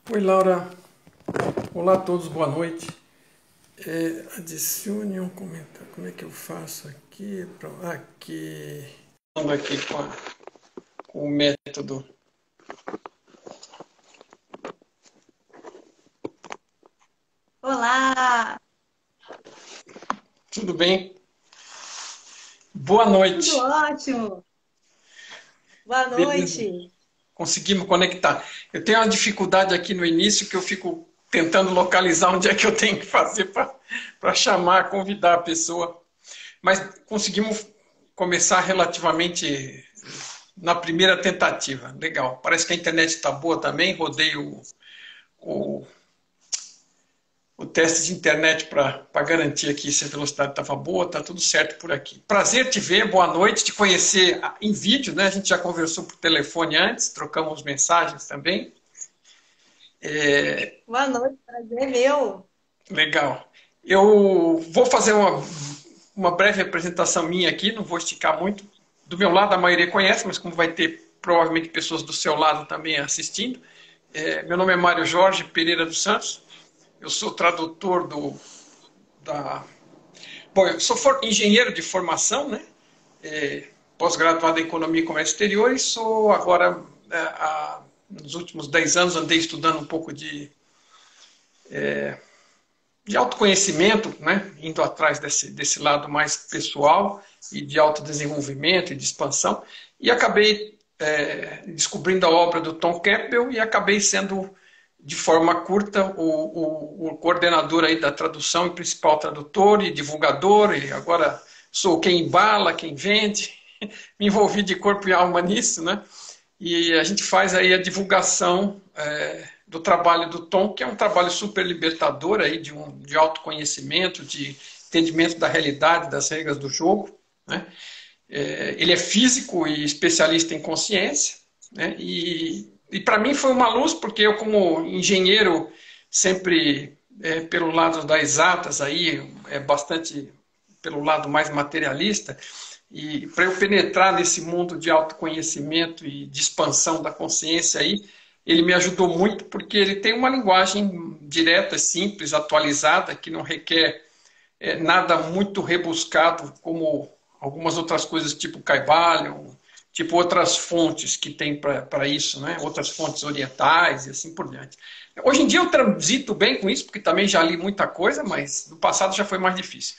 Oi, Laura. Olá a todos, boa noite. Adicione um comentário. Como é que eu faço aqui? Aqui. Vamos aqui com o método. Olá, Tudo bem? Boa tudo noite. ótimo. Boa Beleza. noite. Conseguimos conectar. Eu tenho uma dificuldade aqui no início que eu fico tentando localizar onde é que eu tenho que fazer para chamar, convidar a pessoa. Mas conseguimos começar relativamente na primeira tentativa. Legal. Parece que a internet está boa também. Rodei o, o teste de internet para garantir aqui se a velocidade estava boa. Está tudo certo por aqui. Prazer te ver. Boa noite. Te conhecer em vídeo, né? A gente já conversou por telefone antes, trocamos mensagens também. Boa noite, prazer meu. Legal. Eu vou fazer uma breve apresentação minha aqui, não vou esticar muito. Do meu lado, a maioria conhece, mas como vai ter provavelmente pessoas do seu lado também assistindo. Meu nome é Mário Jorge Pereira dos Santos. Eu sou tradutor da. Bom, eu sou engenheiro de formação, né? Pós-graduado em Economia e Comércio Exterior e sou agora, nos últimos 10 anos, andei estudando um pouco de autoconhecimento, né? Indo atrás desse lado mais pessoal e de autodesenvolvimento e de expansão. E acabei descobrindo a obra do Tom Campbell e acabei sendo, de forma curta, o coordenador aí da tradução e principal tradutor e divulgador. E agora sou quem embala, quem vende. Me envolvi de corpo e alma nisso, né? E a gente faz aí a divulgação do trabalho do Tom, que é um trabalho super libertador aí de autoconhecimento, de entendimento da realidade, das regras do jogo, né? Ele é físico e especialista em consciência, né? E para mim foi uma luz, porque eu, como engenheiro, sempre pelo lado das exatas, aí, bastante pelo lado mais materialista, e para eu penetrar nesse mundo de autoconhecimento e de expansão da consciência aí, ele me ajudou muito porque ele tem uma linguagem direta, simples, atualizada, que não requer nada muito rebuscado como algumas outras coisas tipo Kybalion, tipo outras fontes que tem para isso, né? Outras fontes orientais e assim por diante. Hoje em dia eu transito bem com isso, porque também já li muita coisa, mas no passado já foi mais difícil.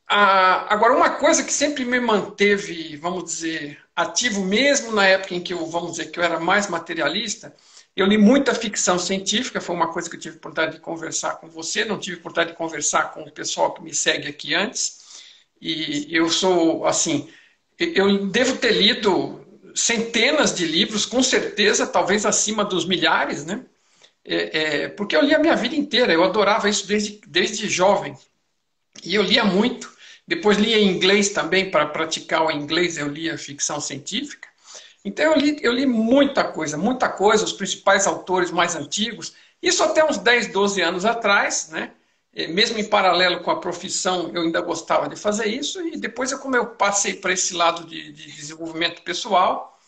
Agora, uma coisa que sempre me manteve, vamos dizer, ativo, mesmo na época em que eu, vamos dizer, que eu era mais materialista, eu li muita ficção científica, foi uma coisa que eu tive oportunidade de conversar com você, não tive oportunidade de conversar com o pessoal que me segue aqui antes. E eu sou, assim, eu devo ter lido centenas de livros, com certeza, talvez acima dos milhares, né? Porque eu li a minha vida inteira, eu adorava isso desde jovem. E eu lia muito. Depois lia em inglês também, para praticar o inglês, eu lia ficção científica. Então eu li muita coisa, os principais autores mais antigos. Isso até uns 10, 12 anos atrás, né? Mesmo em paralelo com a profissão, eu ainda gostava de fazer isso. E depois, como eu passei para esse lado de desenvolvimento pessoal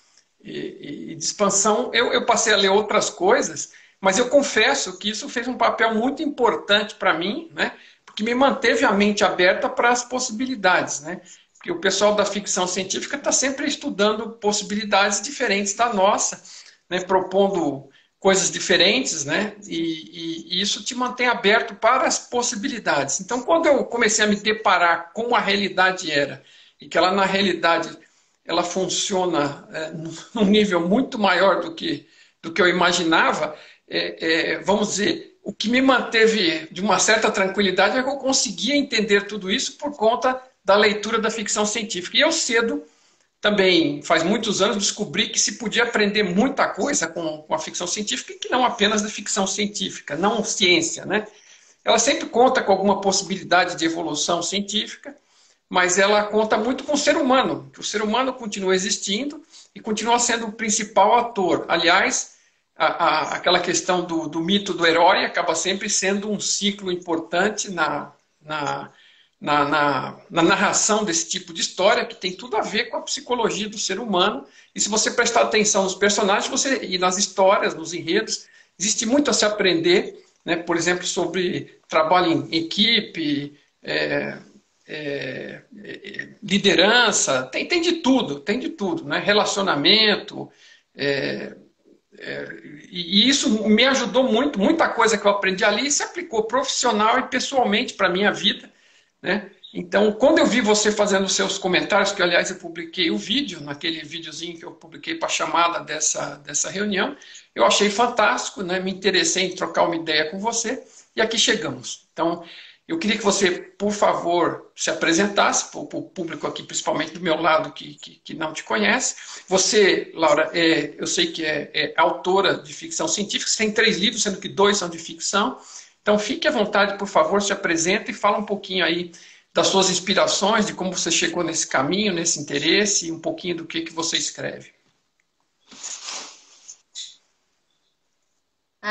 e de expansão, eu passei a ler outras coisas. Mas eu confesso que isso fez um papel muito importante para mim, né? Porque me manteve a mente aberta para as possibilidades, né? Porque o pessoal da ficção científica está sempre estudando possibilidades diferentes da nossa, né? Propondo coisas diferentes, né? E isso te mantém aberto para as possibilidades. Então, quando eu comecei a me deparar com a realidade era, e que ela, na realidade, ela funciona num nível muito maior do que eu imaginava, vamos dizer, o que me manteve de uma certa tranquilidade é que eu conseguia entender tudo isso por conta da leitura da ficção científica. E eu cedo, também faz muitos anos, descobri que se podia aprender muita coisa com a ficção científica e que não apenas da ficção científica, não ciência, né? Ela sempre conta com alguma possibilidade de evolução científica, mas ela conta muito com o ser humano, que o ser humano continua existindo e continua sendo o principal ator. Aliás, aquela questão do mito do herói acaba sempre sendo um ciclo importante na narração desse tipo de história, que tem tudo a ver com a psicologia do ser humano. E se você prestar atenção nos personagens e nas histórias, nos enredos, existe muito a se aprender, né? Por exemplo, sobre trabalho em equipe, liderança, tem de tudo, né? Relacionamento. é, e isso me ajudou muito, muita coisa que eu aprendi ali se aplicou profissional e pessoalmente para a minha vida, né? Então, quando eu vi você fazendo os seus comentários, que aliás eu publiquei o vídeo, naquele videozinho que eu publiquei para a chamada dessa reunião, eu achei fantástico, né? Me interessei em trocar uma ideia com você e aqui chegamos. Então, eu queria que você, por favor, se apresentasse para o público aqui, principalmente do meu lado, que não te conhece. Você, Laura, eu sei que é autora de ficção científica, você tem 3 livros, sendo que 2 são de ficção. Então, fique à vontade, por favor, se apresenta e fala um pouquinho aí das suas inspirações, de como você chegou nesse caminho, nesse interesse, e um pouquinho do que você escreve.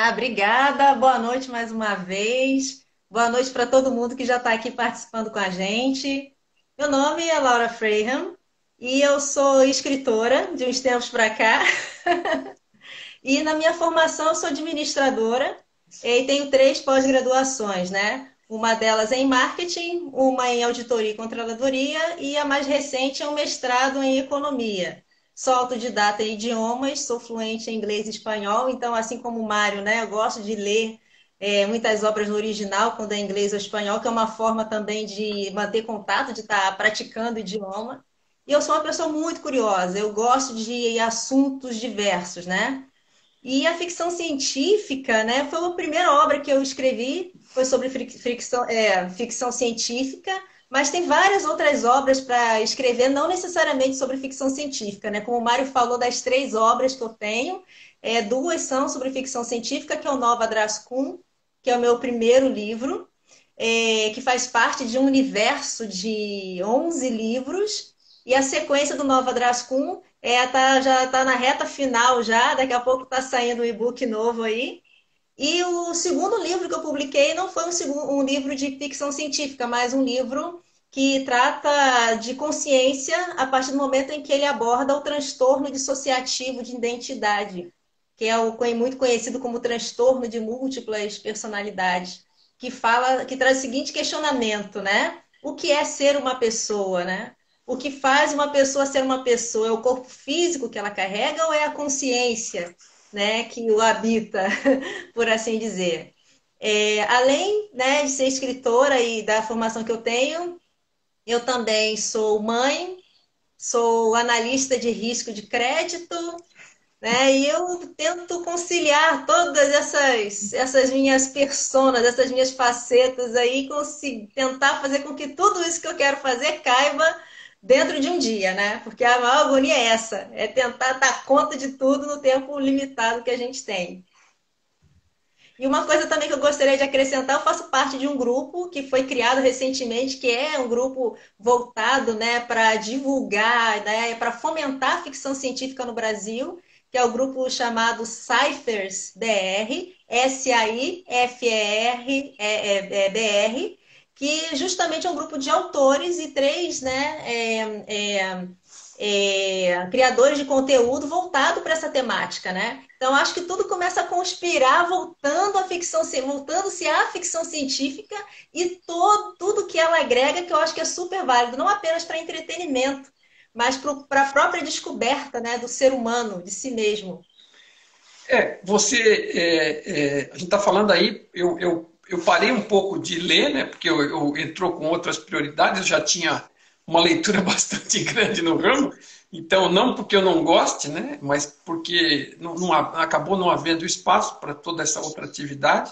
Obrigada. Boa noite mais uma vez. Boa noite para todo mundo que já está aqui participando com a gente. Meu nome é Laura Freyham e eu sou escritora de uns tempos para cá. E na minha formação eu sou administradora e tenho 3 pós-graduações, né? Uma delas é em marketing, uma em auditoria e controladoria e a mais recente é um mestrado em economia. Sou autodidata em idiomas, sou fluente em inglês e espanhol, então assim como o Mário, né, eu gosto de ler muitas obras no original, quando é inglês ou espanhol, que é uma forma também de manter contato, de estar praticando o idioma. E eu sou uma pessoa muito curiosa, eu gosto de assuntos diversos, né? E a ficção científica, né, foi a primeira obra que eu escrevi, foi sobre ficção científica, mas tem várias outras obras para escrever, não necessariamente sobre ficção científica, né? Como o Mário falou das 3 obras que eu tenho, 2 são sobre ficção científica, que é o Nova Drascun, que é o meu primeiro livro, que faz parte de um universo de 11 livros, e a sequência do Nova Drascun já está na reta final já, daqui a pouco está saindo um e-book novo aí. E o segundo livro que eu publiquei não foi um livro de ficção científica, mas um livro que trata de consciência a partir do momento em que ele aborda o transtorno dissociativo de identidade, que é muito conhecido como transtorno de múltiplas personalidades, que traz o seguinte questionamento, né? O que é ser uma pessoa, né? O que faz uma pessoa ser uma pessoa? É o corpo físico que ela carrega ou é a consciência, né, que o habita, por assim dizer? Além, né, de ser escritora e da formação que eu tenho, eu também sou mãe, sou analista de risco de crédito, né? E eu tento conciliar todas essas minhas personas, essas minhas facetas aí, tentar fazer com que tudo isso que eu quero fazer caiba dentro de um dia, né? Porque a maior agonia é essa, é tentar dar conta de tudo no tempo limitado que a gente tem. E uma coisa também que eu gostaria de acrescentar, eu faço parte de um grupo que foi criado recentemente, que é um grupo voltado, né, para divulgar, né, para fomentar a ficção científica no Brasil, que é o grupo chamado Cyphers BR, SAIFER BR, que justamente é um grupo de autores e 3, né, criadores de conteúdo voltado para essa temática, né? Então, acho que tudo começa a conspirar, voltando-se à ficção científica e tudo que ela agrega, que eu acho que é super válido, não apenas para entretenimento, mas para a própria descoberta, né, do ser humano, de si mesmo. A gente está falando aí, eu parei um pouco de ler, né, porque eu entrou com outras prioridades, eu já tinha uma leitura bastante grande no ramo, então não porque eu não goste, né, mas porque acabou não havendo espaço para toda essa outra atividade,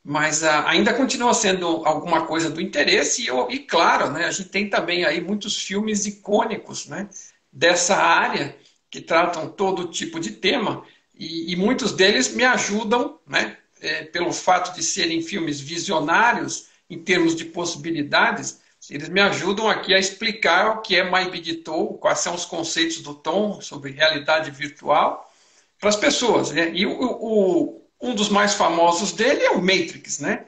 mas ainda continua sendo alguma coisa do interesse e claro, né, a gente tem também aí muitos filmes icônicos, né, dessa área que tratam todo tipo de tema e muitos deles me ajudam, né, pelo fato de serem filmes visionários em termos de possibilidades. Eles me ajudam aqui a explicar o que é MyBDTOL, quais são os conceitos do Tom sobre realidade virtual para as pessoas, né? E um dos mais famosos dele é o Matrix, né?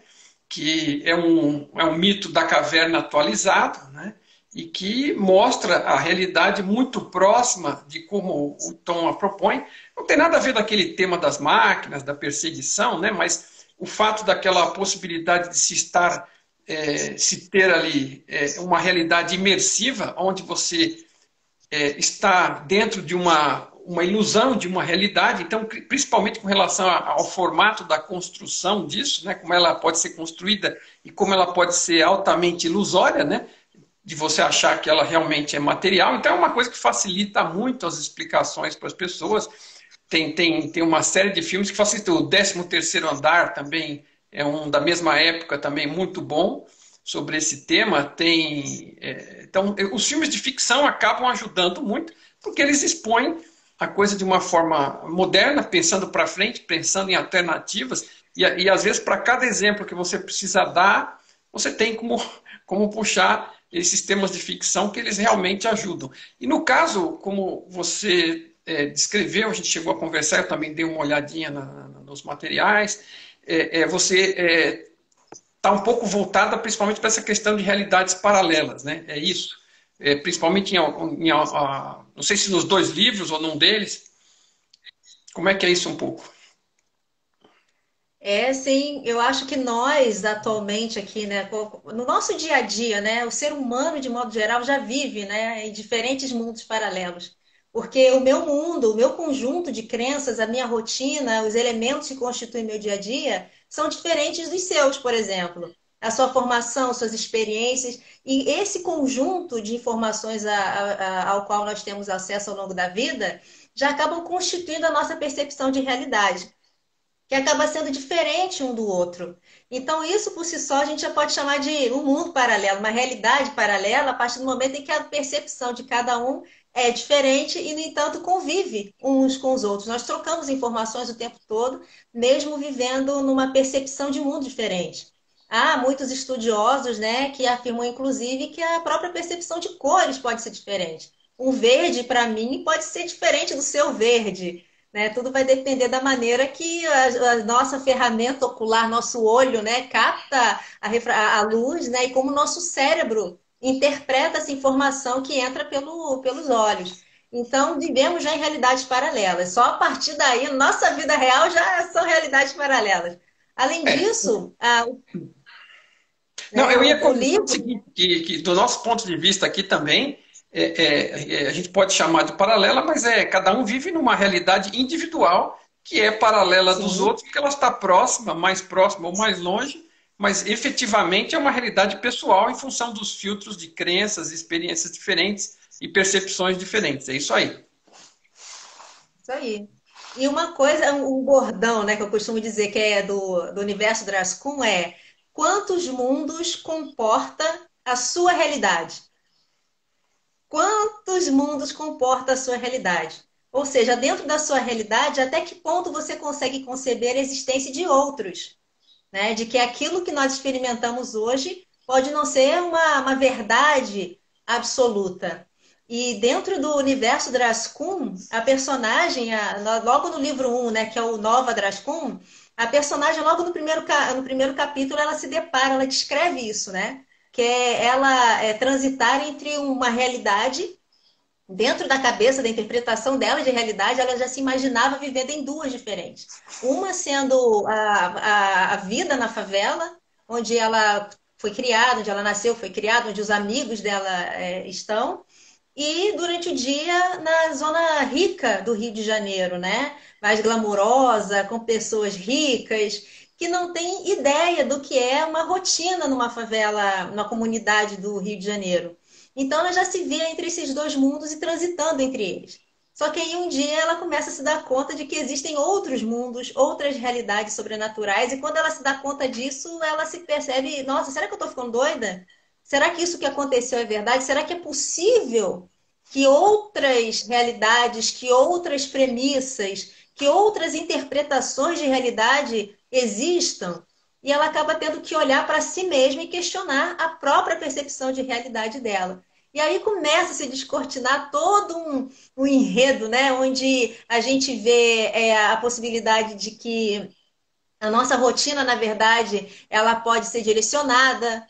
que é um mito da caverna atualizado, né? E que mostra a realidade muito próxima de como o Tom a propõe. Não tem nada a ver com aquele tema das máquinas, da perseguição, né? Mas o fato daquela possibilidade de se estar, se ter ali uma realidade imersiva, onde você está dentro de uma ilusão de uma realidade, então, principalmente com relação ao formato da construção disso, né, como ela pode ser construída e como ela pode ser altamente ilusória, né, de você achar que ela realmente é material. Então, é uma coisa que facilita muito as explicações para as pessoas. Tem uma série de filmes que facilitam. O 13º Andar também é um da mesma época, também muito bom sobre esse tema. Então, os filmes de ficção acabam ajudando muito, porque eles expõem a coisa de uma forma moderna, pensando para frente, pensando em alternativas, e às vezes, para cada exemplo que você precisa dar, você tem como puxar esses temas de ficção que eles realmente ajudam. E no caso, como você descreveu, a gente chegou a conversar, eu também dei uma olhadinha nos materiais, você está um pouco voltada principalmente para essa questão de realidades paralelas, né? É isso. Principalmente não sei se nos 2 livros ou num deles. Como é que é isso um pouco? Sim, eu acho que nós atualmente aqui, né, no nosso dia a dia, né, o ser humano de modo geral já vive, né, em diferentes mundos paralelos. Porque o meu mundo, o meu conjunto de crenças, a minha rotina, os elementos que constituem meu dia a dia são diferentes dos seus, por exemplo. A sua formação, suas experiências e esse conjunto de informações ao qual nós temos acesso ao longo da vida já acabam constituindo a nossa percepção de realidade que acaba sendo diferente um do outro. Então, isso por si só a gente já pode chamar de um mundo paralelo, uma realidade paralela, a partir do momento em que a percepção de cada um é diferente e, no entanto, convive uns com os outros. Nós trocamos informações o tempo todo, mesmo vivendo numa percepção de mundo diferente. Há muitos estudiosos, né, que afirmam, inclusive, que a própria percepção de cores pode ser diferente. Um verde, para mim, pode ser diferente do seu verde, né? Tudo vai depender da maneira que a nossa ferramenta ocular, nosso olho, né, capta a luz, né, e como o nosso cérebro interpreta essa informação que entra pelos olhos. Então, vivemos já em realidades paralelas. Só a partir daí, nossa vida real já são realidades paralelas. Além É, disso, não, né, eu ia o comentar o livro. seguinte, que do nosso ponto de vista aqui também, a gente pode chamar de paralela, mas cada um vive numa realidade individual que é paralela dos Sim. outros, porque ela está próxima, mais próxima ou mais longe, mas efetivamente é uma realidade pessoal em função dos filtros de crenças, experiências diferentes e percepções diferentes. É isso aí. Isso aí. E uma coisa, um bordão, né, que eu costumo dizer que é do universo Draskun é quantos mundos comporta a sua realidade? Quantos mundos comporta a sua realidade? Ou seja, dentro da sua realidade, até que ponto você consegue conceber a existência de outros, né? De que aquilo que nós experimentamos hoje pode não ser uma verdade absoluta. E dentro do universo Draskun, a personagem, logo no livro 1, né, que é o Nova Draskun, a personagem, logo no primeiro capítulo, ela se depara, ela descreve isso, né? Que é ela transitar entre uma realidade dentro da cabeça, da interpretação dela de realidade, ela já se imaginava vivendo em duas diferentes. Uma sendo a vida na favela, onde ela foi criada, onde ela nasceu, foi criada, onde os amigos dela estão, e durante o dia na zona rica do Rio de Janeiro, né? Mais glamurosa, com pessoas ricas, que não têm ideia do que é uma rotina numa favela, numa comunidade do Rio de Janeiro. Então ela já se vê entre esses dois mundos e transitando entre eles. Só que aí um dia ela começa a se dar conta de que existem outros mundos, outras realidades sobrenaturais, e quando ela se dá conta disso, ela se percebe, nossa, será que eu estou ficando doida? Será que isso que aconteceu é verdade? Será que é possível que outras realidades, que outras premissas, que outras interpretações de realidade existam? E ela acaba tendo que olhar para si mesma e questionar a própria percepção de realidade dela. E aí começa a se descortinar todo um enredo, né? Onde a gente vê a possibilidade de que A nossa rotina, na verdade, ela pode ser direcionada,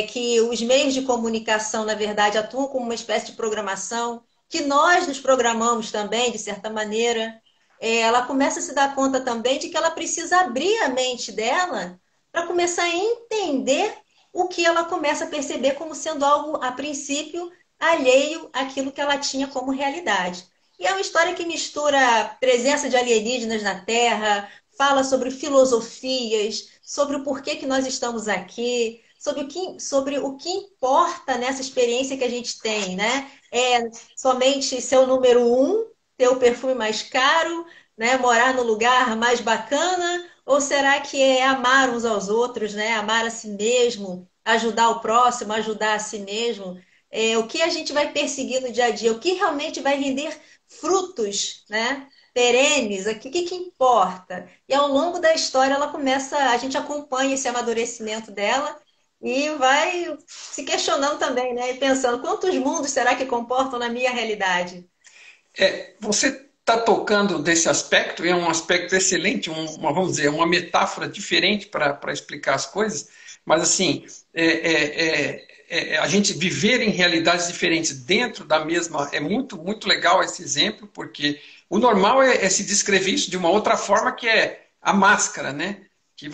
que os meios de comunicação, na verdade, atuam como uma espécie de programação, que nós nos programamos também, de certa maneira. Ela começa a se dar conta também de que ela precisa abrir a mente dela para começar a entender o que ela começa a perceber como sendo algo, a princípio, alheio àquilo que ela tinha como realidade. E é uma história que mistura presença de alienígenas na Terra, fala sobre filosofias, sobre o porquê que nós estamos aqui, sobre o que importa nessa experiência que a gente tem, né? É somente ser o número um, ter o perfume mais caro, né? Morar no lugar mais bacana, ou será que é amar uns aos outros, né? Amar a si mesmo, ajudar o próximo, ajudar a si mesmo? O que a gente vai perseguir no dia a dia? O que realmente vai render frutos, né? Perenes, o que importa? E ao longo da história ela começa, a gente acompanha esse amadurecimento dela e vai se questionando também, né? E pensando, quantos mundos será que comportam na minha realidade? Você está tocando desse aspecto, e é um aspecto excelente, vamos dizer, uma metáfora diferente para explicar as coisas, mas assim, a gente viver em realidades diferentes dentro da mesma, é muito, muito legal esse exemplo, porque o normal é se descrever isso de uma outra forma, que é a máscara, né? Que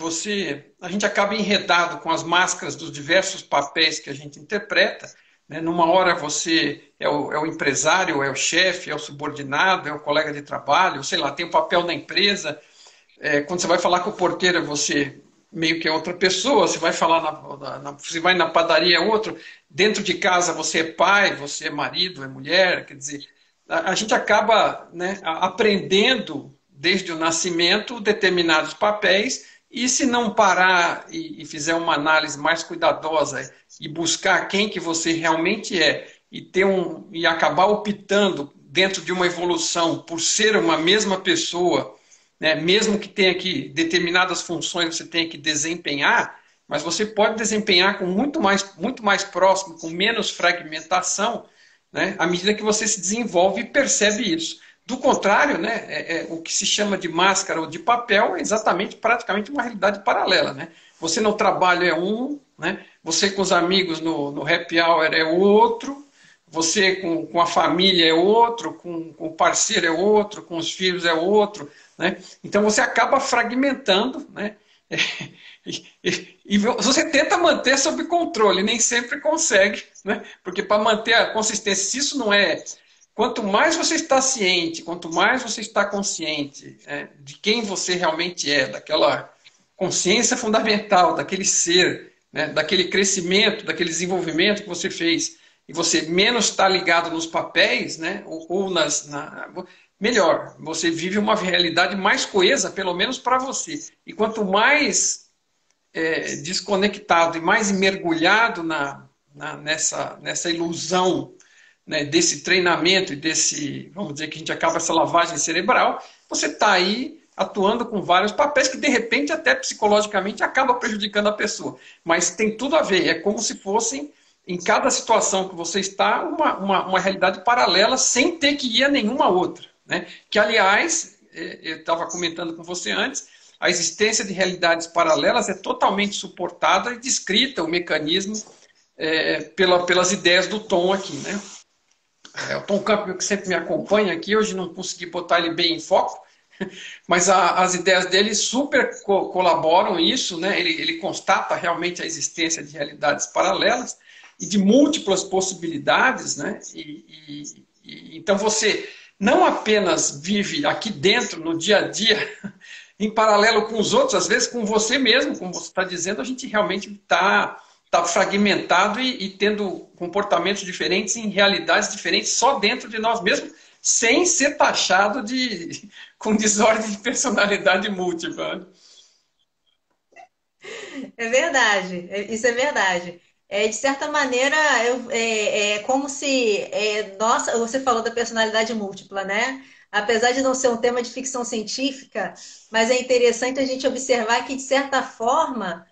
a gente acaba enredado com as máscaras dos diversos papéis que a gente interpreta, né? Numa hora você é o empresário, é o chefe, é o subordinado, é o colega de trabalho, sei lá, tem o papel na empresa. Quando você vai falar com o porteiro, você meio que é outra pessoa, você vai falar você vai na padaria é outro, dentro de casa você é pai, você é marido, é mulher, quer dizer, a gente acaba, né, aprendendo desde o nascimento determinados papéis, e se não parar e fizer uma análise mais cuidadosa e buscar quem que você realmente é e acabar optando dentro de uma evolução por ser uma mesma pessoa, né, mesmo que tenha que determinadas funções você tenha que desempenhar, mas você pode desempenhar com muito mais próximo, com menos fragmentação, né, à medida que você se desenvolve e percebe isso. Do contrário, né, o que se chama de máscara ou de papel é exatamente, praticamente uma realidade paralela. Né? Você no trabalho é um, né? Você com os amigos no happy hour é outro, você com a família é outro, com o parceiro é outro, com os filhos é outro. Né? Então você acaba fragmentando, né? E você tenta manter sob controle, nem sempre consegue, né? Porque para manter a consistência, se isso não é. Quanto mais você está ciente, quanto mais você está consciente, de quem você realmente é, daquela consciência fundamental, daquele ser, né? Daquele crescimento, daquele desenvolvimento que você fez, e você menos está ligado nos papéis, né? Ou melhor, você vive uma realidade mais coesa, pelo menos para você. E quanto mais desconectado e mais mergulhado nessa ilusão, né, desse treinamento e desse, vamos dizer que a gente acaba essa lavagem cerebral, você está aí atuando com vários papéis que de repente até psicologicamente acaba prejudicando a pessoa. Mas tem tudo a ver, é como se fossem em cada situação que você está uma realidade paralela sem ter que ir a nenhuma outra. Né? Que, aliás, eu estava comentando com você antes, a existência de realidades paralelas é totalmente suportada e descrita o mecanismo pelas ideias do Tom aqui. Né? O Tom Campbell, que sempre me acompanha aqui, hoje não consegui botar ele bem em foco, mas as ideias dele super colaboram isso, né? Ele constata realmente a existência de realidades paralelas e de múltiplas possibilidades, né? Então você não apenas vive aqui dentro, no dia a dia, em paralelo com os outros, às vezes com você mesmo, como você está dizendo, a gente realmente está fragmentado e tendo comportamentos diferentes em realidades diferentes só dentro de nós mesmos, sem ser taxado com desordem de personalidade múltipla. É verdade, isso é verdade. De certa maneira, é como se, nossa, você falou da personalidade múltipla, né? Apesar de não ser um tema de ficção científica, mas é interessante a gente observar que, de certa forma,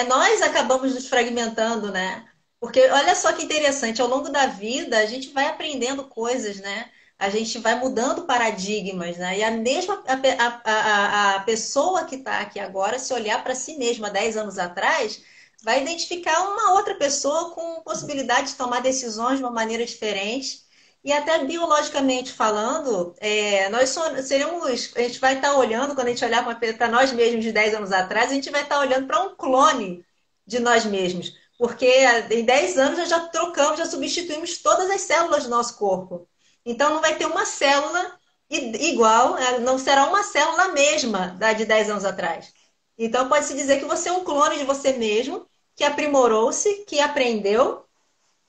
nós acabamos nos fragmentando, né? Porque olha só que interessante, ao longo da vida a gente vai aprendendo coisas, né? a gente vai mudando paradigmas, né? E a mesma a pessoa que está aqui agora, se olhar para si mesma 10 anos atrás, vai identificar uma outra pessoa com possibilidade de tomar decisões de uma maneira diferente. E até biologicamente falando, seremos, a gente vai estar olhando, quando a gente olhar para nós mesmos de 10 anos atrás, a gente vai estar olhando para um clone de nós mesmos. Porque em 10 anos nós já trocamos, já substituímos todas as células do nosso corpo. Então não vai ter uma célula igual, não será uma célula mesma da de 10 anos atrás. Então pode-se dizer que você é um clone de você mesmo, que aprimorou-se, que aprendeu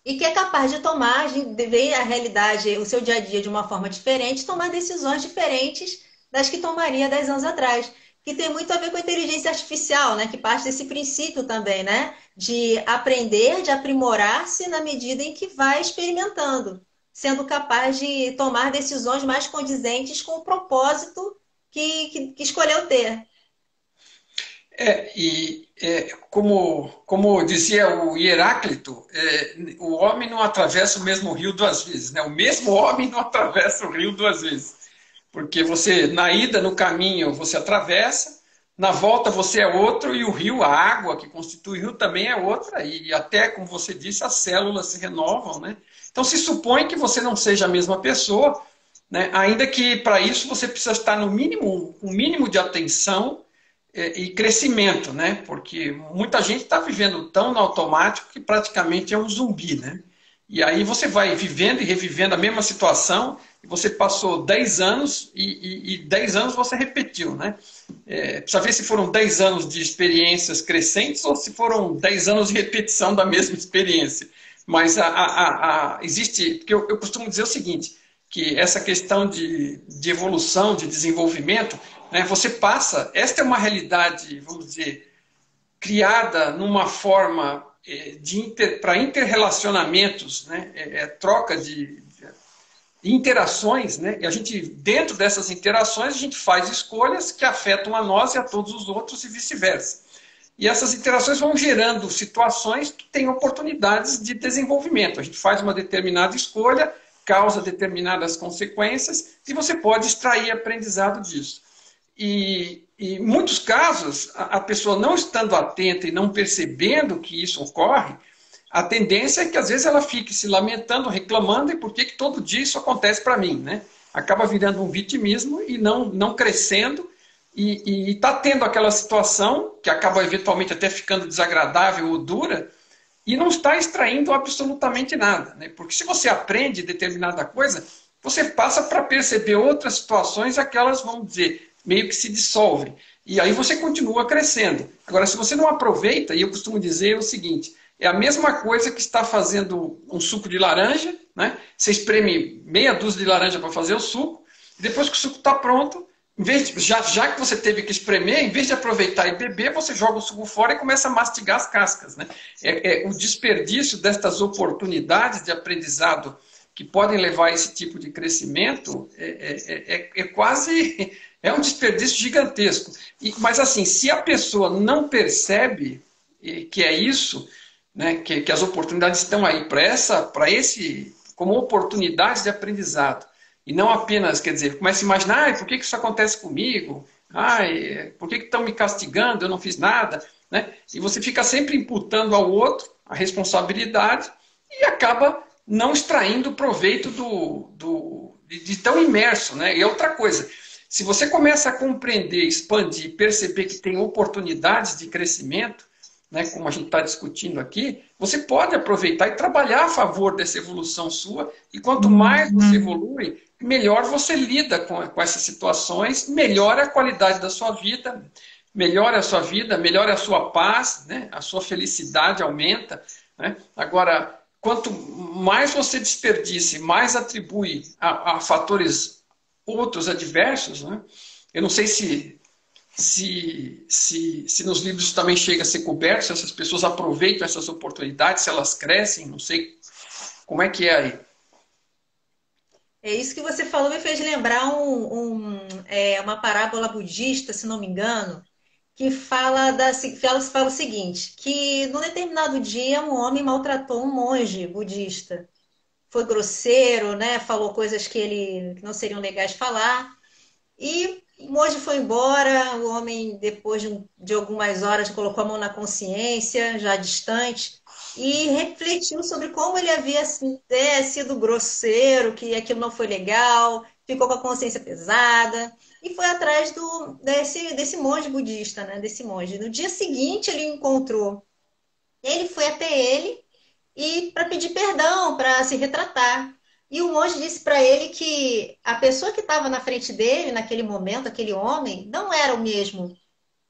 e que é capaz de tomar, de ver a realidade, o seu dia a dia de uma forma diferente, tomar decisões diferentes das que tomaria 10 anos atrás. Que tem muito a ver com a inteligência artificial, né? Que parte desse princípio também, né? De aprender, de aprimorar-se na medida em que vai experimentando, sendo capaz de tomar decisões mais condizentes com o propósito que escolheu ter. Como dizia o Heráclito, o homem não atravessa o mesmo rio duas vezes, né? O mesmo homem não atravessa o rio duas vezes. Porque você, na ida, no caminho, você atravessa, na volta você é outro, e o rio, a água que constitui o rio também é outra, e até, como você disse, as células se renovam, né? Então se supõe que você não seja a mesma pessoa, né? Ainda que para isso você precisa estar no mínimo, um mínimo de atenção e crescimento, né? Porque muita gente está vivendo tão no automático que praticamente é um zumbi, né? E aí você vai vivendo e revivendo a mesma situação, e você passou 10 anos e 10 anos você repetiu, né? Precisa ver se foram 10 anos de experiências crescentes ou se foram 10 anos de repetição da mesma experiência. Mas existe, porque eu costumo dizer o seguinte, que essa questão de evolução, de desenvolvimento, né, você passa, esta é uma realidade, vamos dizer, criada numa forma para interrelacionamentos, né, troca de interações, né, e a gente, dentro dessas interações, a gente faz escolhas que afetam a nós e a todos os outros e vice-versa. E essas interações vão gerando situações que têm oportunidades de desenvolvimento. A gente faz uma determinada escolha, causa determinadas consequências, e você pode extrair aprendizado disso. E em muitos casos, a pessoa não estando atenta e não percebendo que isso ocorre, a tendência é que às vezes ela fique se lamentando, reclamando, e por que todo dia isso acontece para mim, né? Acaba virando um vitimismo e não crescendo, e está tendo aquela situação que acaba eventualmente até ficando desagradável ou dura, e não está extraindo absolutamente nada, né? Porque se você aprende determinada coisa, você passa para perceber outras situações, aquelas, vamos dizer, meio que se dissolvem. E aí você continua crescendo. Agora, se você não aproveita, e eu costumo dizer o seguinte, é a mesma coisa que está fazendo um suco de laranja, né? Você espreme meia dúzia de laranja para fazer o suco, e depois que o suco está pronto, em vez de, já que você teve que espremer, em vez de aproveitar e beber, você joga o suco fora e começa a mastigar as cascas, né? O desperdício destas oportunidades de aprendizado que podem levar a esse tipo de crescimento quase... É um desperdício gigantesco. Mas assim, se a pessoa não percebe que é isso, né, que as oportunidades estão aí para esse, como oportunidades de aprendizado, e não apenas, quer dizer, começa a imaginar, por que isso acontece comigo? Por que estão me castigando? Eu não fiz nada. Né? E você fica sempre imputando ao outro a responsabilidade e acaba não extraindo proveito de tão imerso. Né? E outra coisa, se você começa a compreender, expandir, perceber que tem oportunidades de crescimento, né, como a gente está discutindo aqui, você pode aproveitar e trabalhar a favor dessa evolução sua, e quanto mais você evolui, melhor você lida com essas situações, melhora a qualidade da sua vida, melhora a sua paz, né, a sua felicidade aumenta. Né? Agora, quanto mais você desperdice, mais atribui a fatores outros adversos, né? Eu não sei se nos livros também chega a ser coberto, se essas pessoas aproveitam essas oportunidades, se elas crescem, não sei como é que é aí. É isso que você falou, me fez lembrar uma parábola budista, se não me engano, que fala o seguinte, que num determinado dia um homem maltratou um monge budista. foi grosseiro, né? Falou coisas que não seriam legais falar. E o monge foi embora, o homem, depois de algumas horas, colocou a mão na consciência, já distante, e refletiu sobre como ele havia assim, sido grosseiro, que aquilo não foi legal, ficou com a consciência pesada, e foi atrás desse monge budista, né? Desse monge. No dia seguinte, ele encontrou. Ele foi até ele e para pedir perdão, para se retratar. E o monge disse para ele que a pessoa que estava na frente dele, naquele momento, aquele homem, não era o mesmo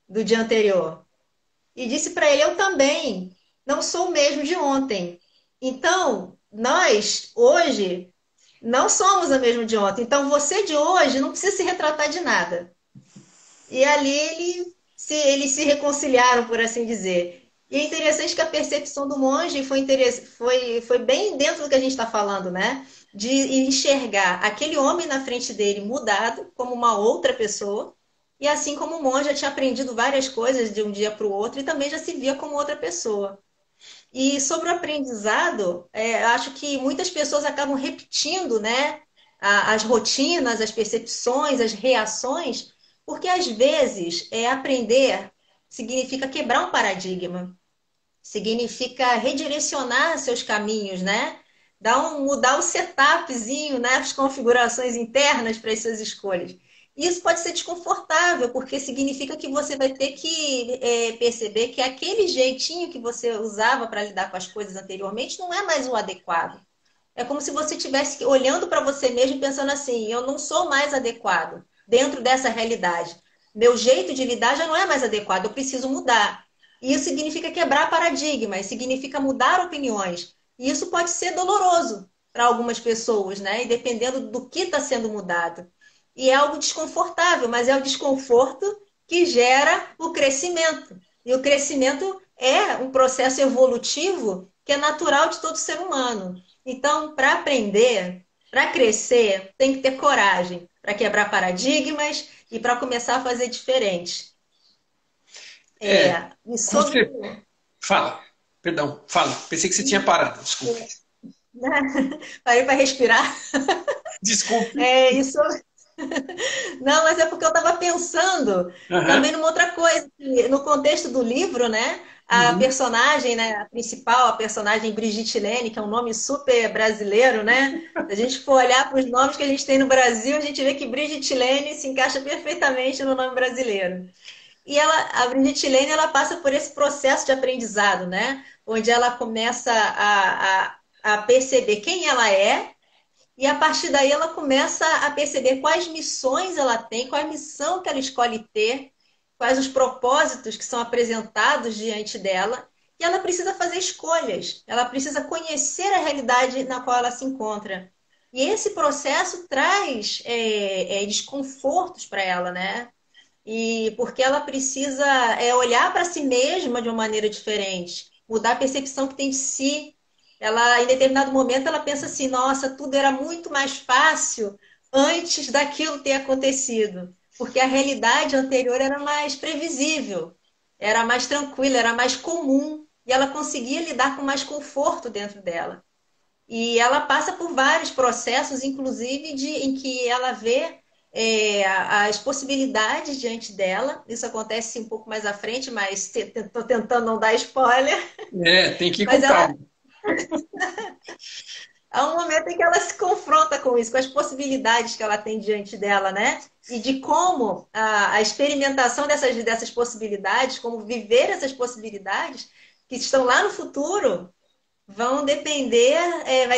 do dia anterior. E disse para ele: eu também não sou o mesmo de ontem. Então, nós, hoje, não somos o mesmo de ontem. Então, você de hoje não precisa se retratar de nada. E ali eles se reconciliaram, por assim dizer. E é interessante que a percepção do monge foi bem dentro do que a gente está falando, né? De enxergar aquele homem na frente dele mudado como uma outra pessoa. E assim como o monge já tinha aprendido várias coisas de um dia para o outro e também já se via como outra pessoa. E sobre o aprendizado, acho que muitas pessoas acabam repetindo, né, as rotinas, as percepções, as reações, porque às vezes aprender significa quebrar um paradigma, significa redirecionar seus caminhos, né? Mudar o setupzinho, né? As configurações internas para as suas escolhas. Isso pode ser desconfortável, porque significa que você vai ter que perceber que aquele jeitinho que você usava para lidar com as coisas anteriormente não é mais o adequado. É como se você estivesse olhando para você mesmo e pensando assim: eu não sou mais adequado dentro dessa realidade. Meu jeito de lidar já não é mais adequado, eu preciso mudar. E isso significa quebrar paradigmas, significa mudar opiniões. E isso pode ser doloroso para algumas pessoas, né? E dependendo do que está sendo mudado. E é algo desconfortável, mas é o desconforto que gera o crescimento. E o crescimento é um processo evolutivo que é natural de todo ser humano. Então, para aprender, para crescer, tem que ter coragem para quebrar paradigmas e para começar a fazer diferente. É, E com sobre. certeza. Fala, perdão, fala. Pensei que você tinha parado, desculpe. Parei para respirar. Desculpe. Isso. Não, mas é porque eu estava pensando Aham. também numa outra coisa. No contexto do livro, né? A Uhum. personagem, né, a principal, a personagem Brigitte Lene, que é um nome super brasileiro, né? Se a gente for olhar para os nomes que a gente tem no Brasil, a gente vê que Brigitte Lene se encaixa perfeitamente no nome brasileiro. E a Brigitte Lene, ela passa por esse processo de aprendizado, né? Onde ela começa a perceber quem ela é, e a partir daí ela começa a perceber quais missões ela tem, qual a missão que ela escolhe ter, quais os propósitos que são apresentados diante dela. E ela precisa fazer escolhas, ela precisa conhecer a realidade na qual ela se encontra. E esse processo traz desconfortos para ela, né? E porque ela precisa olhar para si mesma de uma maneira diferente, mudar a percepção que tem de si. Ela, em determinado momento, ela pensa assim: nossa, tudo era muito mais fácil antes daquilo ter acontecido, porque a realidade anterior era mais previsível, era mais tranquila, era mais comum, e ela conseguia lidar com mais conforto dentro dela. E ela passa por vários processos, inclusive em que ela vê as possibilidades diante dela. Isso acontece um pouco mais à frente, mas estou tentando não dar spoiler. Tem que ir com Mas ela calma. há um momento em que ela se confronta com isso, com as possibilidades que ela tem diante dela, né? E de como a experimentação dessas possibilidades, como viver essas possibilidades que estão lá no futuro, vai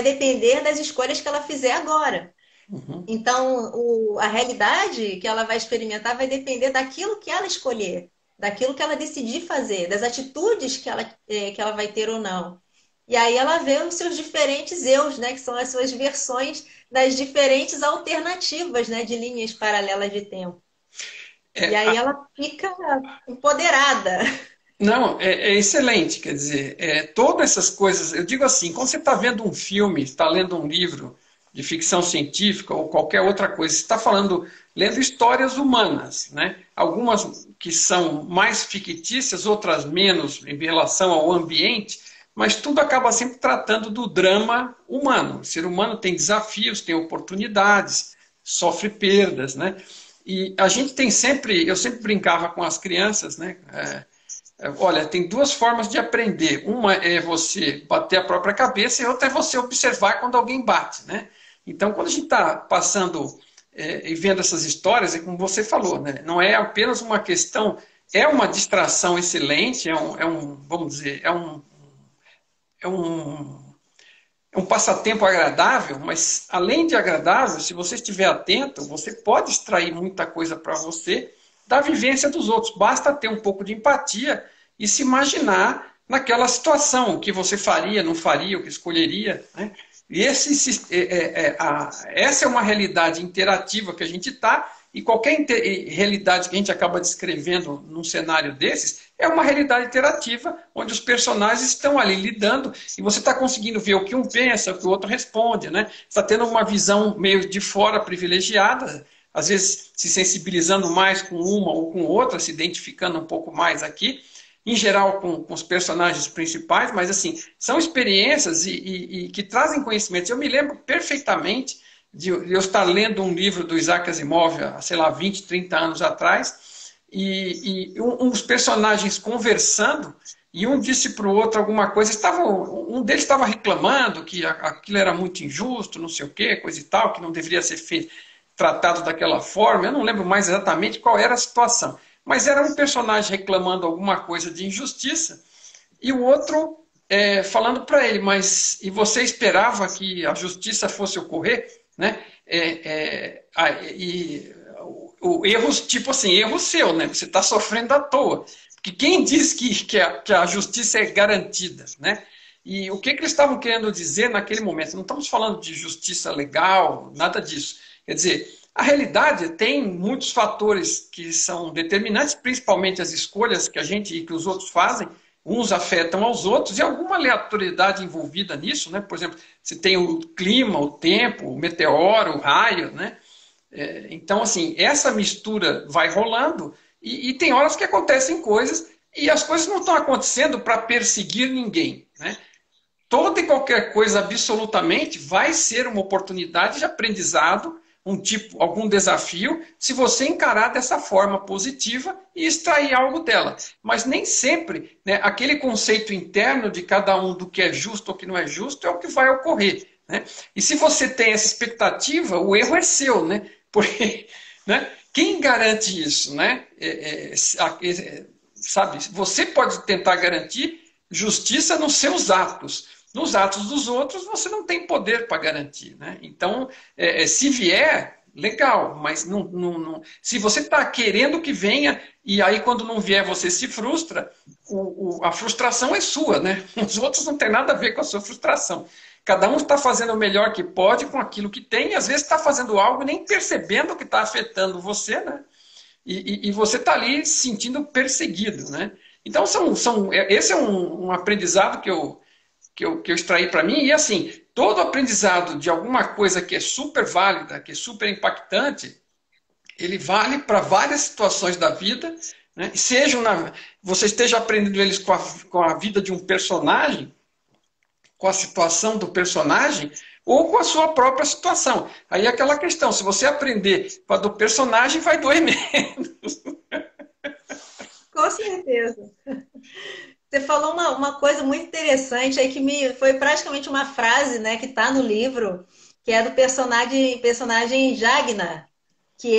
depender das escolhas que ela fizer agora. Uhum. Então, a realidade que ela vai experimentar vai depender daquilo que ela escolher, daquilo que ela decidir fazer, das atitudes que ela vai ter ou não. E aí ela vê os seus diferentes eus, né, que são as suas versões das diferentes alternativas, né, de linhas paralelas de tempo. E É, aí ela fica empoderada. não, é excelente. Quer dizer, todas essas coisas. Eu digo assim: quando você está vendo um filme, está lendo um livro de ficção científica ou qualquer outra coisa, você está lendo histórias humanas, né? Algumas que são mais fictícias, outras menos em relação ao ambiente, mas tudo acaba sempre tratando do drama humano. O ser humano tem desafios, tem oportunidades, sofre perdas, né? E a gente tem sempre, eu sempre brincava com as crianças, né? Olha, tem duas formas de aprender. Uma é você bater a própria cabeça e outra é você observar quando alguém bate, né? Então, quando a gente está passando e vendo essas histórias, é como você falou, né? Não é apenas uma questão, é uma distração excelente, vamos dizer, é um, é um passatempo agradável, mas além de agradável, se você estiver atento, você pode extrair muita coisa para você da vivência dos outros. Basta ter um pouco de empatia e se imaginar naquela situação, o que você faria, não faria, o que escolheria, né? E essa é uma realidade interativa que a gente está, e qualquer realidade que a gente acaba descrevendo num cenário desses é uma realidade interativa, onde os personagens estão ali lidando e você está conseguindo ver o que um pensa, o que o outro responde, né? Está tendo uma visão meio de fora privilegiada, às vezes se sensibilizando mais com uma ou com outra, se identificando um pouco mais aqui, em geral com os personagens principais, mas assim, são experiências e que trazem conhecimentos. Eu me lembro perfeitamente de eu estar lendo um livro do Isaac Asimov, há, sei lá, 20, 30 anos atrás, uns personagens conversando, e um disse para o outro alguma coisa, um deles estava reclamando que aquilo era muito injusto, não sei o quê, coisa e tal, que não deveria ser feito, tratado daquela forma. Eu não lembro mais exatamente qual era a situação, mas era um personagem reclamando alguma coisa de injustiça, e o outro falando para ele, mas e você esperava que a justiça fosse ocorrer? Né? E o erro, tipo assim, erro seu, né? Você está sofrendo à toa. Porque quem diz que a justiça é garantida? Né? E o que eles estavam querendo dizer naquele momento? Não estamos falando de justiça legal, nada disso. Quer dizer, a realidade tem muitos fatores que são determinantes, principalmente as escolhas que a gente e que os outros fazem, uns afetam aos outros, e alguma aleatoriedade envolvida nisso, né? Por exemplo, você tem o clima, o tempo, o meteoro, o raio, né? Então, assim, essa mistura vai rolando e tem horas que acontecem coisas e as coisas não estão acontecendo para perseguir ninguém, né? Toda e qualquer coisa, absolutamente, vai ser uma oportunidade de aprendizado, algum desafio, se você encarar dessa forma positiva e extrair algo dela. Mas nem sempre, né, aquele conceito interno de cada um do que é justo ou que não é justo é o que vai ocorrer. Né? E se você tem essa expectativa, o erro é seu, né? Porque, né, quem garante isso? Né? Sabe, você pode tentar garantir justiça nos seus atos. Nos atos dos outros, você não tem poder para garantir. Né? Então, se vier, legal, mas se você está querendo que venha, e aí quando não vier você se frustra, a frustração é sua. Né? Os outros não têm nada a ver com a sua frustração. Cada um está fazendo o melhor que pode com aquilo que tem, e às vezes está fazendo algo nem percebendo que está afetando você, né? E você está ali se sentindo perseguido. Né? Então, esse é um aprendizado que eu extraí para mim, e assim, todo aprendizado de alguma coisa que é super válida, que é super impactante, ele vale para várias situações da vida, né? Você esteja aprendendo eles com a vida de um personagem, com a situação do personagem, ou com a sua própria situação. Aí é aquela questão, se você aprender com a do personagem, vai doer menos. Com certeza. Você falou uma coisa muito interessante aí que foi praticamente uma frase, né, que está no livro, que é do personagem Jagna, que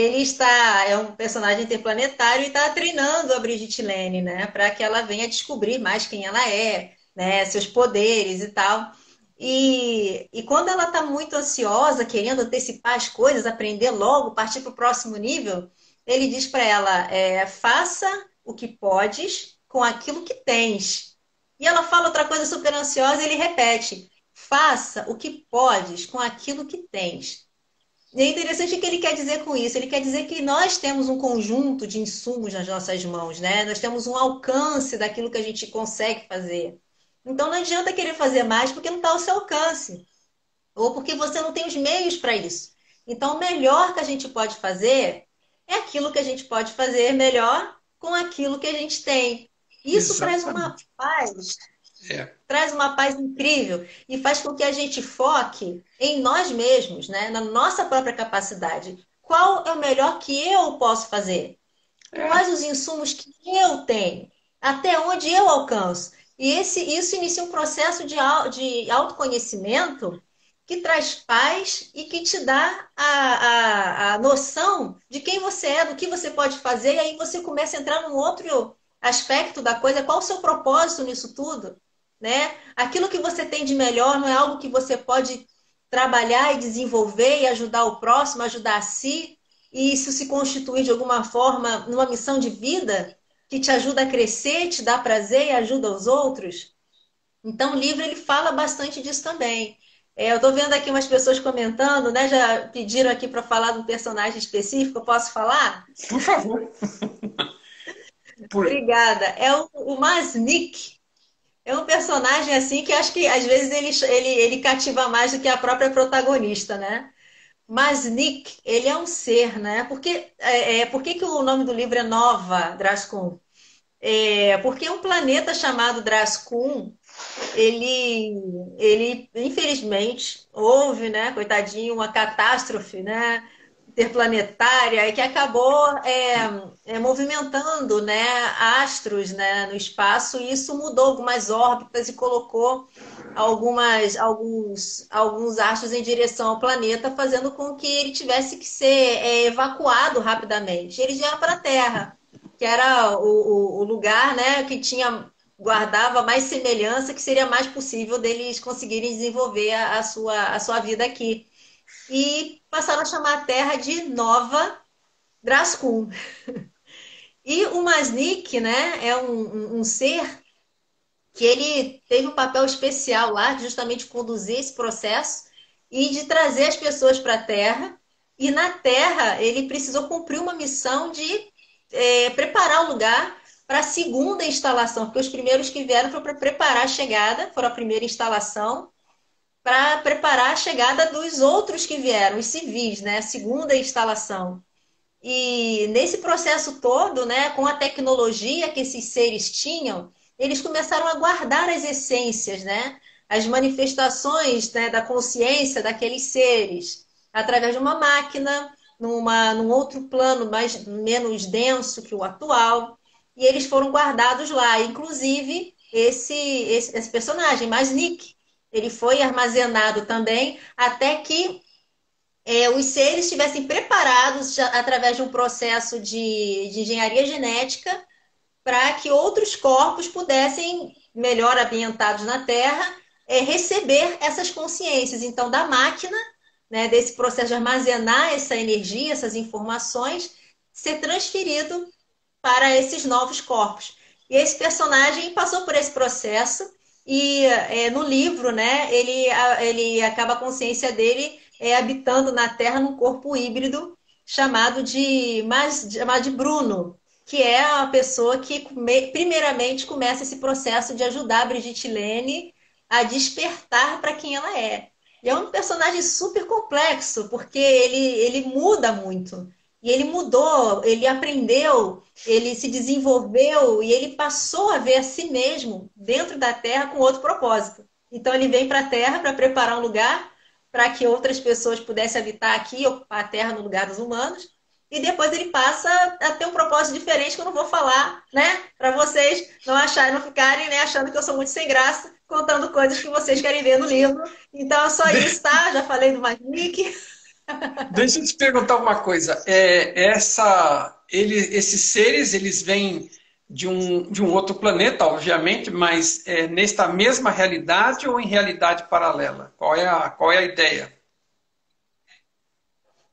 é um personagem interplanetário e está treinando a Brigitte Lane, né, para que ela venha descobrir mais quem ela é, né, seus poderes e tal. E quando ela está muito ansiosa, querendo antecipar as coisas, aprender logo, partir para o próximo nível, ele diz para ela, faça o que podes com aquilo que tens. E ela fala outra coisa super ansiosa e ele repete: faça o que podes com aquilo que tens. E é interessante o que ele quer dizer com isso. Ele quer dizer que nós temos um conjunto de insumos nas nossas mãos, né? Nós temos um alcance daquilo que a gente consegue fazer. Então não adianta querer fazer mais porque não está ao seu alcance. Ou porque você não tem os meios para isso. Então o melhor que a gente pode fazer é aquilo que a gente pode fazer melhor com aquilo que a gente tem. Isso traz uma Exatamente. paz. É. traz uma paz incrível e faz com que a gente foque em nós mesmos, né? Na nossa própria capacidade. Qual é o melhor que eu posso fazer? É. Quais os insumos que eu tenho? Até onde eu alcanço? E isso inicia um processo de autoconhecimento que traz paz e que te dá a noção de quem você é, do que você pode fazer, e aí você começa a entrar num outro aspecto da coisa, qual o seu propósito nisso tudo, né? Aquilo que você tem de melhor não é algo que você pode trabalhar e desenvolver e ajudar o próximo, ajudar a si, e isso se constituir de alguma forma numa missão de vida que te ajuda a crescer, te dá prazer e ajuda os outros. Então, o livro ele fala bastante disso também. Eu estou vendo aqui umas pessoas comentando, né? Já pediram aqui para falar de um personagem específico, eu posso falar? Por favor. Por... Obrigada. É o Masnik. É um personagem assim que acho que às vezes ele cativa mais do que a própria protagonista, né? Mas Nick, ele é um ser, né? Por que o nome do livro é Nova Draskun? Porque um planeta chamado Draskun, infelizmente houve, né, coitadinho, uma catástrofe, né, interplanetária e que acabou movimentando, né, astros, né, no espaço, e isso mudou algumas órbitas e colocou alguns astros em direção ao planeta, fazendo com que ele tivesse que ser evacuado rapidamente. Eles vieram para a Terra, que era o lugar, né, que guardava mais semelhança, que seria mais possível deles conseguirem desenvolver a sua vida aqui. E passaram a chamar a Terra de Nova Draskun. E o Masnik, né, é um ser que ele teve um papel especial lá, de justamente conduzir esse processo e de trazer as pessoas para a Terra. E na Terra ele precisou cumprir uma missão de preparar o lugar para a segunda instalação, porque os primeiros que vieram foram para preparar a chegada, foram a primeira instalação, para preparar a chegada dos outros que vieram, os civis, né? A segunda instalação. E nesse processo todo, né, com a tecnologia que esses seres tinham, eles começaram a guardar as essências, né, as manifestações, né, da consciência daqueles seres, através de uma máquina, num outro plano menos denso que o atual, e eles foram guardados lá. Inclusive, esse personagem, mais Nick, ele foi armazenado também até que os seres estivessem preparados através de um processo de engenharia genética para que outros corpos pudessem, melhor ambientados na Terra, receber essas consciências. Então, da máquina, né, desse processo de armazenar essa energia, essas informações, ser transferido para esses novos corpos. E esse personagem passou por esse processo e no livro, né, ele acaba a consciência dele habitando na Terra num corpo híbrido chamado de Bruno, que é a pessoa que primeiramente começa esse processo de ajudar a Brigitte Lene a despertar para quem ela é. E é um personagem super complexo, porque ele muda muito. E ele mudou, ele aprendeu, ele se desenvolveu e ele passou a ver a si mesmo dentro da Terra com outro propósito. Então ele vem para a Terra para preparar um lugar para que outras pessoas pudessem habitar aqui, ocupar a Terra no lugar dos humanos. E depois ele passa a ter um propósito diferente que eu não vou falar, né? Para vocês não acharem, não ficarem, né, achando que eu sou muito sem graça, contando coisas que vocês querem ver no livro. Então é só isso, tá? Já falei do Magnic. Deixa eu te perguntar uma coisa. Esses seres, eles vêm de um outro planeta, obviamente, mas nesta mesma realidade ou em realidade paralela? Qual é a ideia?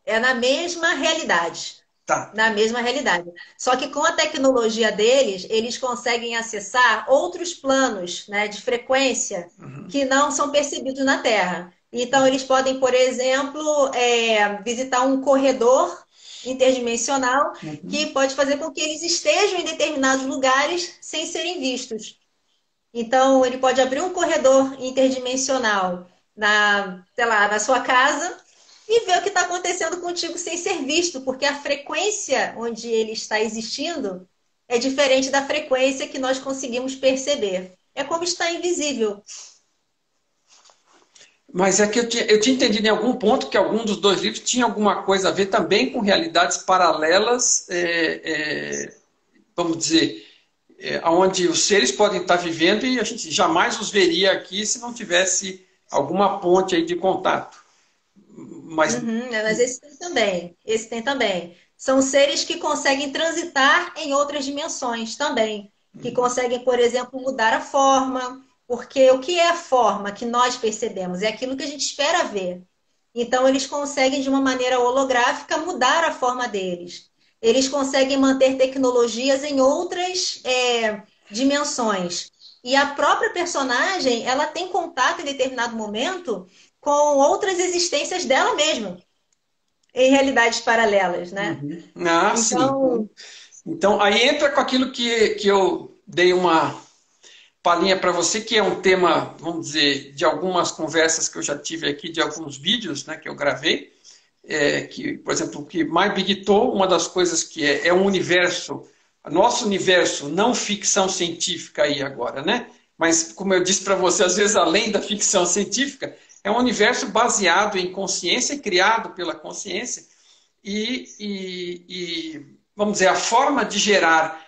É na mesma realidade. Tá. Na mesma realidade. Só que com a tecnologia deles, eles conseguem acessar outros planos, né, de frequência Uhum. que não são percebidos na Terra. Então, eles podem, por exemplo, visitar um corredor interdimensional que Uhum. pode fazer com que eles estejam em determinados lugares sem serem vistos. Então, ele pode abrir um corredor interdimensional sei lá, na sua casa e ver o que está acontecendo contigo sem ser visto, porque a frequência onde ele está existindo é diferente da frequência que nós conseguimos perceber. é como está invisível. Mas é que eu tinha entendido em algum ponto que algum dos dois livros tinha alguma coisa a ver também com realidades paralelas, vamos dizer, onde os seres podem estar vivendo e a gente jamais os veria aqui se não tivesse alguma ponte aí de contato. Mas Mas esse tem também. Esse tem também. São seres que conseguem transitar em outras dimensões também. Que conseguem, por exemplo, mudar a forma. Porque o que é a forma que nós percebemos? É aquilo que a gente espera ver. Então, eles conseguem, de uma maneira holográfica, mudar a forma deles. Eles conseguem manter tecnologias em outras dimensões. E a própria personagem, ela tem contato em determinado momento com outras existências dela mesma, em realidades paralelas, né? ah, sim. Então, Então, aí entra com aquilo que eu dei uma palhinha para você, que é um tema, vamos dizer, de algumas conversas que eu já tive aqui, de alguns vídeos, né, que eu gravei, que, por exemplo, que My Big Toe, uma das coisas que é um universo, nosso universo, não ficção científica aí agora, né? Mas, como eu disse para você, às vezes, além da ficção científica, é um universo baseado em consciência e criado pela consciência, vamos dizer, a forma de gerar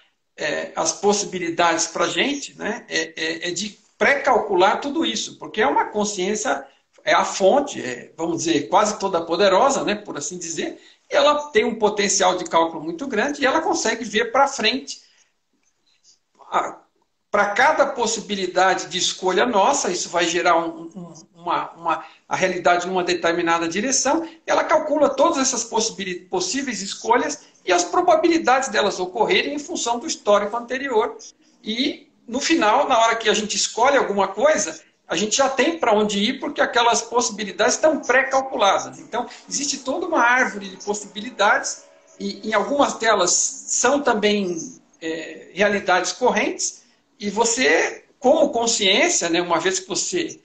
as possibilidades para a gente, né, é de pré-calcular tudo isso, porque é uma consciência, é a fonte, vamos dizer, quase toda poderosa, né, por assim dizer, e ela tem um potencial de cálculo muito grande e ela consegue ver para frente. Para cada possibilidade de escolha nossa, isso vai gerar a realidade numa determinada direção, ela calcula todas essas possíveis escolhas e as probabilidades delas ocorrerem em função do histórico anterior. E, no final, na hora que a gente escolhe alguma coisa, a gente já tem para onde ir, porque aquelas possibilidades estão pré-calculadas. Então, existe toda uma árvore de possibilidades, e em algumas delas são também realidades correntes, e você, como consciência, né, uma vez que você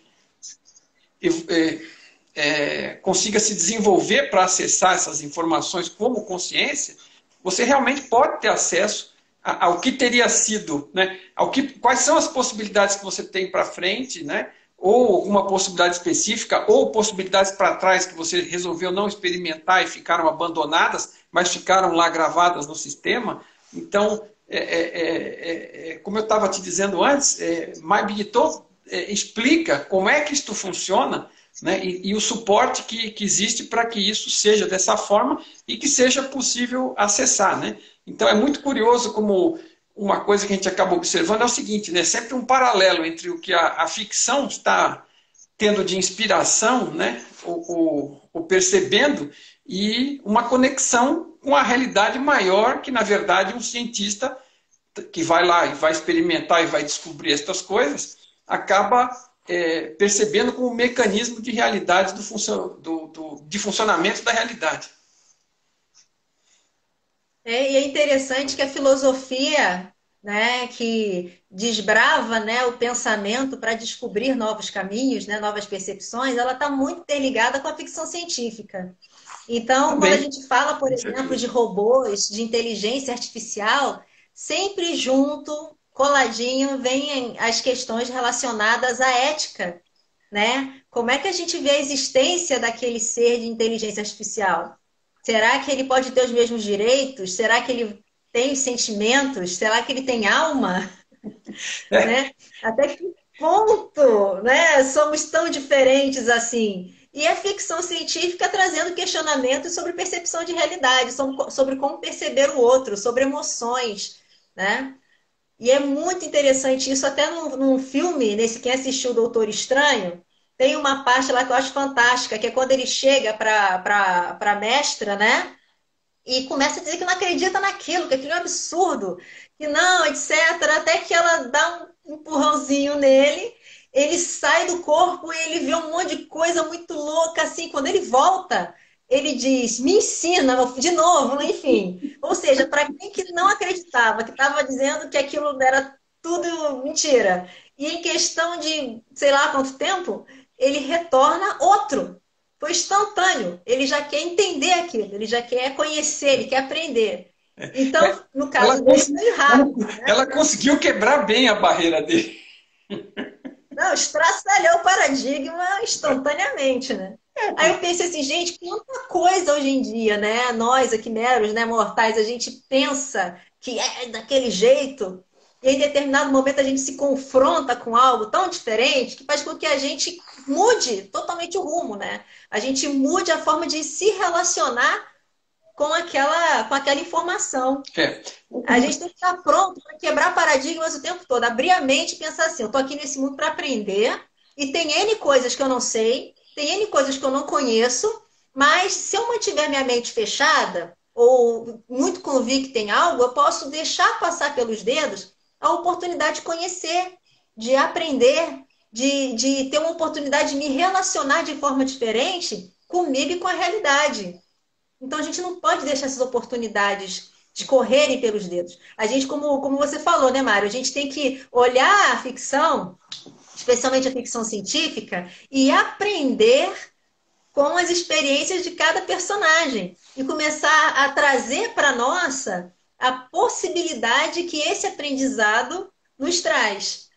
consiga se desenvolver para acessar essas informações como consciência, você realmente pode ter acesso ao que teria sido, né, quais são as possibilidades que você tem para frente, né, ou alguma possibilidade específica, ou possibilidades para trás que você resolveu não experimentar e ficaram abandonadas, mas ficaram lá gravadas no sistema. Então, como eu estava te dizendo antes, My Big Toe explica como é que isto funciona, né, e o suporte que existe para que isso seja dessa forma e que seja possível acessar. Né? Então é muito curioso como uma coisa que a gente acaba observando é o seguinte, né, sempre um paralelo entre o que a ficção está tendo de inspiração, né, ou percebendo, e uma conexão com a realidade maior que, na verdade, um cientista que vai lá e vai experimentar e vai descobrir estas coisas, acaba percebendo como um mecanismo de realidade de funcionamento da realidade. e é interessante que a filosofia, né, que desbrava, né, o pensamento para descobrir novos caminhos, né, novas percepções, ela está muito interligada com a ficção científica. Então, quando a Também, gente fala, por com exemplo, de certeza. robôs, de inteligência artificial, sempre junto, coladinho, vem as questões relacionadas à ética, né? Como é que a gente vê a existência daquele ser de inteligência artificial? Será que ele pode ter os mesmos direitos? Será que ele tem sentimentos? Será que ele tem alma? Né? Até que ponto, né? Somos tão diferentes assim. E a ficção científica trazendo questionamentos sobre percepção de realidade, sobre como perceber o outro, sobre emoções, né? E é muito interessante isso, até num filme, nesse quem assistiu o Doutor Estranho, tem uma parte lá que eu acho fantástica, que é quando ele chega para a mestra, né? E começa a dizer que não acredita naquilo, que aquilo é um absurdo, que não, etc. Até que ela dá um empurrãozinho nele, ele sai do corpo e ele vê um monte de coisa muito louca, assim. Quando ele volta, ele diz, me ensina de novo, enfim. Ou seja, para quem que não acreditava, que estava dizendo que aquilo era tudo mentira, e em questão de sei lá quanto tempo, ele retorna outro. Foi instantâneo. Ele já quer entender aquilo, ele já quer conhecer, ele quer aprender. Então, no Ela, caso dele, foi rápido, né? ela conseguiu quebrar bem a barreira dele. Não, estraçalhou o paradigma instantaneamente, né? Aí eu pensei assim, gente, quanta coisa hoje em dia, né? Nós aqui meros, né, mortais, a gente pensa que é daquele jeito, e em determinado momento a gente se confronta com algo tão diferente que faz com que a gente mude totalmente o rumo, né? A gente mude a forma de se relacionar com aquela informação. É. A gente tem que estar pronto para quebrar paradigmas o tempo todo, abrir a mente e pensar assim: eu estou aqui nesse mundo para aprender, e tem N coisas que eu não sei, tem N coisas que eu não conheço, mas se eu mantiver minha mente fechada, ou muito convicta em algo, eu posso deixar passar pelos dedos a oportunidade de conhecer, de aprender, de ter uma oportunidade de me relacionar de forma diferente comigo e com a realidade. Então, a gente não pode deixar essas oportunidades escorrerem pelos dedos. A gente, como você falou, né, Mário? A gente tem que olhar a ficção, especialmente a ficção científica, e aprender com as experiências de cada personagem. E começar a trazer para a nossa a possibilidade que esse aprendizado nos traz.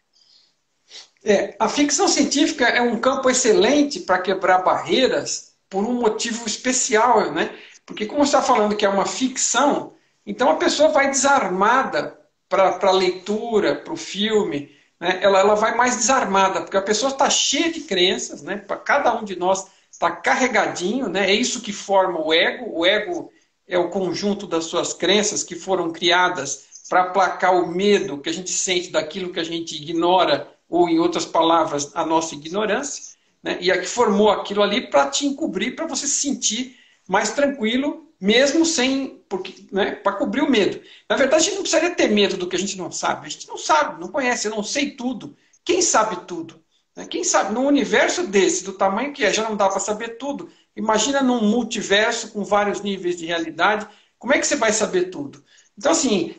A ficção científica é um campo excelente para quebrar barreiras por um motivo especial, né? Porque como você está falando que é uma ficção, então a pessoa vai desarmada para a leitura, para o filme, né? Ela vai mais desarmada, porque a pessoa está cheia de crenças, né? Para cada um de nós está carregadinho, né? É isso que forma o ego. O ego é o conjunto das suas crenças que foram criadas para aplacar o medo que a gente sente daquilo que a gente ignora, ou em outras palavras, a nossa ignorância, né? E a que formou aquilo ali para te encobrir, para você se sentir mais tranquilo, mesmo sem, porque, né, para cobrir o medo. Na verdade, a gente não precisaria ter medo do que a gente não sabe. A gente não sabe, não conhece, eu não sei tudo. Quem sabe tudo? Né? Quem sabe, num universo desse, do tamanho que é, já não dá para saber tudo. Imagina num multiverso com vários níveis de realidade, como é que você vai saber tudo? Então, assim,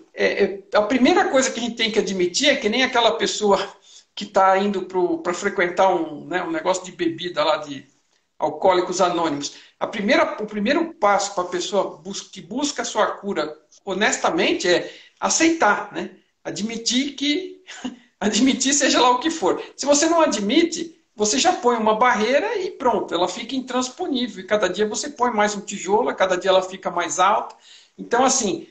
a primeira coisa que a gente tem que admitir é que nem aquela pessoa que está indo para frequentar né, um negócio de bebida lá de Alcoólicos Anônimos. O primeiro passo para a pessoa que busca a sua cura honestamente é aceitar, né? Admitir que admitir seja lá o que for. Se você não admite, você já põe uma barreira e pronto, ela fica intransponível. E cada dia você põe mais um tijolo, cada dia ela fica mais alta. Então, assim,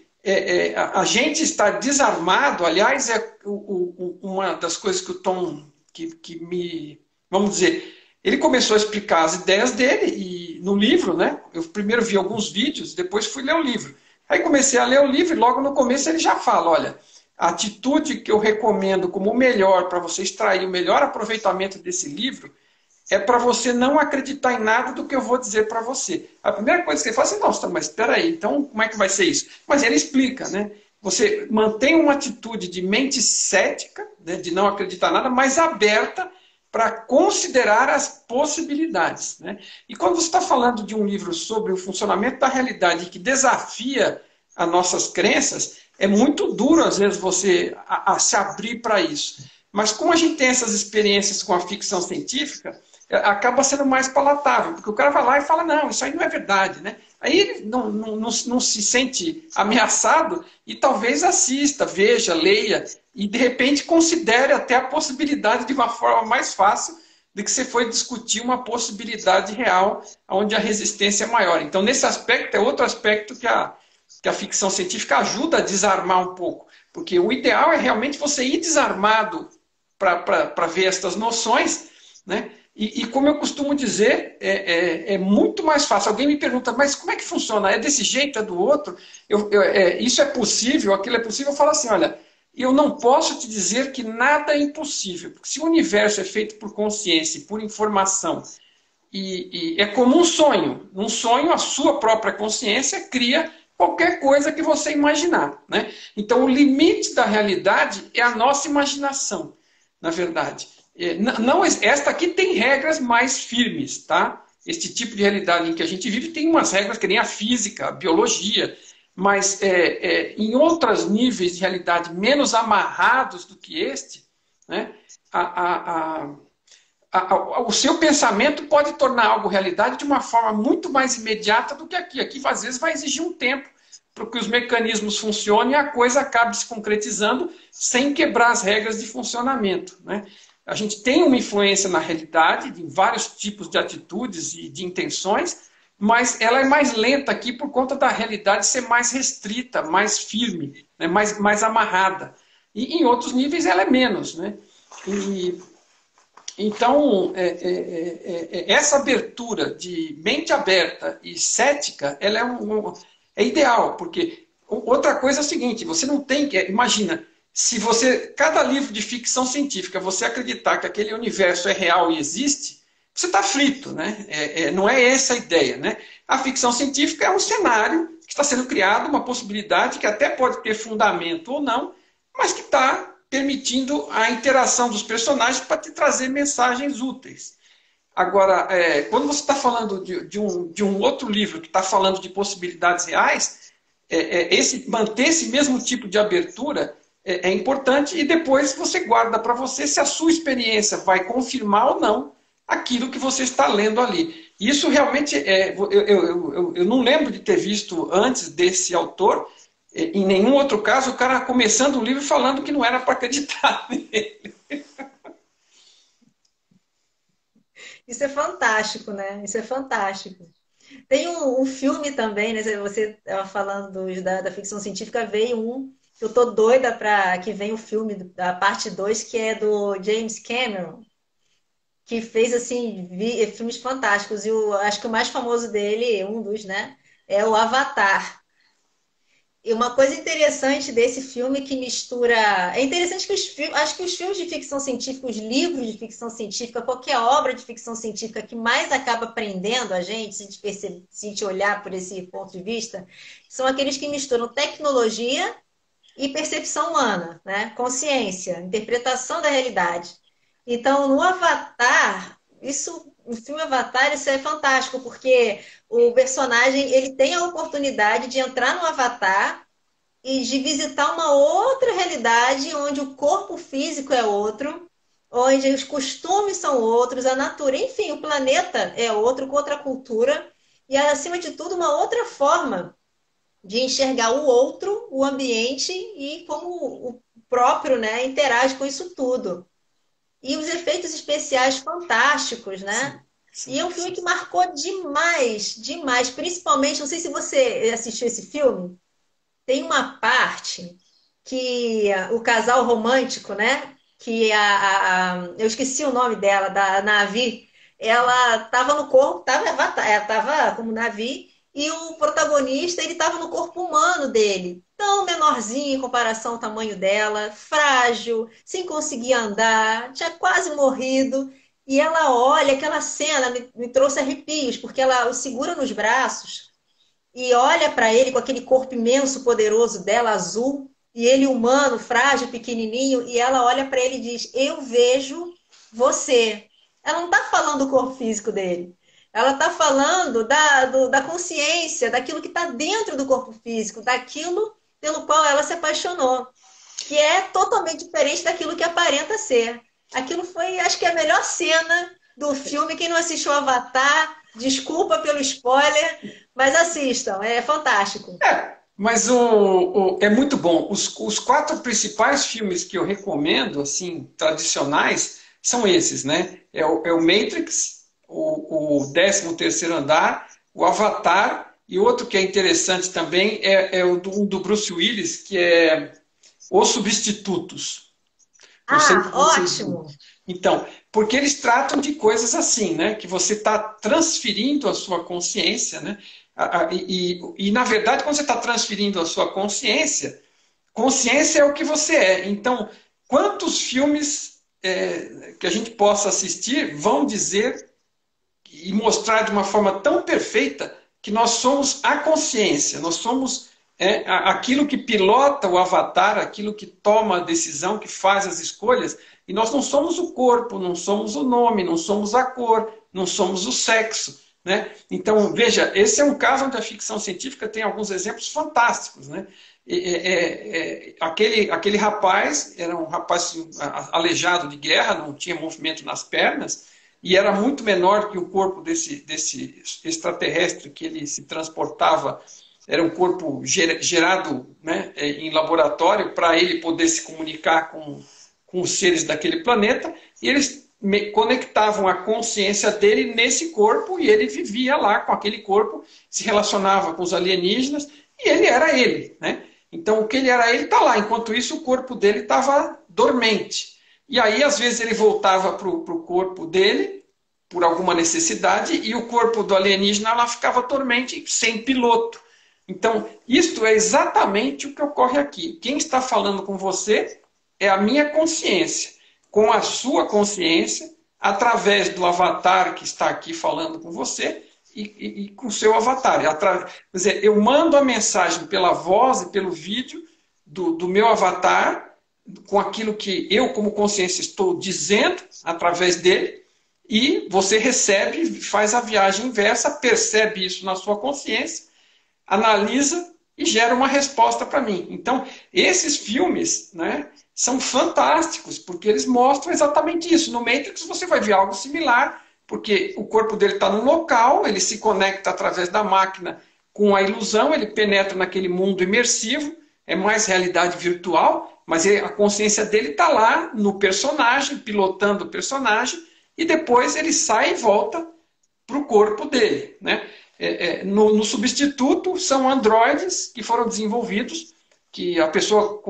a gente está desarmado, aliás, uma das coisas que o Tom, que me, vamos dizer, ele começou a explicar as ideias dele e no livro, né? Eu primeiro vi alguns vídeos, depois fui ler o livro. Aí comecei a ler o livro e logo no começo ele já fala, olha, a atitude que eu recomendo como melhor para você extrair o melhor aproveitamento desse livro é para você não acreditar em nada do que eu vou dizer para você. A primeira coisa que ele fala assim, nossa, mas espera aí, então como é que vai ser isso? Mas ele explica, né? Você mantém uma atitude de mente cética, né, de não acreditar em nada, mas aberta para considerar as possibilidades. Né? E quando você está falando de um livro sobre o funcionamento da realidade que desafia as nossas crenças, é muito duro, às vezes, você se abrir para isso. Mas como a gente tem essas experiências com a ficção científica, acaba sendo mais palatável, porque o cara vai lá e fala, não, isso aí não é verdade. Né? Aí ele não se sente ameaçado e talvez assista, veja, leia e de repente considere até a possibilidade de uma forma mais fácil do que você foi discutir uma possibilidade real onde a resistência é maior. Então, nesse aspecto, é outro aspecto que a ficção científica ajuda a desarmar um pouco. Porque o ideal é realmente você ir desarmado para ver estas noções, né? E como eu costumo dizer, é muito mais fácil. Alguém me pergunta, mas como é que funciona? É desse jeito, é do outro? Isso é possível, aquilo é possível? Eu falo assim, olha, eu não posso te dizer que nada é impossível. Porque se o universo é feito por consciência, por informação, e é como um sonho. Num sonho, a sua própria consciência cria qualquer coisa que você imaginar. Né? Então, o limite da realidade é a nossa imaginação, na verdade. Não, esta aqui tem regras mais firmes, tá? Este tipo de realidade em que a gente vive tem umas regras que nem a física, a biologia, mas em outros níveis de realidade menos amarrados do que este, né, o seu pensamento pode tornar algo realidade de uma forma muito mais imediata do que aqui. Aqui, às vezes, vai exigir um tempo para que os mecanismos funcionem e a coisa acabe se concretizando sem quebrar as regras de funcionamento, né? A gente tem uma influência na realidade, de vários tipos de atitudes e de intenções, mas ela é mais lenta aqui por conta da realidade ser mais restrita, mais firme, né? mais amarrada. E em outros níveis ela é menos, né? Então, essa abertura de mente aberta e cética, ela é ideal, porque outra coisa é o seguinte, você não tem que... Imagina, se você, cada livro de ficção científica, você acreditar que aquele universo é real e existe, você está frito, né? Não é essa a ideia, né? A ficção científica é um cenário que está sendo criado, uma possibilidade que até pode ter fundamento ou não, mas que está permitindo a interação dos personagens para te trazer mensagens úteis. Agora, quando você está falando de um outro livro que está falando de possibilidades reais, manter esse mesmo tipo de abertura é importante e depois você guarda para você se a sua experiência vai confirmar ou não aquilo que você está lendo ali. Isso realmente, eu não lembro de ter visto antes desse autor, em nenhum outro caso, o cara começando o livro falando que não era para acreditar nele. Isso é fantástico, né? Isso é fantástico. Tem um filme também, né? Você estava falando da ficção científica, veio um. Eu tô doida para que venha o filme da parte 2 que é do James Cameron, que fez assim filmes fantásticos. E acho que o mais famoso dele, um dos, né, é o Avatar. E uma coisa interessante desse filme que mistura. É interessante que acho que os filmes de ficção científica, os livros de ficção científica, qualquer obra de ficção científica que mais acaba prendendo a gente, se a gente olhar por esse ponto de vista, são aqueles que misturam tecnologia e percepção humana, né? Consciência, interpretação da realidade. Então, no Avatar, no filme Avatar, isso é fantástico, porque o personagem ele tem a oportunidade de entrar no Avatar e de visitar uma outra realidade onde o corpo físico é outro, onde os costumes são outros, a natureza, enfim, o planeta é outro, com outra cultura, e acima de tudo, uma outra forma de enxergar o outro, o ambiente e como o próprio, né, interage com isso tudo. E os efeitos especiais fantásticos, Sim, né? E sim, é um filme sim. que marcou demais, demais. Principalmente, não sei se você assistiu esse filme, tem uma parte que o casal romântico, né? Que eu esqueci o nome dela, da Navi, ela estava no corpo, estava como Navi, e o protagonista ele estava no corpo humano dele, tão menorzinho em comparação ao tamanho dela, frágil, sem conseguir andar, tinha quase morrido. E ela olha aquela cena, me trouxe arrepios, porque ela o segura nos braços e olha para ele com aquele corpo imenso, poderoso dela, azul, e ele humano, frágil, pequenininho, e ela olha para ele e diz: Eu vejo você. Ela não está falando do corpo físico dele. Ela está falando da consciência, daquilo que está dentro do corpo físico, daquilo pelo qual ela se apaixonou, que é totalmente diferente daquilo que aparenta ser. Aquilo foi, acho que, a melhor cena do filme. Quem não assistiu Avatar, desculpa pelo spoiler, mas assistam, é fantástico. Mas é muito bom. Os quatro principais filmes que eu recomendo, assim, tradicionais, são esses, né? É o Matrix, o 13º Andar, o Avatar, e outro que é interessante também um do Bruce Willis, que é Os Substitutos. Não sei se Ah, vocês viram. ótimo! Então, porque eles tratam de coisas assim, né? Que você está transferindo a sua consciência, né? Na verdade, quando você está transferindo a sua consciência, consciência é o que você é. Então, quantos filmes que a gente possa assistir vão dizer e mostrar de uma forma tão perfeita que nós somos a consciência, nós somos aquilo que pilota o avatar, aquilo que toma a decisão, que faz as escolhas, e nós não somos o corpo, não somos o nome, não somos a cor, não somos o sexo. Né? Então, veja, esse é um caso onde a ficção científica tem alguns exemplos fantásticos. Né? Aquele rapaz era um rapaz assim, aleijado de guerra, não tinha movimento nas pernas, e era muito menor que o corpo desse extraterrestre que ele se transportava era um corpo gerado, né, em laboratório para ele poder se comunicar com os seres daquele planeta, e eles conectavam a consciência dele nesse corpo e ele vivia lá com aquele corpo, se relacionava com os alienígenas e ele era ele, né? Então o que ele era ele está lá, enquanto isso o corpo dele estava dormente. E aí às vezes ele voltava para o corpo dele por alguma necessidade e o corpo do alienígena lá ficava dormente, sem piloto. Então isto é exatamente o que ocorre aqui. Quem está falando com você é a minha consciência, com a sua consciência, através do avatar que está aqui falando com você e com o seu avatar. Quer dizer, eu mando a mensagem pela voz e pelo vídeo do meu avatar, com aquilo que eu, como consciência, estou dizendo através dele, e você recebe, faz a viagem inversa, percebe isso na sua consciência, analisa e gera uma resposta para mim. Então, esses filmes, né, são fantásticos, porque eles mostram exatamente isso. No Matrix você vai ver algo similar, porque o corpo dele está num local, ele se conecta através da máquina com a ilusão, ele penetra naquele mundo imersivo, é mais realidade virtual, mas a consciência dele está lá no personagem, pilotando o personagem, e depois ele sai e volta para o corpo dele, né? No substituto, são androides que foram desenvolvidos, que a pessoa,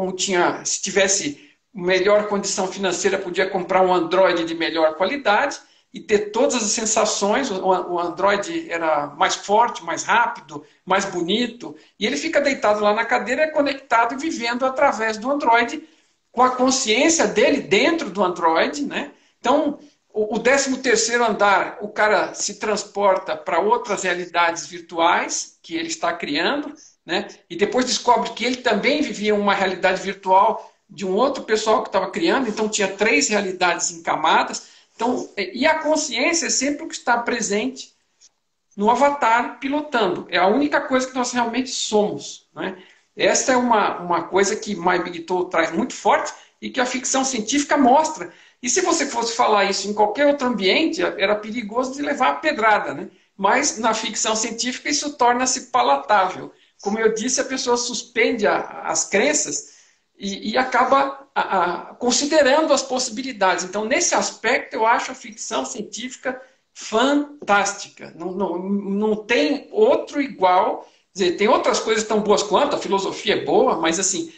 se tivesse melhor condição financeira, podia comprar um androide de melhor qualidade e ter todas as sensações. O androide era mais forte, mais rápido, mais bonito, e ele fica deitado lá na cadeira, conectado e vivendo através do androide, com a consciência dele dentro do androide, né? Então, o 13º andar, o cara se transporta para outras realidades virtuais que ele está criando, né? E depois descobre que ele também vivia uma realidade virtual de um outro pessoal que estava criando, então tinha 3 realidades em camadas. Então, e a consciência é sempre o que está presente no avatar pilotando. É a única coisa que nós realmente somos, né? Essa é uma coisa que My Big Toe traz muito forte e que a ficção científica mostra. E se você fosse falar isso em qualquer outro ambiente, era perigoso de levar a pedrada, né? Mas na ficção científica isso torna-se palatável. Como eu disse, a pessoa suspende as crenças e acaba considerando as possibilidades. Então, nesse aspecto, eu acho a ficção científica fantástica. Não tem outro igual. Quer dizer, tem outras coisas tão boas quanto, a filosofia é boa, mas assim,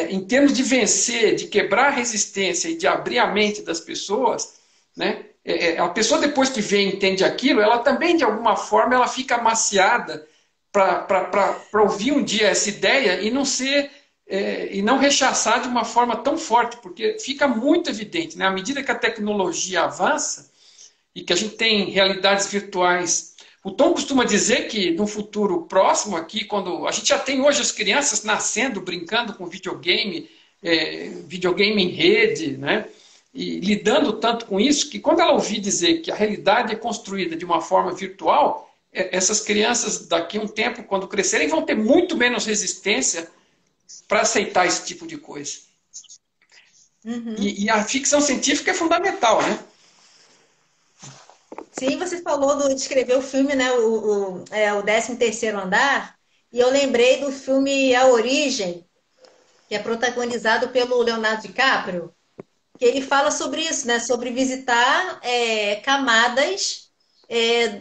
em termos de vencer, de quebrar a resistência e de abrir a mente das pessoas, né? A pessoa depois que vê e entende aquilo, ela também, de alguma forma, ela fica amaciada para ouvir um dia essa ideia e não ser e não rechaçar de uma forma tão forte, porque fica muito evidente, né? À medida que a tecnologia avança e que a gente tem realidades virtuais. O Tom costuma dizer que no futuro próximo aqui, quando a gente já tem hoje as crianças nascendo, brincando com videogame, videogame em rede, né? E lidando tanto com isso, que quando ela ouvir dizer que a realidade é construída de uma forma virtual, essas crianças daqui a um tempo, quando crescerem, vão ter muito menos resistência para aceitar esse tipo de coisa. Uhum. E a ficção científica é fundamental, né? Sim, você falou de escrever o filme, né? O 13º Andar, e eu lembrei do filme A Origem, que é protagonizado pelo Leonardo DiCaprio, que ele fala sobre isso, né? Sobre visitar camadas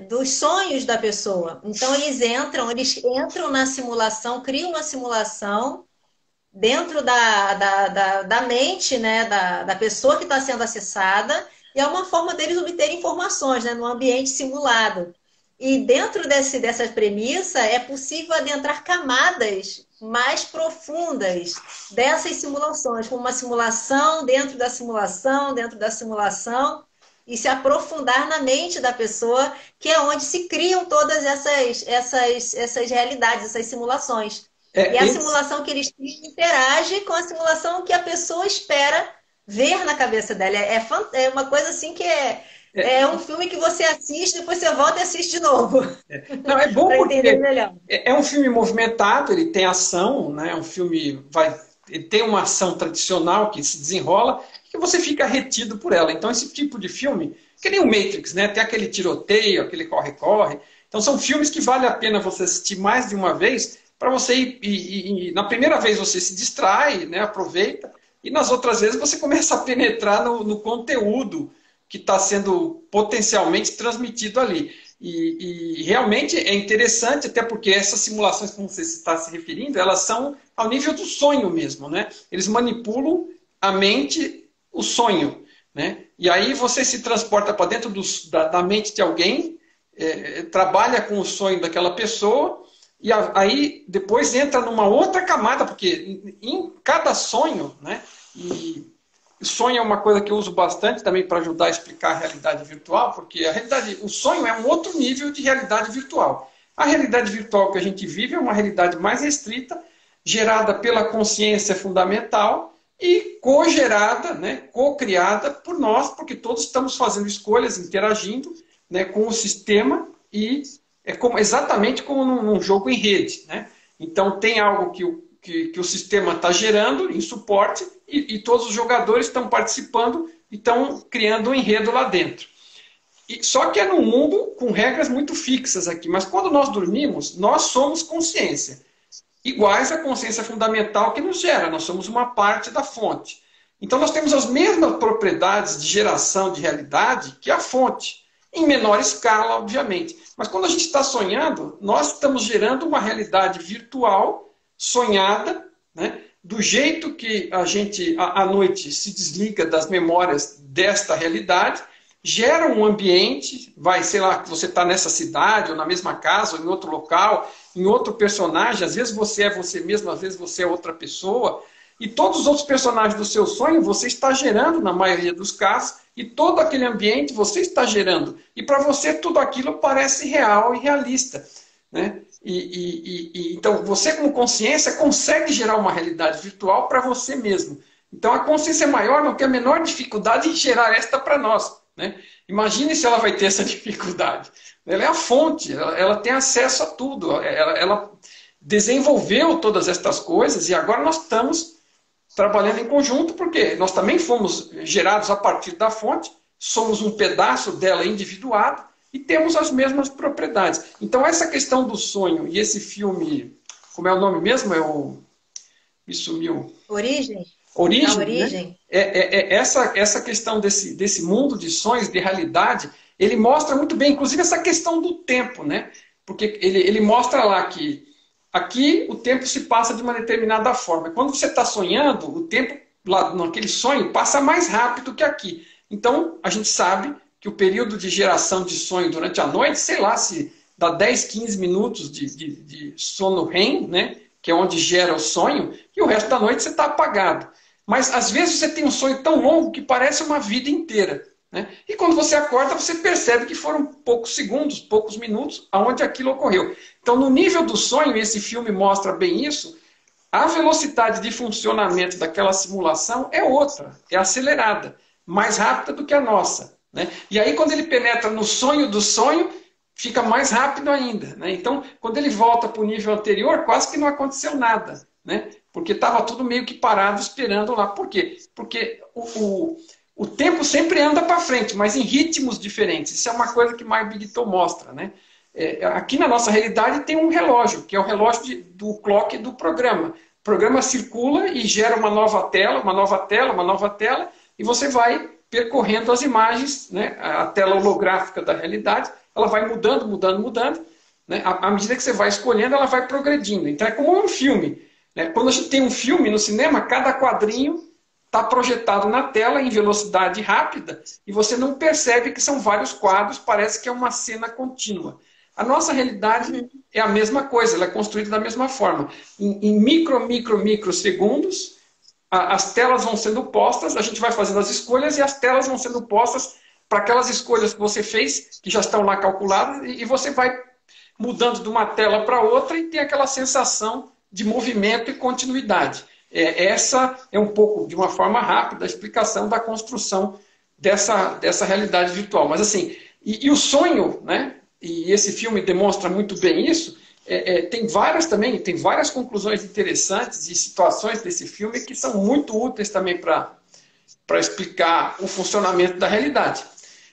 dos sonhos da pessoa. Então eles entram na simulação, criam uma simulação dentro da mente, né? Da pessoa que está sendo acessada. E é uma forma deles obterem informações, né, no ambiente simulado. E dentro dessa premissa, é possível adentrar camadas mais profundas dessas simulações, como uma simulação dentro da simulação, dentro da simulação, e se aprofundar na mente da pessoa, que é onde se criam todas essas realidades, essas simulações. E a simulação que eles criam interage com a simulação que a pessoa espera ver na cabeça dela. É uma coisa assim que é um filme que você assiste, depois você volta e assiste de novo. Não, é bom porque entender melhor. É um filme movimentado, ele tem ação, né? Um filme ele tem uma ação tradicional que se desenrola e que você fica retido por ela. Então esse tipo de filme, que nem o Matrix, né? Tem aquele tiroteio, aquele corre-corre. Então são filmes que vale a pena você assistir mais de uma vez, para você na primeira vez você se distrai, né, aproveita, e nas outras vezes você começa a penetrar no conteúdo que está sendo potencialmente transmitido ali. E realmente é interessante, até porque essas simulações, como você está se referindo, elas são ao nível do sonho mesmo, né? Eles manipulam a mente, o sonho, né? E aí você se transporta para dentro da mente de alguém, trabalha com o sonho daquela pessoa, e aí depois entra numa outra camada, porque em cada sonho, né? E sonho é uma coisa que eu uso bastante também para ajudar a explicar a realidade virtual, porque o sonho é um outro nível de realidade virtual. A realidade virtual que a gente vive é uma realidade mais restrita, gerada pela consciência fundamental e co-gerada, né, co-criada por nós, porque todos estamos fazendo escolhas, interagindo, né, com o sistema, e exatamente como num jogo em rede, né? Então tem algo que o sistema está gerando em suporte, e todos os jogadores estão participando e estão criando um enredo lá dentro. Só que é num mundo com regras muito fixas aqui. Mas quando nós dormimos, nós somos consciência, iguais à consciência fundamental que nos gera. Nós somos uma parte da fonte. Então nós temos as mesmas propriedades de geração de realidade que a fonte, em menor escala, obviamente. Mas quando a gente está sonhando, nós estamos gerando uma realidade virtual, sonhada, né? Do jeito que a gente, à noite, se desliga das memórias desta realidade, gera um ambiente, sei lá, que você está nessa cidade, ou na mesma casa, ou em outro local, em outro personagem, às vezes você é você mesmo, às vezes você é outra pessoa, e todos os outros personagens do seu sonho você está gerando, na maioria dos casos, e todo aquele ambiente você está gerando. E para você tudo aquilo parece real e realista, né? Então, você como consciência consegue gerar uma realidade virtual para você mesmo. Então, a consciência maior não tem a menor dificuldade em gerar esta para nós, né? Imagine se ela vai ter essa dificuldade. Ela é a fonte, ela tem acesso a tudo. Ela desenvolveu todas estas coisas e agora nós estamos trabalhando em conjunto, porque nós também fomos gerados a partir da fonte, somos um pedaço dela individuado, e temos as mesmas propriedades. Então, essa questão do sonho e esse filme, como é o nome mesmo? Me sumiu. Origem? Origem. A Origem. Né? Essa questão desse mundo de sonhos, de realidade, ele mostra muito bem, inclusive, essa questão do tempo, né? Porque ele mostra lá que aqui o tempo se passa de uma determinada forma. Quando você está sonhando, o tempo lá naquele sonho passa mais rápido que aqui. Então, a gente sabe que o período de geração de sonho durante a noite, sei lá, se dá 10, 15 minutos de sono REM, né, que é onde gera o sonho, e o resto da noite você está apagado. Mas às vezes você tem um sonho tão longo que parece uma vida inteira, né? E quando você acorda, você percebe que foram poucos segundos, poucos minutos, aonde aquilo ocorreu. Então, no nível do sonho, e esse filme mostra bem isso, a velocidade de funcionamento daquela simulação é outra, é acelerada, mais rápida do que a nossa. Né? E aí, quando ele penetra no sonho do sonho, fica mais rápido ainda. Né? Então, quando ele volta para o nível anterior, quase que não aconteceu nada. Né? Porque estava tudo meio que parado esperando lá. Por quê? Porque o tempo sempre anda para frente, mas em ritmos diferentes. Isso é uma coisa que Maio Bigton mostra. Né? Aqui na nossa realidade tem um relógio, que é o relógio do clock do programa. O programa circula e gera uma nova tela, uma nova tela, uma nova tela, e você vai percorrendo as imagens, né? A tela holográfica da realidade, ela vai mudando, mudando, mudando. Né? À medida que você vai escolhendo, ela vai progredindo. Então é como um filme. Né? Quando a gente tem um filme no cinema, cada quadrinho está projetado na tela em velocidade rápida e você não percebe que são vários quadros, parece que é uma cena contínua. A nossa realidade é a mesma coisa, ela é construída da mesma forma. Em microsegundos, as telas vão sendo postas, a gente vai fazendo as escolhas e as telas vão sendo postas para aquelas escolhas que você fez, que já estão lá calculadas, e você vai mudando de uma tela para outra e tem aquela sensação de movimento e continuidade. Essa é um pouco, de uma forma rápida, a explicação da construção dessa realidade virtual. Mas assim, e o sonho, né? E esse filme demonstra muito bem isso. Tem várias conclusões interessantes e situações desse filme que são muito úteis também para explicar o funcionamento da realidade.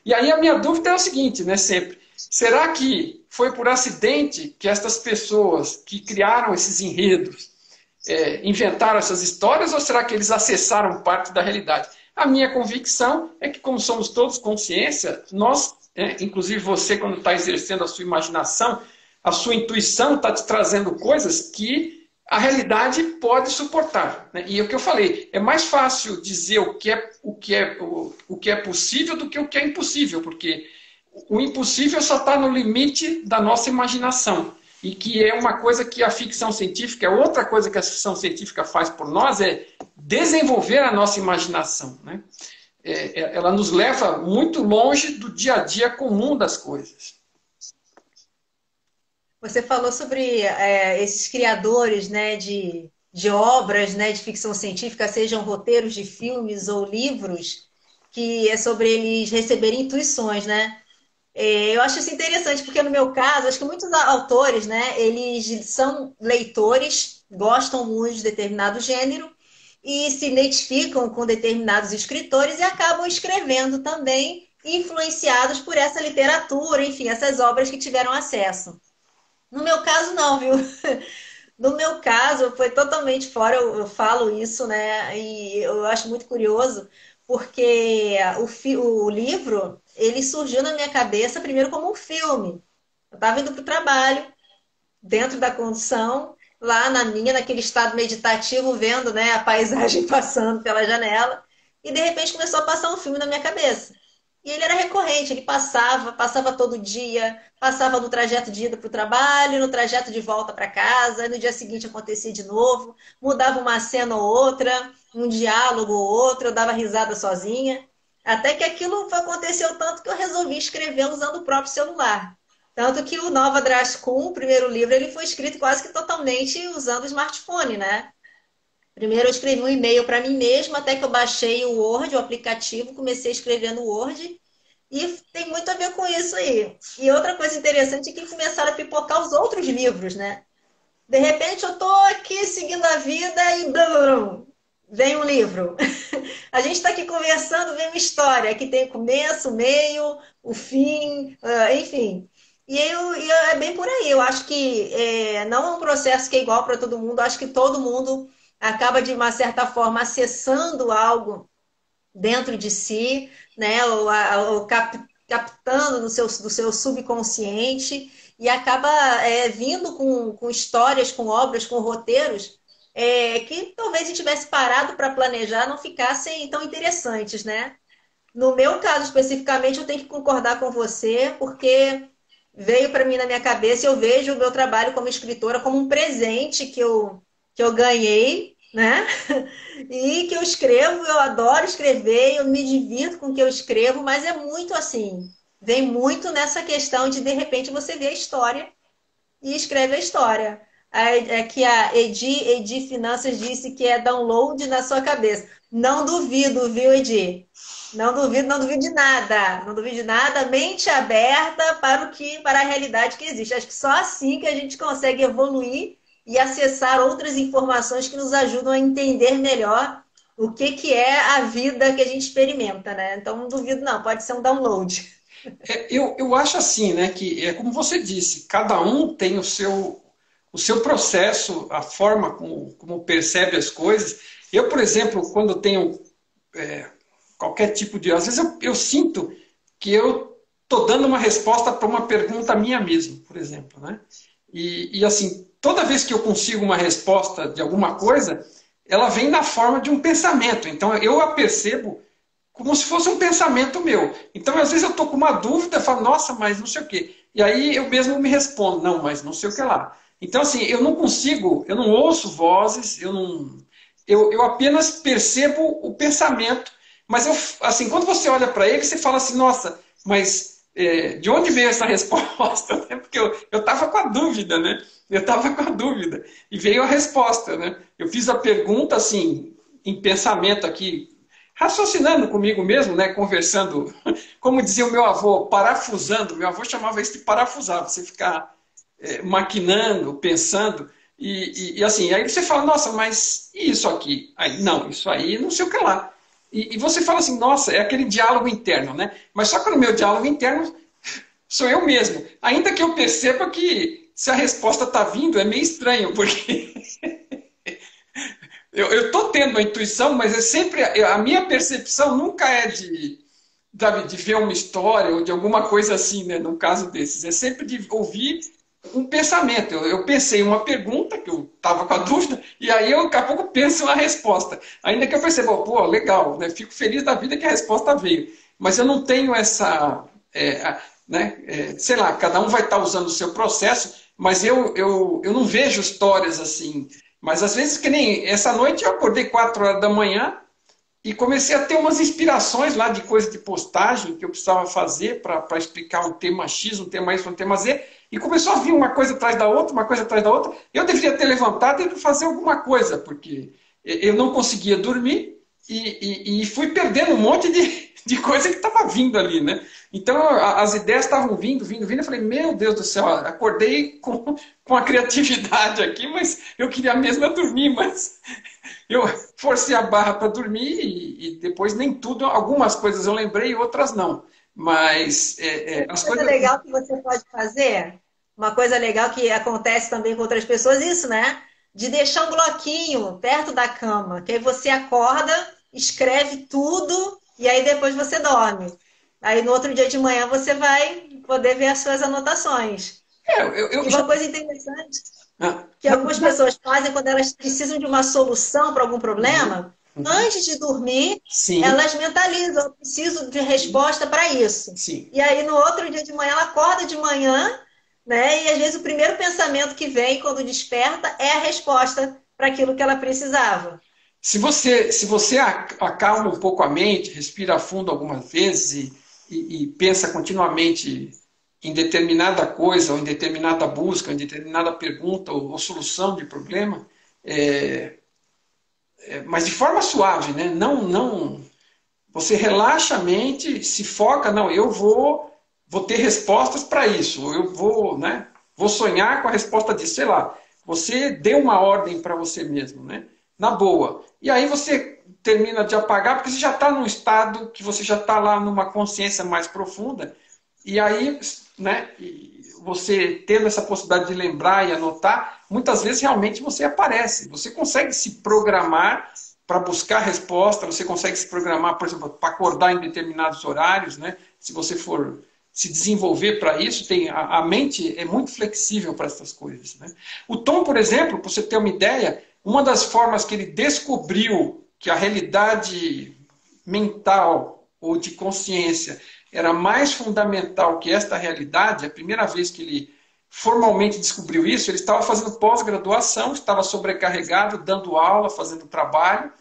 E aí a minha dúvida é o seguinte, né, sempre, Será que foi por acidente que estas pessoas que criaram esses enredos inventaram essas histórias, ou será que eles acessaram parte da realidade? A minha convicção é que, como somos todos consciência, nós, inclusive você, quando está exercendo a sua imaginação, a sua intuição está te trazendo coisas que a realidade pode suportar. Né? E é o que eu falei, é mais fácil dizer o que é possível do que o que é impossível, porque o impossível só está no limite da nossa imaginação. E que é uma coisa que a ficção científica, outra coisa que a ficção científica faz por nós é desenvolver a nossa imaginação. Né? Ela nos leva muito longe do dia a dia comum das coisas. Você falou sobre esses criadores, né, de obras, né, de ficção científica, sejam roteiros de filmes ou livros, que é sobre eles receberem intuições, né? Eu acho isso interessante, porque no meu caso, acho que muitos autores, né, eles são leitores, gostam muito de determinado gênero e se identificam com determinados escritores e acabam escrevendo também, influenciados por essa literatura, enfim, essas obras que tiveram acesso. No meu caso, não, viu? No meu caso, foi totalmente fora, eu falo isso, né? E eu acho muito curioso, porque o livro, ele surgiu na minha cabeça primeiro como um filme. Eu estava indo para o trabalho, dentro da condução, lá naquele estado meditativo, vendo, né, a paisagem passando pela janela, e de repente começou a passar um filme na minha cabeça. E ele era recorrente, ele passava todo dia, passava no trajeto de ida para o trabalho, no trajeto de volta para casa, no dia seguinte acontecia de novo, mudava uma cena ou outra, um diálogo ou outro, eu dava risada sozinha, até que aquilo aconteceu tanto que eu resolvi escrever usando o próprio celular. Tanto que o Nova Drascun, o primeiro livro, ele foi escrito quase que totalmente usando o smartphone, né? Primeiro eu escrevi um e-mail para mim mesma, até que eu baixei o Word, o aplicativo, comecei a escrever no Word, e tem muito a ver com isso aí. E outra coisa interessante é que começaram a pipocar os outros livros, né? De repente eu tô aqui seguindo a vida e blum, vem um livro. A gente está aqui conversando, vem uma história que tem o começo, o meio, o fim, enfim. É bem por aí. Eu acho que não é um processo que é igual para todo mundo. Eu acho que todo mundo acaba, de uma certa forma, acessando algo dentro de si, né? Ou captando do seu subconsciente e acaba vindo com histórias, com obras, com roteiros que talvez se tivesse parado para planejar não ficassem tão interessantes, né? No meu caso especificamente, eu tenho que concordar com você, porque veio para mim na minha cabeça, eu vejo o meu trabalho como escritora como um presente que eu ganhei, né? E que eu escrevo, eu adoro escrever, eu me divirto com o que eu escrevo, mas é muito assim, vem muito nessa questão de repente você vê a história e escreve a história. Que a Edi Finanças disse que é download na sua cabeça. Não duvido, viu, Edi? Não duvido, não duvido de nada. Não duvido de nada. Mente aberta para a realidade que existe. Acho que só assim que a gente consegue evoluir e acessar outras informações que nos ajudam a entender melhor o que é a vida que a gente experimenta, né? Então, não duvido, não. Pode ser um download. Eu acho assim, né, que é como você disse, cada um tem o seu processo, a forma como percebe as coisas. Eu, por exemplo, quando tenho qualquer tipo de... Às vezes eu sinto que eu estou dando uma resposta para uma pergunta minha mesmo, por exemplo. Né? E assim, toda vez que eu consigo uma resposta de alguma coisa, ela vem na forma de um pensamento. Então eu a percebo como se fosse um pensamento meu. Então, às vezes eu estou com uma dúvida, falo, nossa, mas não sei o quê. E aí eu mesmo me respondo, não, mas não sei o que lá. Então, assim, eu não consigo, eu não ouço vozes, eu apenas percebo o pensamento. Mas, assim, quando você olha para ele, você fala assim, nossa, mas de onde veio essa resposta? Porque eu estava com a dúvida, né? Eu estava com a dúvida. E veio a resposta, né? Eu fiz a pergunta, assim, em pensamento aqui, raciocinando comigo mesmo, né, conversando, como dizia o meu avô, parafusando. Meu avô chamava isso de parafusar, você ficar maquinando, pensando, e assim, aí você fala, nossa, mas e isso aqui? Aí, não, isso aí não sei o que lá. E você fala assim, nossa, é aquele diálogo interno, né? Mas só que no meu diálogo interno sou eu mesmo. Ainda que eu perceba que se a resposta está vindo, é meio estranho, porque eu estou tendo a intuição, mas é sempre a minha percepção nunca é de ver uma história ou de alguma coisa assim, né, num caso desses. É sempre de ouvir um pensamento. Eu pensei uma pergunta, que eu estava com a dúvida, e aí eu, daqui a pouco, penso uma resposta. Ainda que eu perceba, pô, legal, né, fico feliz da vida que a resposta veio. Mas eu não tenho essa... né, sei lá, cada um vai estar usando o seu processo, mas eu não vejo histórias assim. Mas às vezes, que nem essa noite, eu acordei 4 horas da manhã, e comecei a ter umas inspirações lá de coisa de postagem que eu precisava fazer para explicar um tema X, um tema Y, um tema Z. E começou a vir uma coisa atrás da outra, uma coisa atrás da outra. Eu deveria ter levantado e fazer alguma coisa, porque eu não conseguia dormir e fui perdendo um monte de coisa que estava vindo ali, né? Então as ideias estavam vindo. Eu falei, meu Deus do céu, acordei com a criatividade aqui, mas eu queria mesmo dormir, mas eu forcei a barra para dormir e depois nem tudo, algumas coisas eu lembrei, outras não. Mas as Uma coisa coisas... legal que você pode fazer, uma coisa legal que acontece também com outras pessoas, isso, né? De deixar um bloquinho perto da cama, que aí você acorda, escreve tudo e aí depois você dorme. Aí no outro dia de manhã você vai poder ver as suas anotações. Eu E já... uma coisa interessante Ah, que algumas pessoas fazem quando elas precisam de uma solução para algum uhum, problema, uhum. antes de dormir, Sim, elas mentalizam, eu preciso de resposta para isso. sim. E aí, no outro dia de manhã, ela acorda de manhã, né? E às vezes o primeiro pensamento que vem quando desperta é a resposta para aquilo que ela precisava. Se você acalma um pouco a mente, respira fundo algumas vezes e pensa continuamente em determinada coisa, ou em determinada busca, em determinada pergunta ou solução de problema, é, mas de forma suave, né? Não, você relaxa a mente, se foca, não, eu vou ter respostas para isso, eu vou, né? Vou sonhar com a resposta disso, sei lá. Você deu uma ordem para você mesmo, né? Na boa. E aí você termina de apagar, porque você já está num estado que você já está lá numa consciência mais profunda. E aí, né, você tendo essa possibilidade de lembrar e anotar, muitas vezes realmente você aparece. Você consegue se programar para buscar resposta, você consegue se programar, por exemplo, para acordar em determinados horários, né? Se você for se desenvolver para isso, a mente é muito flexível para essas coisas, né? O Tom, por exemplo, para você ter uma ideia, uma das formas que ele descobriu que a realidade mental ou de consciência era mais fundamental que esta realidade, a primeira vez que ele formalmente descobriu isso, ele estava fazendo pós-graduação, estava sobrecarregado, dando aula, fazendo trabalho,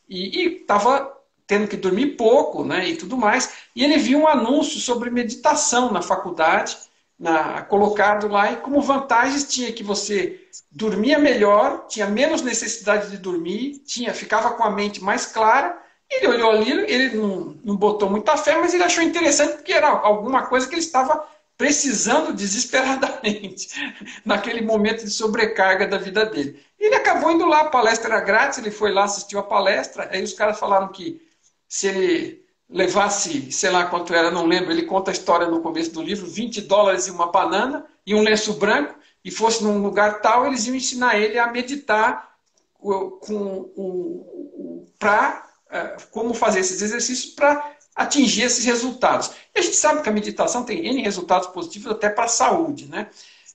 e estava tendo que dormir pouco, né, e tudo mais. E ele viu um anúncio sobre meditação na faculdade, colocado lá, e como vantagens tinha que você dormia melhor, tinha menos necessidade de dormir, ficava com a mente mais clara. Ele olhou ali, ele não botou muita fé, mas ele achou interessante porque era alguma coisa que ele estava precisando desesperadamente naquele momento de sobrecarga da vida dele. E ele acabou indo lá, a palestra era grátis, ele foi lá, assistiu a palestra, aí os caras falaram que se ele levasse, sei lá quanto era, não lembro, ele conta a história no começo do livro, $20 e uma banana e um lenço branco, e fosse num lugar tal, eles iam ensinar ele a meditar para como fazer esses exercícios para atingir esses resultados. E a gente sabe que a meditação tem N resultados positivos até para a saúde, né?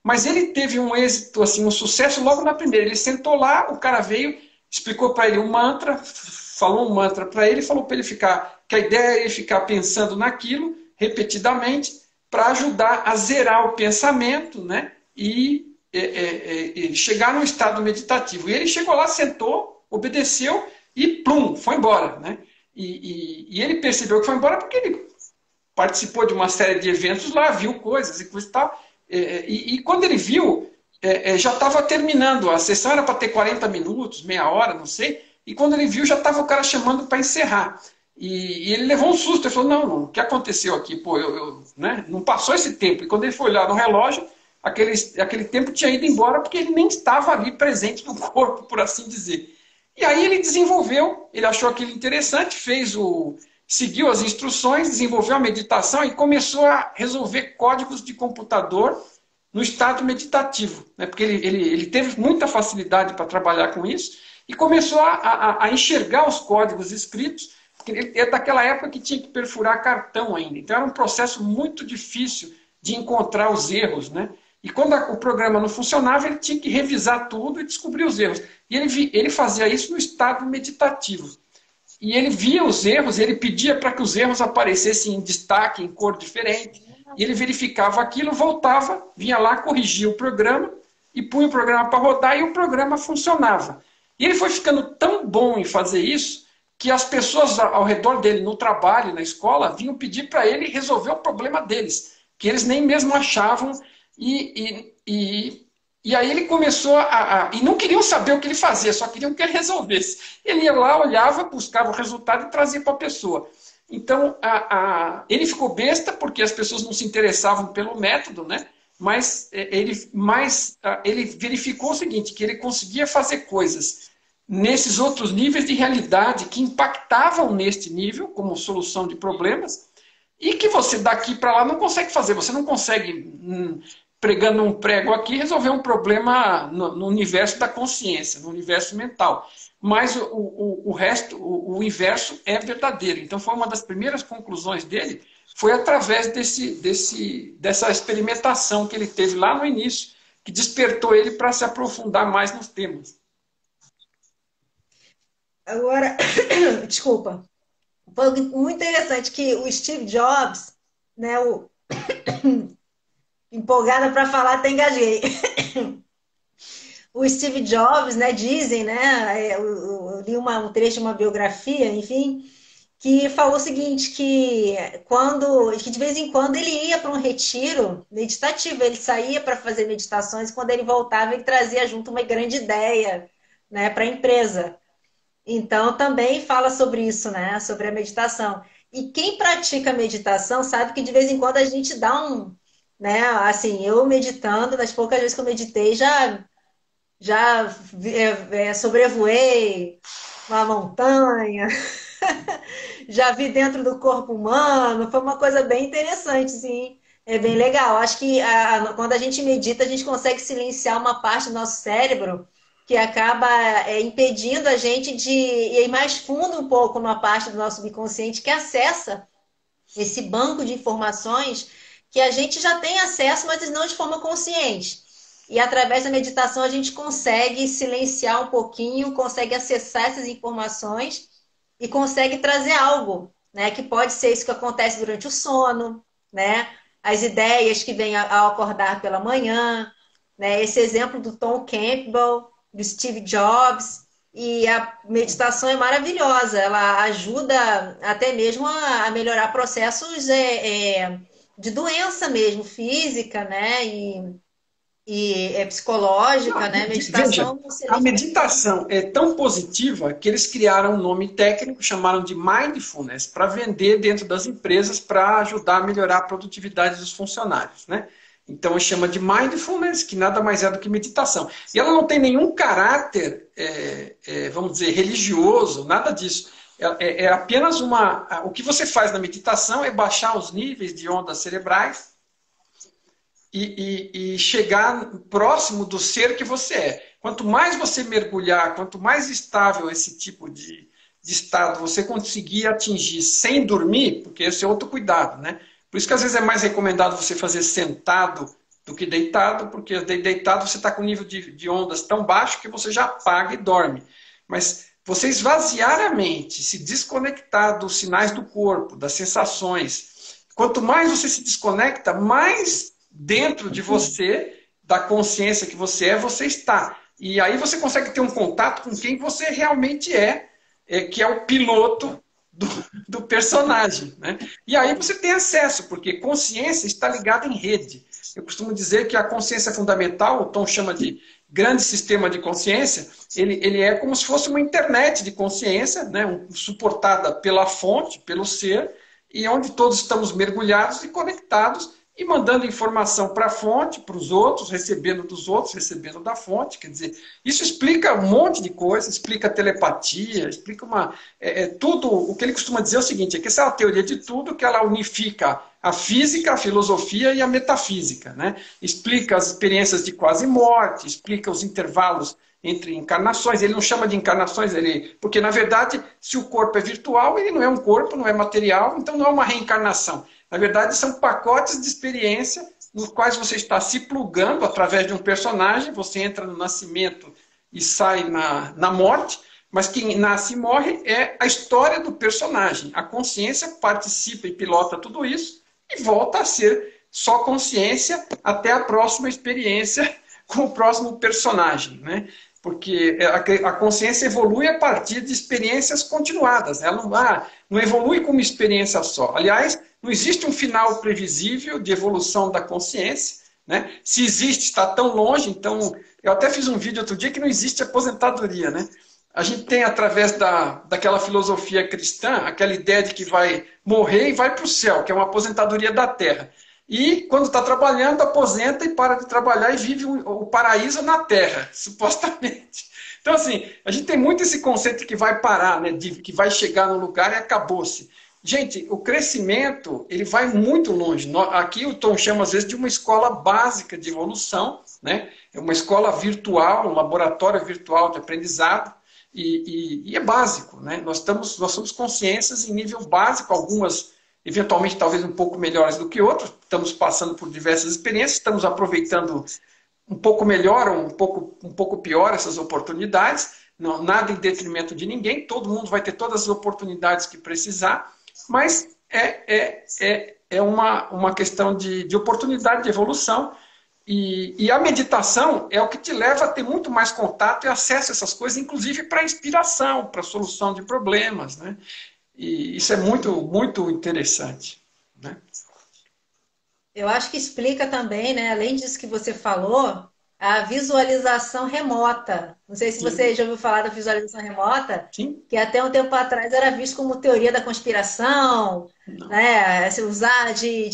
Mas ele teve um êxito, assim, um sucesso logo na primeira. Ele sentou lá, o cara veio, explicou para ele um mantra, falou um mantra para ele, falou para ele ficar, que a ideia é ele ficar pensando naquilo repetidamente para ajudar a zerar o pensamento, né? E chegar num estado meditativo. E ele chegou lá, sentou, obedeceu e plum, foi embora, né? E ele percebeu que foi embora porque ele participou de uma série de eventos lá, viu coisas e coisa e tal. E quando ele viu, já estava terminando. A sessão era para ter 40 minutos, meia hora, não sei. E quando ele viu, já estava o cara chamando para encerrar. E ele levou um susto. Ele falou, não, o que aconteceu aqui? Pô, né? Não passou esse tempo. E quando ele foi olhar no relógio, aquele tempo tinha ido embora porque ele nem estava ali presente no corpo, por assim dizer. E aí ele desenvolveu, ele achou aquilo interessante, fez seguiu as instruções, desenvolveu a meditação e começou a resolver códigos de computador no estado meditativo, né? Porque ele teve muita facilidade para trabalhar com isso e começou a enxergar os códigos escritos, porque ele é daquela época que tinha que perfurar cartão ainda. Então era um processo muito difícil de encontrar os erros, né? E quando o programa não funcionava, ele tinha que revisar tudo e descobrir os erros. E ele fazia isso no estado meditativo. E ele via os erros, ele pedia para que os erros aparecessem em destaque, em cor diferente. E ele verificava aquilo, voltava, vinha lá, corrigia o programa e punha o programa para rodar e o programa funcionava. E ele foi ficando tão bom em fazer isso que as pessoas ao redor dele, no trabalho, na escola, vinham pedir para ele resolver o problema deles, que eles nem mesmo achavam. E aí ele começou e não queriam saber o que ele fazia, só queriam que ele resolvesse. Ele ia lá, olhava, buscava o resultado e trazia para a pessoa. Então, ele ficou besta porque as pessoas não se interessavam pelo método, né? Mas ele verificou o seguinte, que ele conseguia fazer coisas nesses outros níveis de realidade que impactavam neste nível, como solução de problemas, e que você daqui para lá não consegue fazer. Você não consegue, pregando um prego aqui, resolver um problema no universo da consciência, no universo mental. Mas o resto, o inverso é verdadeiro. Então foi uma das primeiras conclusões dele, foi através dessa experimentação que ele teve lá no início, que despertou ele para se aprofundar mais nos temas. Agora, desculpa, foi muito interessante que o Steve Jobs, né, empolgada para falar, até engasguei. O Steve Jobs, né, dizem, né, eu li um trecho de uma biografia, enfim, que falou o seguinte, que de vez em quando ele ia para um retiro meditativo, ele saía para fazer meditações, e quando ele voltava, ele trazia junto uma grande ideia, né, para a empresa. Então, também fala sobre isso, né, sobre a meditação. E quem pratica meditação sabe que de vez em quando a gente dá né, assim, eu meditando, das poucas vezes que eu meditei, já sobrevoei uma montanha, já vi dentro do corpo humano, foi uma coisa bem interessante, sim. É bem legal. Acho que quando a gente medita, a gente consegue silenciar uma parte do nosso cérebro que acaba impedindo a gente de ir mais fundo um pouco numa parte do nosso subconsciente que acessa esse banco de informações que a gente já tem acesso, mas não de forma consciente. E através da meditação a gente consegue silenciar um pouquinho, consegue acessar essas informações e consegue trazer algo, né? Que pode ser isso que acontece durante o sono, né? As ideias que vêm ao acordar pela manhã, né? Esse exemplo do Tom Campbell, do Steve Jobs, e a meditação é maravilhosa, ela ajuda até mesmo a melhorar processos de doença mesmo, física, né? E psicológica, né? Meditação. Veja, a meditação é tão positiva que eles criaram um nome técnico, chamaram de mindfulness, para vender dentro das empresas para ajudar a melhorar a produtividade dos funcionários, né? Então, chama de mindfulness, que nada mais é do que meditação. E ela não tem nenhum caráter, vamos dizer, religioso, nada disso. É apenas o que você faz na meditação é baixar os níveis de ondas cerebrais e chegar próximo do ser que você é. Quanto mais você mergulhar, quanto mais estável esse tipo de estado você conseguir atingir sem dormir, porque esse é outro cuidado, né? Por isso que às vezes é mais recomendado você fazer sentado do que deitado, porque deitado você está com um nível de ondas tão baixo que você já apaga e dorme. Mas você esvaziar a mente, se desconectar dos sinais do corpo, das sensações, quanto mais você se desconecta, mais dentro de você, da consciência que você está. E aí você consegue ter um contato com quem você realmente que é o piloto do personagem, né? E aí você tem acesso, porque consciência está ligada em rede. Eu costumo dizer que a consciência fundamental, o Tom chama de grande sistema de consciência, ele é como se fosse uma internet de consciência, né? Suportada pela fonte, pelo ser, e onde todos estamos mergulhados e conectados, e mandando informação para a fonte, para os outros, recebendo dos outros, recebendo da fonte. Quer dizer, isso explica um monte de coisa, explica telepatia, explica tudo. O que ele costuma dizer é o seguinte, é que essa é a teoria de tudo, que ela unifica a física, a filosofia e a metafísica, né? Explica as experiências de quase morte, explica os intervalos entre encarnações. Ele não chama de encarnações, porque na verdade, se o corpo é virtual, ele não é um corpo, não é material, então não é uma reencarnação. Na verdade, são pacotes de experiência nos quais você está se plugando através de um personagem, você entra no nascimento e sai na morte, mas quem nasce e morre é a história do personagem. A consciência participa e pilota tudo isso e volta a ser só consciência até a próxima experiência com o próximo personagem, né? Porque a consciência evolui a partir de experiências continuadas. Ela não evolui com uma experiência só. Aliás, não existe um final previsível de evolução da consciência, né? Se existe, está tão longe. Então, eu até fiz um vídeo outro dia que não existe aposentadoria, né? A gente tem, através daquela filosofia cristã, aquela ideia de que vai morrer e vai para o céu, que é uma aposentadoria da terra. E, quando está trabalhando, aposenta e para de trabalhar e vive o paraíso na Terra, supostamente. Então, assim, a gente tem muito esse conceito de que vai parar, né? De que vai chegar no lugar e acabou-se. Gente, o crescimento, ele vai muito longe. Aqui o Tom chama, às vezes, de uma escola básica de evolução, né? É uma escola virtual, um laboratório virtual de aprendizado, e é básico, né? Nós somos consciências em nível básico, algumas eventualmente talvez um pouco melhores do que outros, estamos passando por diversas experiências, estamos aproveitando um pouco melhor ou um pouco pior essas oportunidades, não, nada em detrimento de ninguém, todo mundo vai ter todas as oportunidades que precisar, mas é uma questão de oportunidade de evolução, e a meditação é o que te leva a ter muito mais contato e acesso a essas coisas, inclusive para inspiração, para solução de problemas, né? E isso é muito, muito interessante, né? Eu acho que explica também, né, além disso que você falou, a visualização remota. Não sei se Sim, você já ouviu falar da visualização remota, sim, que até um tempo atrás era visto como teoria da conspiração, não, né? Se usar de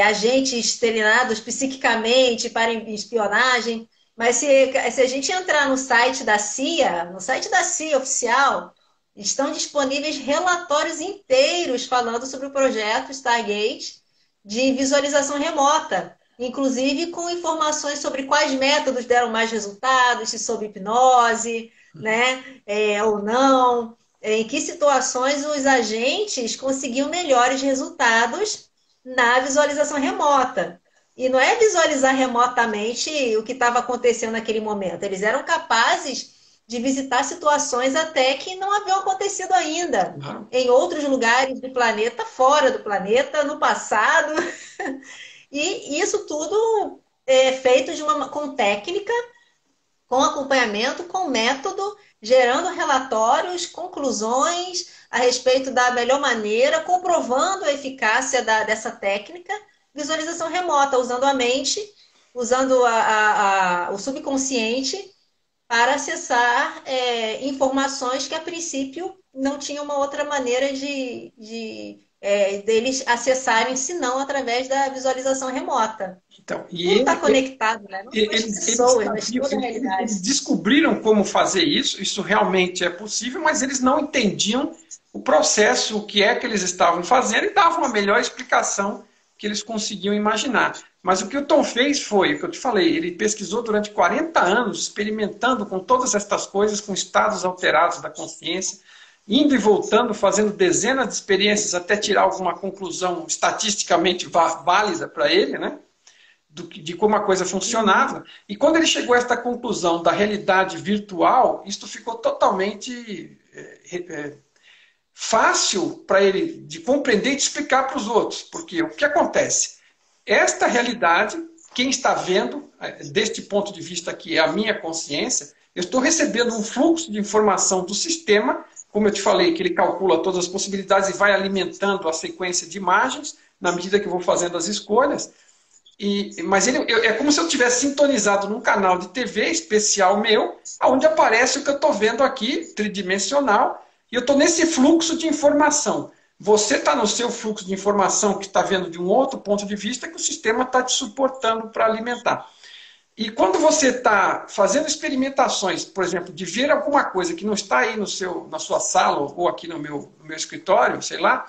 agentes treinados psiquicamente para espionagem. Mas se a gente entrar no site da CIA, no site da CIA oficial, estão disponíveis relatórios inteiros falando sobre o projeto Stargate de visualização remota, inclusive com informações sobre quais métodos deram mais resultados, se sob hipnose, né, ou não, em que situações os agentes conseguiam melhores resultados na visualização remota. E não é visualizar remotamente o que estava acontecendo naquele momento. Eles eram capazes de visitar situações até que não haviam acontecido ainda, não. em outros lugares do planeta, fora do planeta, no passado. E isso tudo é feito com técnica, com acompanhamento, com método, gerando relatórios, conclusões a respeito da melhor maneira, comprovando a eficácia dessa técnica, visualização remota, usando a mente, usando o subconsciente para acessar informações que, a princípio, não tinha uma outra maneira deles acessarem, senão através da visualização remota. Então, Tudo está conectado, né? Não só as pessoas, mas toda a eles realidade. descobriram como fazer isso realmente é possível, mas eles não entendiam o processo, o que é que eles estavam fazendo, e davam a melhor explicação que eles conseguiam imaginar. Mas o que o Tom fez foi, o que eu te falei, ele pesquisou durante 40 anos, experimentando com todas estas coisas, com estados alterados da consciência, indo e voltando, fazendo dezenas de experiências até tirar alguma conclusão estatisticamente válida para ele, né? De como a coisa funcionava. E quando ele chegou a esta conclusão da realidade virtual, isto ficou totalmente fácil para ele de compreender e de explicar para os outros. Porque o que acontece? Esta realidade, quem está vendo, deste ponto de vista que é a minha consciência, eu estou recebendo um fluxo de informação do sistema, como eu te falei, que ele calcula todas as possibilidades e vai alimentando a sequência de imagens na medida que eu vou fazendo as escolhas. Mas é como se eu tivesse sintonizado num canal de TV especial meu, onde aparece o que eu estou vendo aqui, tridimensional, e eu estou nesse fluxo de informação. você está no seu fluxo de informação que está vendo de um outro ponto de vista que o sistema está te suportando para alimentar. E quando você está fazendo experimentações, por exemplo, de ver alguma coisa que não está aí na sua sala ou aqui no meu escritório, sei lá,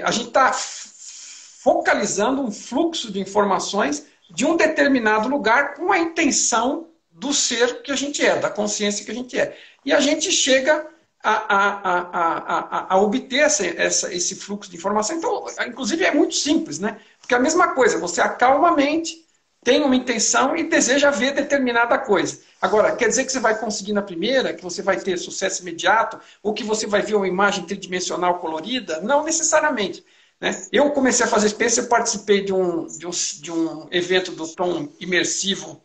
a gente está focalizando um fluxo de informações de um determinado lugar com a intenção do ser que a gente é, da consciência que a gente é. E a gente chega a obter esse fluxo de informação. Então, inclusive, é muito simples, né? Porque é a mesma coisa, você acalma a mente, tem uma intenção e deseja ver determinada coisa. Agora, quer dizer que você vai conseguir na primeira, que você vai ter sucesso imediato, ou que você vai ver uma imagem tridimensional colorida? Não necessariamente. Né? Eu comecei a fazer experiência, eu participei de um evento do Tom Imersivo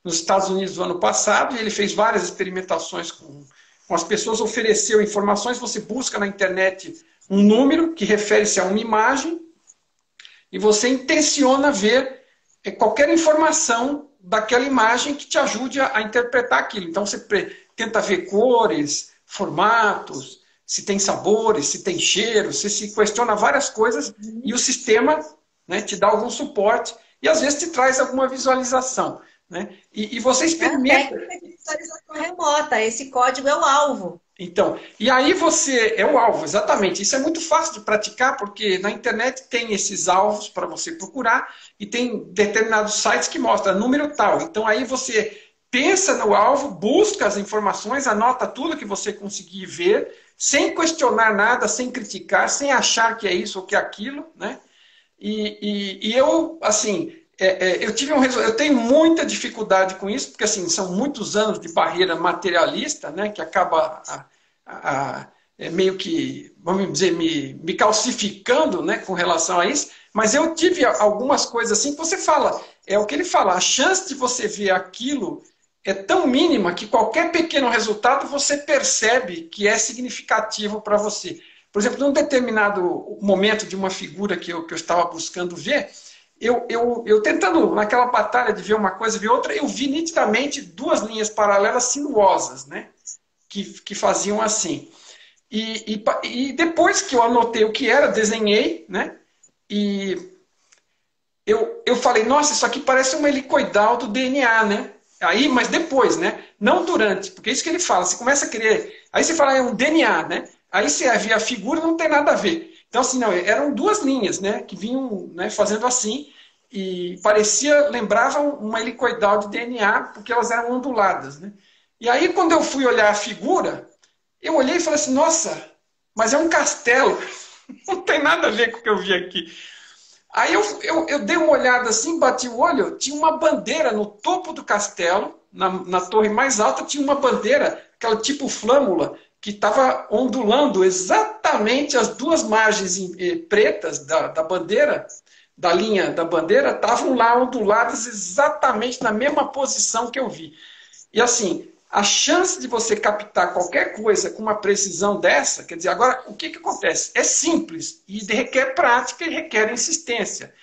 nos Estados Unidos no ano passado, e ele fez várias experimentações com as pessoas, ofereceu informações, você busca na internet um número que refere-se a uma imagem, e você intenciona ver qualquer informação daquela imagem que te ajude a interpretar aquilo. Então você tenta ver cores, formatos, se tem sabores, se tem cheiros, você se questiona várias coisas e o sistema, né, te dá algum suporte e às vezes te traz alguma visualização. Né? E você experimenta. É a técnica de visualização remota, esse código é o alvo. Então, e aí você é o alvo, exatamente. Isso é muito fácil de praticar, porque na internet tem esses alvos para você procurar e tem determinados sites que mostram número tal. Então aí você pensa no alvo, busca as informações, anota tudo que você conseguir ver, sem questionar nada, sem criticar, sem achar que é isso ou que é aquilo, né? E eu, assim, eu tenho muita dificuldade com isso, porque assim, são muitos anos de barreira materialista, né, que acaba meio que, vamos dizer, me calcificando, né, com relação a isso, mas eu tive algumas coisas assim que você fala, é o que ele fala, a chance de você ver aquilo é tão mínima que qualquer pequeno resultado você percebe que é significativo para você. Por exemplo, num determinado momento de uma figura que eu estava buscando ver, eu tentando, naquela batalha de ver uma coisa e ver outra, eu vi nitidamente duas linhas paralelas sinuosas, né? Que faziam assim. E depois que eu anotei o que era, desenhei, né? E eu falei, nossa, isso aqui parece uma helicoidal do DNA, né? Aí, mas depois, né? Não durante, porque é isso que ele fala, você começa a querer, aí você fala, é um DNA, né? Aí você vê a figura, não tem nada a ver. Então, assim, não, eram duas linhas, né? Que vinham, né, fazendo assim, e lembrava uma helicoidal de DNA, porque elas eram onduladas, né? E aí, quando eu fui olhar a figura, eu olhei e falei assim, nossa, mas é um castelo. Não tem nada a ver com o que eu vi aqui. Aí eu dei uma olhada assim, bati o olho, tinha uma bandeira no topo do castelo, na torre mais alta, tinha uma bandeira, aquela tipo flâmula, que estava ondulando exatamente as duas margens pretas da bandeira, da linha da bandeira, estavam lá onduladas exatamente na mesma posição que eu vi. E assim, a chance de você captar qualquer coisa com uma precisão dessa, quer dizer, agora, o que acontece? É simples e requer prática e requer insistência.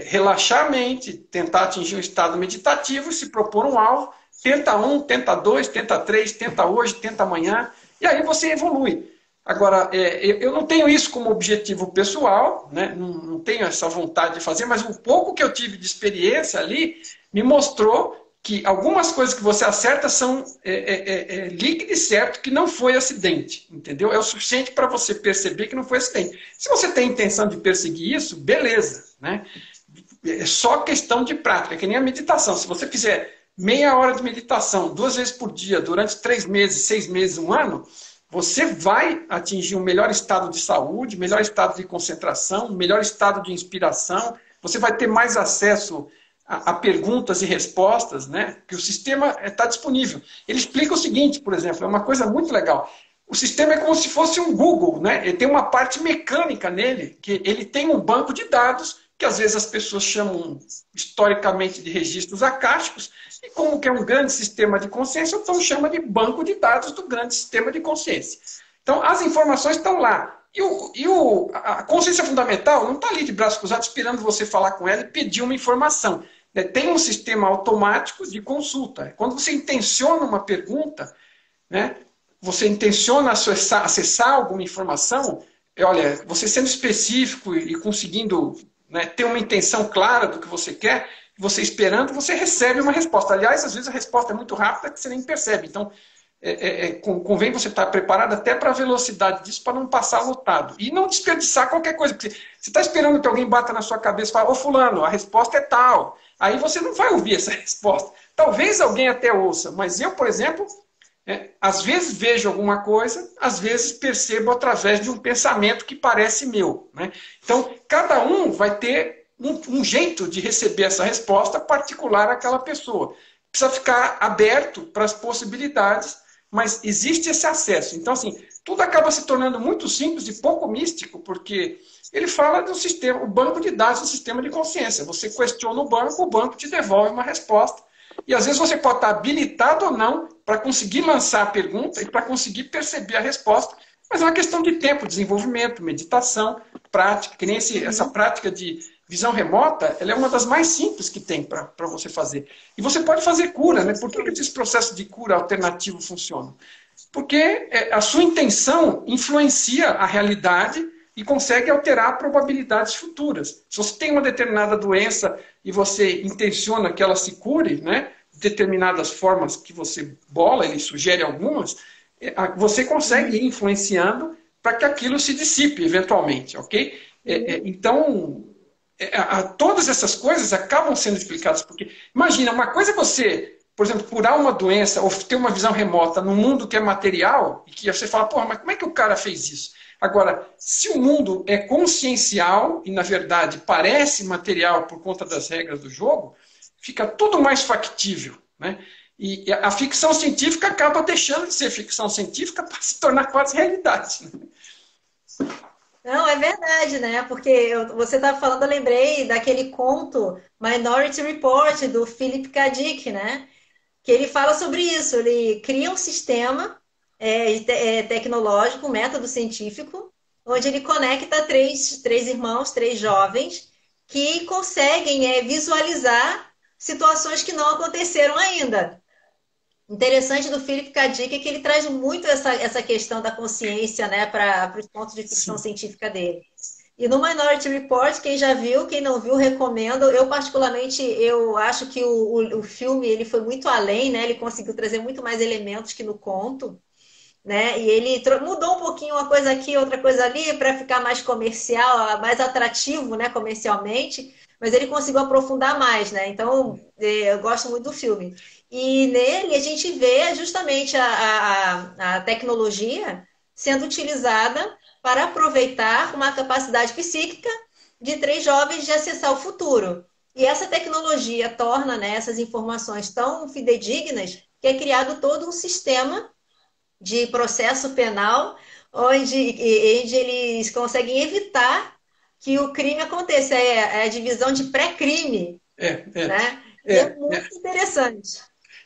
Relaxar a mente, tentar atingir um estado meditativo, se propor um alvo, tenta um, tenta dois, tenta três, tenta hoje, tenta amanhã, e aí você evolui. Agora, eu não tenho isso como objetivo pessoal, né? Não tenho essa vontade de fazer, mas o pouco que eu tive de experiência ali me mostrou que algumas coisas que você acerta são líquido e certo que não foi acidente, entendeu? É o suficiente para você perceber que não foi acidente. Se você tem intenção de perseguir isso, beleza, né? É só questão de prática, é que nem a meditação. Se você fizer meia hora de meditação 2 vezes por dia, durante 3 meses, 6 meses, 1 ano, você vai atingir um melhor estado de saúde, melhor estado de concentração, melhor estado de inspiração, você vai ter mais acesso a perguntas e respostas, né? Que o sistema está disponível. Ele explica o seguinte, por exemplo, é uma coisa muito legal. O sistema é como se fosse um Google, né? Ele tem uma parte mecânica nele, que ele tem um banco de dados, que às vezes as pessoas chamam historicamente de registros acásticos, e como que é um grande sistema de consciência, então chama de banco de dados do grande sistema de consciência. Então, as informações estão lá. A consciência fundamental não está ali de braços cruzados esperando você falar com ela e pedir uma informação. Tem um sistema automático de consulta. Quando você intenciona uma pergunta, né, você intenciona acessar alguma informação, olha, você sendo específico e conseguindo, né, ter uma intenção clara do que você quer, você esperando, você recebe uma resposta. Aliás, às vezes a resposta é muito rápida que você nem percebe. Então, convém você estar preparado até para a velocidade disso, para não passar lotado. E não desperdiçar qualquer coisa. Porque você está esperando que alguém bata na sua cabeça e fala, ô fulano, a resposta é tal. Aí você não vai ouvir essa resposta. Talvez alguém até ouça, mas eu, por exemplo, às vezes vejo alguma coisa, às vezes percebo através de um pensamento que parece meu. Né? Então, cada um vai ter um jeito de receber essa resposta particular àquela pessoa. Precisa ficar aberto para as possibilidades, mas existe esse acesso. Então, assim, tudo acaba se tornando muito simples e pouco místico, porque ele fala do sistema, o banco de dados do sistema de consciência. Você questiona o banco te devolve uma resposta. E às vezes você pode estar habilitado ou não para conseguir lançar a pergunta e para conseguir perceber a resposta, mas é uma questão de tempo, desenvolvimento, meditação, prática, que nem essa prática de visão remota, ela é uma das mais simples que tem para você fazer. E você pode fazer cura, né? Por que esses processos de cura alternativo funcionam? Porque a sua intenção influencia a realidade e consegue alterar probabilidades futuras. Se você tem uma determinada doença e você intenciona que ela se cure, né, determinadas formas que você bola, ele sugere algumas, você consegue ir influenciando para que aquilo se dissipe eventualmente, ok? Então, todas essas coisas acabam sendo explicadas, porque, imagina, uma coisa é você, por exemplo, curar uma doença ou ter uma visão remota num mundo que é material, e que você fala, porra, mas como é que o cara fez isso? Agora, se o mundo é consciencial, e na verdade parece material por conta das regras do jogo, fica tudo mais factível, né? E a ficção científica acaba deixando de ser ficção científica para se tornar quase realidade. Né? Não, é verdade, né? Porque você estava falando, eu lembrei daquele conto Minority Report, do Philip K. Dick, né? Que ele fala sobre isso. Ele cria um sistema tecnológico, um método científico, onde ele conecta três irmãos, três jovens, que conseguem visualizar situações que não aconteceram ainda. Interessante do Philip K. Dick é que ele traz muito essa questão da consciência, né, para os pontos de ficção Sim. científica dele. E no Minority Report, quem já viu, quem não viu, recomendo. Eu, particularmente, eu acho que o filme ele foi muito além, né? Ele conseguiu trazer muito mais elementos que no conto, né? E ele mudou um pouquinho uma coisa aqui, outra coisa ali, para ficar mais comercial, mais atrativo, né, comercialmente. Mas ele conseguiu aprofundar mais, né? Então, eu gosto muito do filme. E nele a gente vê justamente a tecnologia sendo utilizada para aproveitar uma capacidade psíquica de três jovens de acessar o futuro. E essa tecnologia torna, né, essas informações tão fidedignas que é criado todo um sistema de processo penal onde eles conseguem evitar que o crime aconteça. É a divisão de pré-crime, né? E é muito interessante.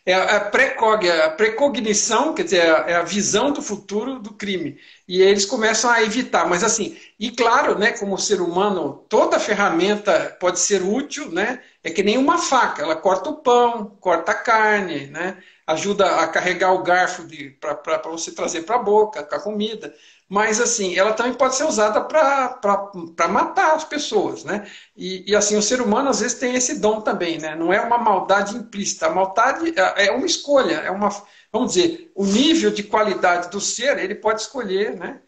É a precognição, quer dizer, é a visão do futuro do crime. E eles começam a evitar. Mas assim, e claro, né, como ser humano, toda ferramenta pode ser útil, né? É que nem uma faca, ela corta o pão, corta a carne, né? Ajuda a carregar o garfo para você trazer para a boca, com a comida. Mas assim, ela também pode ser usada para matar as pessoas, né? E assim, o ser humano às vezes tem esse dom também, né? Não é uma maldade implícita. A maldade é uma escolha, vamos dizer, o nível de qualidade do ser, ele pode escolher, né?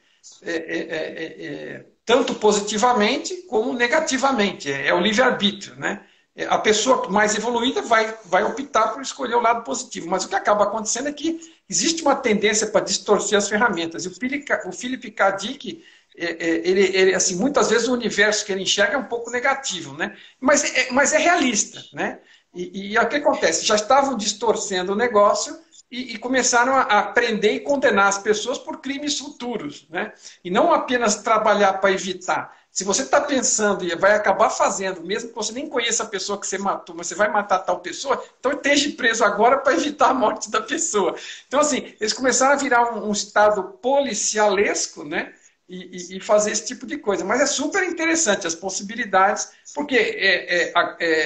Tanto positivamente como negativamente. É o livre-arbítrio, né? A pessoa mais evoluída vai optar por escolher o lado positivo. Mas o que acaba acontecendo é que existe uma tendência para distorcer as ferramentas. E o Philip K. Dick, ele, assim, muitas vezes o universo que ele enxerga é um pouco negativo, né? Mas é realista, né? E o que acontece? Já estavam distorcendo o negócio e começaram a prender e condenar as pessoas por crimes futuros, né? E não apenas trabalhar para evitar. Se você está pensando e vai acabar fazendo, mesmo que você nem conheça a pessoa que você matou, mas você vai matar tal pessoa, então esteja preso agora para evitar a morte da pessoa. Então, assim, eles começaram a virar um estado policialesco, né? E fazer esse tipo de coisa. Mas é super interessante as possibilidades, porque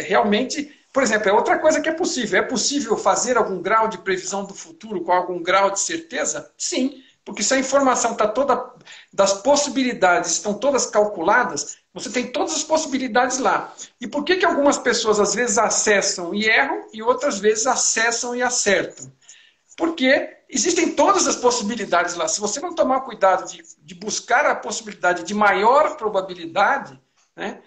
realmente, por exemplo, é outra coisa que é possível. É possível fazer algum grau de previsão do futuro com algum grau de certeza? Sim. Porque se a informação está toda, das possibilidades estão todas calculadas, você tem todas as possibilidades lá. E por que algumas pessoas às vezes acessam e erram e outras vezes acessam e acertam? Porque existem todas as possibilidades lá. Se você não tomar cuidado de buscar a possibilidade de maior probabilidade, né,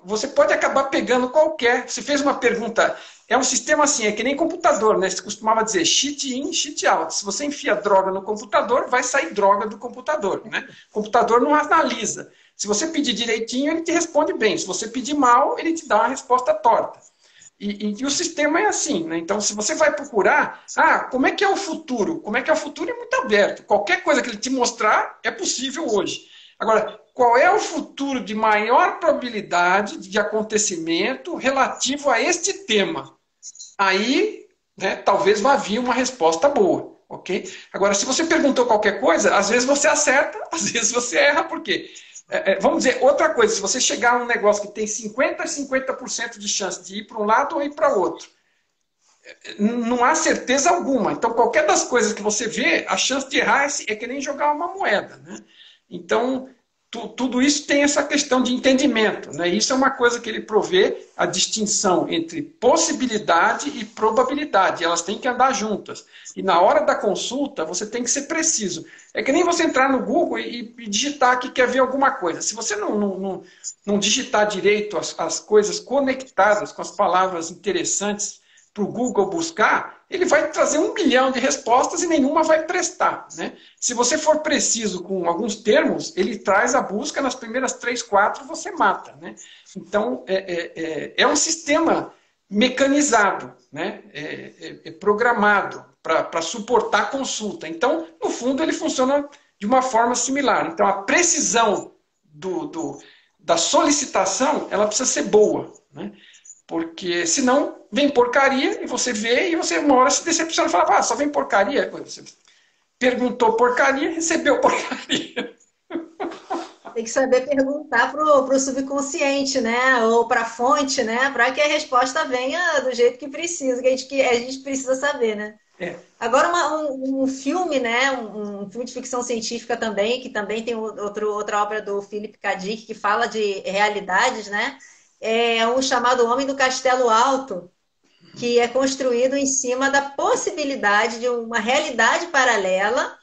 você pode acabar pegando qualquer. Você fez uma pergunta. É um sistema assim, é que nem computador, né? Você costumava dizer cheat in, cheat out. Se você enfia droga no computador, vai sair droga do computador, né? O computador não analisa. Se você pedir direitinho, ele te responde bem. Se você pedir mal, ele te dá uma resposta torta. E o sistema é assim, né? Então, se você vai procurar, como é que é o futuro? Como é que é o futuro? É muito aberto. Qualquer coisa que ele te mostrar é possível hoje. Agora, qual é o futuro de maior probabilidade de acontecimento relativo a este tema? Aí, né, talvez vá vir uma resposta boa, ok? Agora, se você perguntou qualquer coisa, às vezes você acerta, às vezes você erra, por quê? Vamos dizer, outra coisa, se você chegar a um negócio que tem 50% a 50% de chance de ir para um lado ou ir para outro, não há certeza alguma. Então, qualquer das coisas que você vê, a chance de errar é que nem jogar uma moeda, né? Então, tudo isso tem essa questão de entendimento, né? Isso é uma coisa que ele provê, a distinção entre possibilidade e probabilidade. Elas têm que andar juntas. E na hora da consulta, você tem que ser preciso. É que nem você entrar no Google e digitar que quer ver alguma coisa. Se você não digitar direito as coisas conectadas com as palavras interessantes para o Google buscar, ele vai trazer 1 bilhão de respostas e nenhuma vai prestar, né? Se você for preciso com alguns termos, ele traz a busca, nas primeiras 3, 4 você mata, né? Então, é um sistema mecanizado, né? Programado para suportar a consulta. Então, no fundo, ele funciona de uma forma similar. Então, a precisão da solicitação, ela precisa ser boa, né? Porque senão vem porcaria e você vê e você uma hora se decepciona e fala, só vem porcaria. Você perguntou porcaria, recebeu porcaria. Tem que saber perguntar pro subconsciente, né? Ou para a fonte, né? Para que a resposta venha do jeito que precisa, que a gente precisa saber, né? Agora, um filme, né? Um filme de ficção científica também, que também tem outra obra do Philip K. Dick, que fala de realidades, né? É um chamado Homem do Castelo Alto, que é construído em cima da possibilidade de uma realidade paralela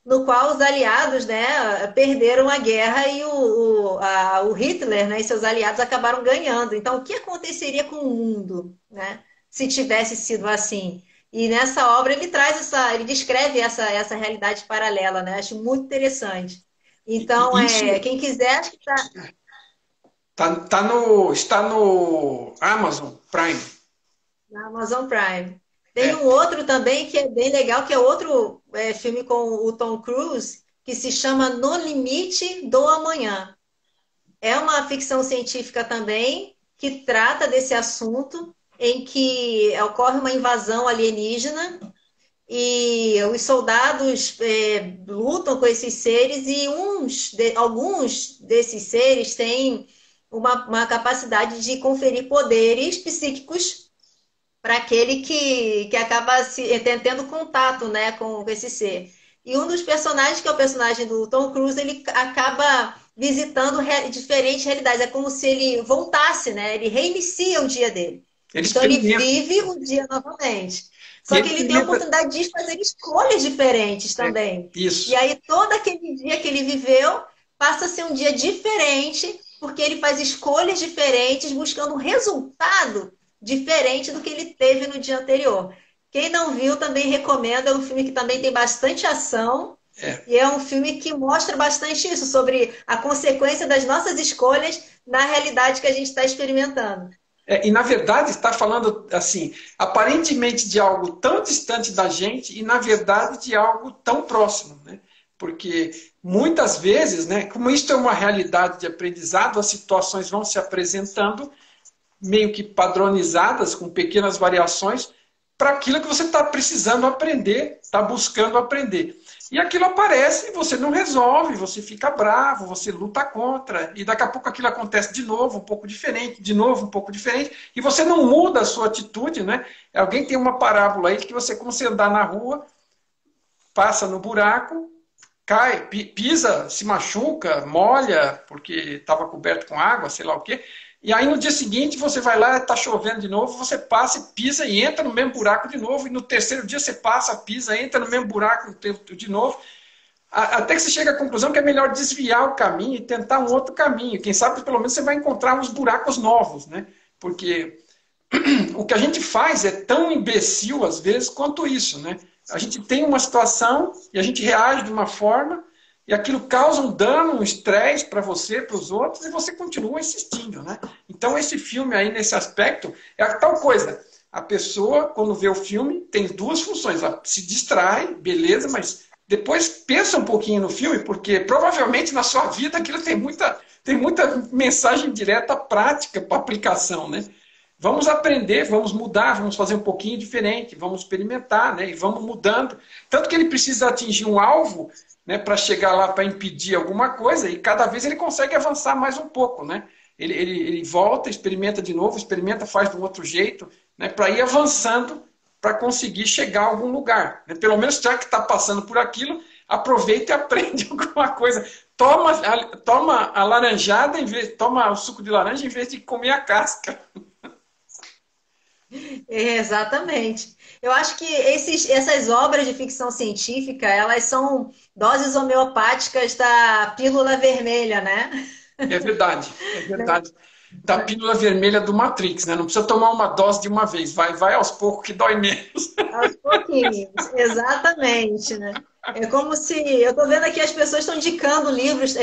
no qual os aliados, né, perderam a guerra e o Hitler, né, e seus aliados acabaram ganhando. Então, o que aconteceria com o mundo, né, se tivesse sido assim? E nessa obra ele descreve essa realidade paralela, né? Acho muito interessante. Então, quem quiser, acho que está no Amazon Prime. na Amazon Prime. Tem um outro também que é bem legal, que é outro filme com o Tom Cruise, que se chama No Limite do Amanhã. É uma ficção científica também, que trata desse assunto, em que ocorre uma invasão alienígena e os soldados lutam com esses seres e alguns desses seres têm uma capacidade de conferir poderes psíquicos para aquele que acaba tendo contato, né, com esse ser. E um dos personagens, que é o personagem do Tom Cruise, ele acaba visitando diferentes realidades. É como se ele voltasse, né? Ele reinicia o dia dele. Então ele vive o dia novamente. Só que ele tem a oportunidade de fazer escolhas diferentes também. Isso. E aí todo aquele dia que ele viveu passa a ser um dia diferente, porque ele faz escolhas diferentes, buscando um resultado diferente do que ele teve no dia anterior. Quem não viu, também recomendo. É um filme que também tem bastante ação. E é um filme que mostra bastante isso, sobre a consequência das nossas escolhas na realidade que a gente está experimentando. E, na verdade, está falando, assim, aparentemente de algo tão distante da gente e, na verdade, de algo tão próximo, né? Porque, muitas vezes, né, como isto é uma realidade de aprendizado, as situações vão se apresentando meio que padronizadas, com pequenas variações, para aquilo que você está precisando aprender, está buscando aprender. E aquilo aparece e você não resolve, você fica bravo, você luta contra, e daqui a pouco aquilo acontece de novo, um pouco diferente, de novo, um pouco diferente, e você não muda a sua atitude, né? Alguém tem uma parábola aí que você, como você andar na rua, passa no buraco, cai, pisa, se machuca, molha, porque estava coberto com água, sei lá o quê. E aí no dia seguinte você vai lá, está chovendo de novo, você passa, pisa e entra no mesmo buraco de novo. E no terceiro dia você passa, pisa, entra no mesmo buraco de novo. Até que você chega à conclusão que é melhor desviar o caminho e tentar um outro caminho. Quem sabe pelo menos você vai encontrar uns buracos novos, né? Porque o que a gente faz é tão imbecil às vezes quanto isso, né? A gente tem uma situação e a gente reage de uma forma e aquilo causa um dano, um estresse para você, para os outros, e você continua insistindo, né? Então esse filme aí, nesse aspecto, é a tal coisa. A pessoa, quando vê o filme, tem duas funções. Ela se distrai, beleza, mas depois pensa um pouquinho no filme, porque provavelmente na sua vida aquilo tem muita mensagem direta prática para aplicação, né? Vamos aprender, vamos mudar, vamos fazer um pouquinho diferente, vamos experimentar, né? E vamos mudando. Tanto que ele precisa atingir um alvo, né, para chegar lá para impedir alguma coisa, e cada vez ele consegue avançar mais um pouco, né? Ele volta, experimenta de novo, experimenta, faz de um outro jeito, né, para ir avançando, para conseguir chegar a algum lugar. Né? Pelo menos já que está passando por aquilo, aproveita e aprende alguma coisa. Toma a laranjada, toma o suco de laranja em vez de comer a casca. Exatamente. Eu acho que essas obras de ficção científica, elas são doses homeopáticas da pílula vermelha, né? É verdade, é verdade. Da pílula vermelha do Matrix, né? Não precisa tomar uma dose de uma vez, vai aos poucos que dói menos. Aos pouquinhos, exatamente, né? É como se. Eu estou vendo aqui as pessoas estão indicando livros,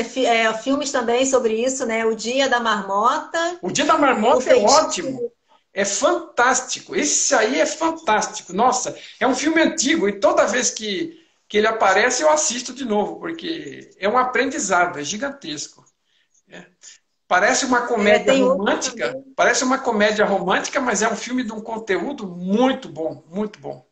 filmes também sobre isso, né? O Dia da Marmota. O Dia da Marmota é ótimo. É fantástico. Esse aí é fantástico. Nossa, é um filme antigo e toda vez que ele aparece eu assisto de novo, porque é um aprendizado, é gigantesco. É. Parece uma comédia romântica, parece uma comédia romântica, mas é um filme de um conteúdo muito bom, muito bom.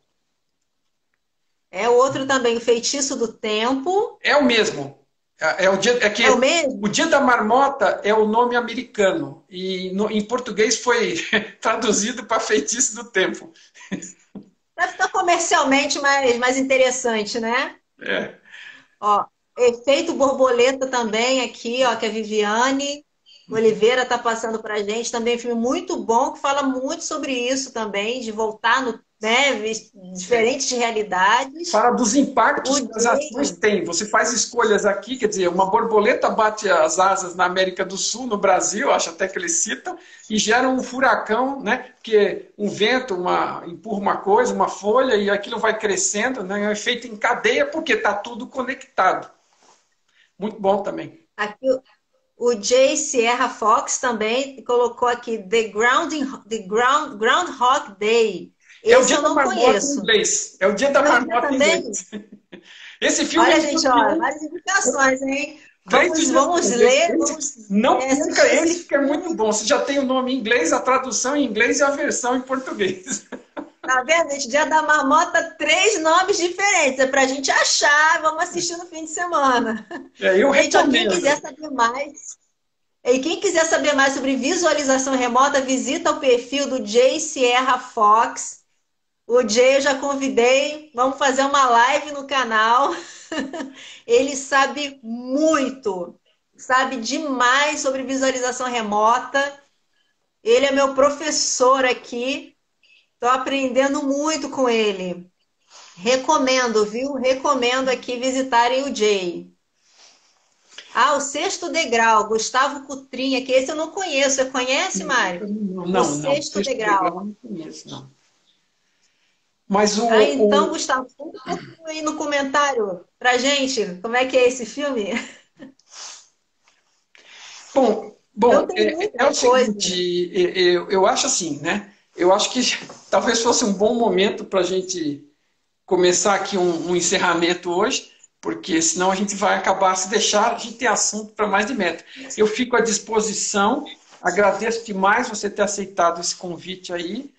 É outro também, O Feitiço do Tempo. É o mesmo. É o mesmo? O Dia da Marmota é o nome americano e em português foi traduzido para Feitiço do Tempo. Deve ficar comercialmente mais interessante, né? É. Ó, Efeito Borboleta também aqui, ó, que a Viviane Oliveira está passando para a gente. Também um filme muito bom, que fala muito sobre isso também, de voltar no, né, diferentes realidades. Fala dos impactos que as ações têm. Você faz escolhas aqui, quer dizer, uma borboleta bate as asas na América do Sul, no Brasil, acho até que eles citam, e gera um furacão, né? Porque um vento empurra uma coisa, uma folha, e aquilo vai crescendo, né? É um efeito em cadeia, porque está tudo conectado. Muito bom também. Aqui, o Jay Sierra Fox também colocou aqui Groundhog Day. É o Dia da Marmota em inglês. É o Dia da Marmota em inglês. Esse filme olha, gente, olha, várias indicações, hein? Vamos ler. Não perca esse, que é muito bom. Você já tem o nome em inglês, a tradução em inglês e a versão em português. Tá vendo, gente? Dia da Marmota, 3 nomes diferentes. É pra gente achar. Vamos assistir no fim de semana. Eu recomendo. Quem quiser saber mais... E quem quiser saber mais sobre visualização remota, visita o perfil do Jay Sierra Fox. O Jay eu já convidei. Vamos fazer uma live no canal. Ele sabe muito. Sabe demais sobre visualização remota. Ele é meu professor aqui. Estou aprendendo muito com ele. Recomendo, viu? Recomendo aqui visitarem o Jay. O Sexto Degrau, Gustavo Cutrinha, que esse eu não conheço. Você conhece, Mário? Não, o Sexto Degrau. Não conheço, não. Mas então, Gustavo, conta um pouquinho aí no comentário pra gente, como é que é esse filme? Bom, é o seguinte, eu acho assim, né? Eu acho que talvez fosse um bom momento para a gente começar aqui um encerramento hoje, porque senão a gente vai acabar, se deixar, a gente tem assunto para mais de metro. Eu fico à disposição, agradeço demais você ter aceitado esse convite aí,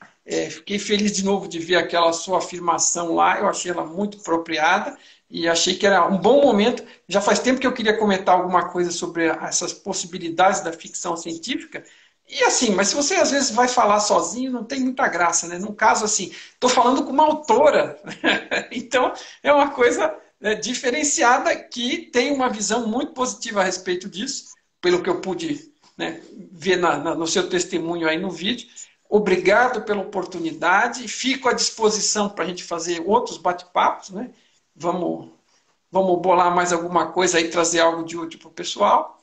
fiquei feliz de novo de ver aquela sua afirmação lá, eu achei ela muito apropriada e achei que era um bom momento. Já faz tempo que eu queria comentar alguma coisa sobre essas possibilidades da ficção científica. E assim, mas se você às vezes vai falar sozinho, não tem muita graça, né? No caso assim, estou falando com uma autora, então é uma coisa né, diferenciada, que tem uma visão muito positiva a respeito disso, pelo que eu pude, né, ver no seu testemunho aí no vídeo. Obrigado pela oportunidade, fico à disposição para a gente fazer outros bate-papos, né? Vamos bolar mais alguma coisa aí, trazer algo de útil para o pessoal.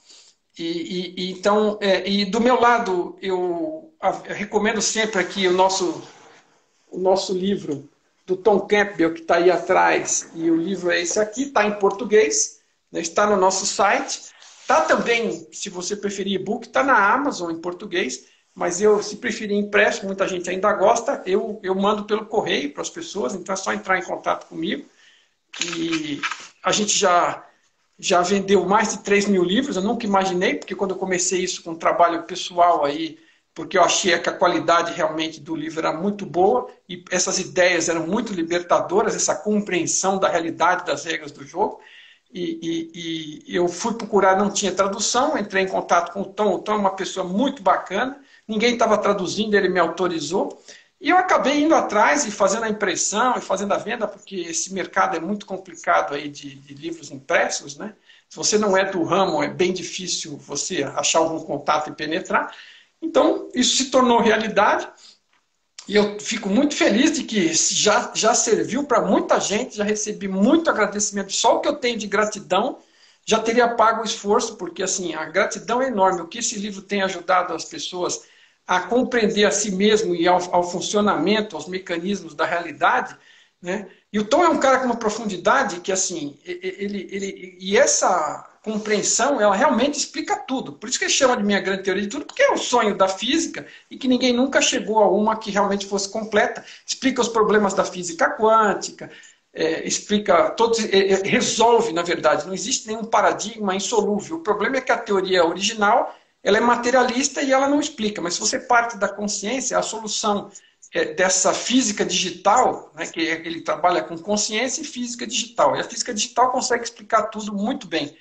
Então, e do meu lado, eu recomendo sempre aqui o nosso livro do Tom Campbell, que está aí atrás, e o livro é esse aqui, está em português, né, está no nosso site, está também, se você preferir e-book, está na Amazon em português, mas eu, se preferir impresso, muita gente ainda gosta, eu mando pelo correio para as pessoas, então é só entrar em contato comigo. E a gente já vendeu mais de 3 mil livros, eu nunca imaginei, porque quando eu comecei isso com um trabalho pessoal aí, porque eu achei que a qualidade realmente do livro era muito boa, e essas ideias eram muito libertadoras, essa compreensão da realidade das regras do jogo, e eu fui procurar, não tinha tradução, entrei em contato com o Tom é uma pessoa muito bacana, ninguém estava traduzindo, ele me autorizou, e eu acabei indo atrás e fazendo a impressão e fazendo a venda, porque esse mercado é muito complicado aí de livros impressos, né? Se você não é do ramo, é bem difícil você achar algum contato e penetrar. Então, isso se tornou realidade, e eu fico muito feliz de que já serviu para muita gente, já recebi muito agradecimento. Só o que eu tenho de gratidão já teria pago o esforço, porque assim, a gratidão é enorme. O que esse livro tem ajudado as pessoas a compreender a si mesmo e ao funcionamento, aos mecanismos da realidade, né? E o Tom é um cara com uma profundidade que, assim, e essa compreensão, ela realmente explica tudo. Por isso que ele chama de minha grande teoria de tudo, porque é o sonho da física e que ninguém nunca chegou a uma que realmente fosse completa. Explica os problemas da física quântica, explica todos, resolve, na verdade. Não existe nenhum paradigma insolúvel. O problema é que a teoria original ela é materialista e ela não explica, mas se você parte da consciência, a solução dessa física digital, né, que ele trabalha com consciência e física digital, e a física digital consegue explicar tudo muito bem.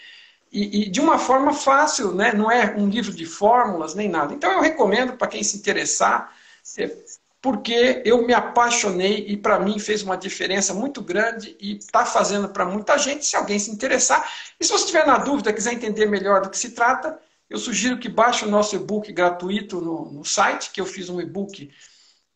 E de uma forma fácil, né, não é um livro de fórmulas nem nada. Então eu recomendo para quem se interessar, porque eu me apaixonei e para mim fez uma diferença muito grande e está fazendo para muita gente, se alguém se interessar. E se você estiver na dúvida, quiser entender melhor do que se trata, eu sugiro que baixe o nosso e-book gratuito no site, que eu fiz um e-book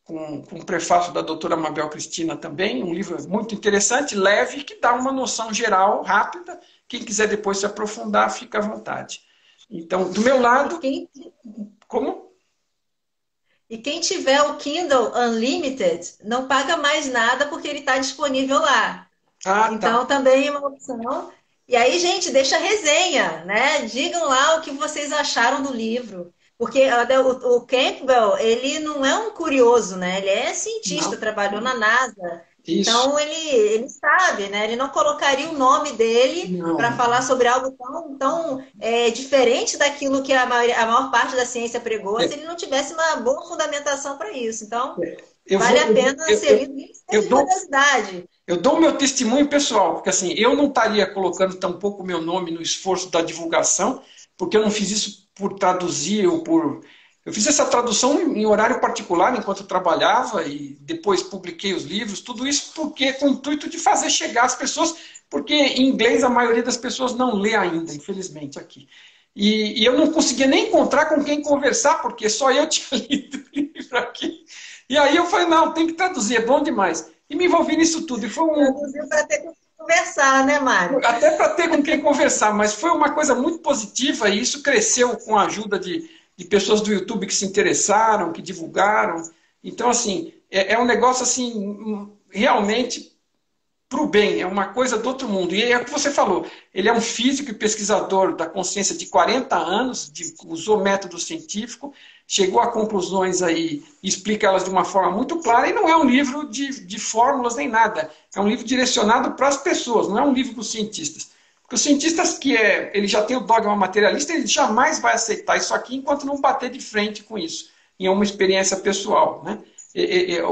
com o prefácio da doutora Mabel Cristina também, um livro muito interessante, leve, que dá uma noção geral, rápida. Quem quiser depois se aprofundar, fica à vontade. Então, do meu lado... Como? E quem tiver o Kindle Unlimited, não paga mais nada porque ele está disponível lá. Então, Tá. também é uma opção. E aí, gente, deixa a resenha, né? Digam lá o que vocês acharam do livro. Porque o Campbell, ele não é um curioso, né? Ele é cientista, Não. trabalhou na NASA. Isso. Então, ele sabe, né? Ele não colocaria o nome dele para Não. falar sobre algo tão diferente daquilo que a maior parte da ciência pregou, se ele não tivesse uma boa fundamentação para isso. Então, vale a pena ser lido de curiosidade. Eu dou o meu testemunho pessoal, porque assim, eu não estaria colocando tampouco o meu nome no esforço da divulgação, porque eu não fiz isso por traduzir ou por... Eu fiz essa tradução em horário particular, enquanto eu trabalhava, e depois publiquei os livros, tudo isso porque com o intuito de fazer chegar às pessoas, porque em inglês a maioria das pessoas não lê ainda, infelizmente, aqui. E eu não conseguia nem encontrar com quem conversar, porque só eu tinha lido o livro aqui. E aí eu falei, não, tem que traduzir, é bom demais. E me envolvi nisso tudo. E foi Traduziu para ter com quem conversar, né, Mário? Até para ter com quem conversar, mas foi uma coisa muito positiva e isso cresceu com a ajuda de pessoas do YouTube que se interessaram, que divulgaram. Então, assim, é um negócio assim, realmente para o bem, é uma coisa do outro mundo. E é o que você falou, ele é um físico e pesquisador da consciência de 40 anos, usou método científico, chegou a conclusões aí, explica elas de uma forma muito clara, e não é um livro de fórmulas nem nada. É um livro direcionado para as pessoas, não é um livro para os cientistas. Porque os cientistas ele já tem o dogma materialista, ele jamais vai aceitar isso aqui enquanto não bater de frente com isso, em uma experiência pessoal, né?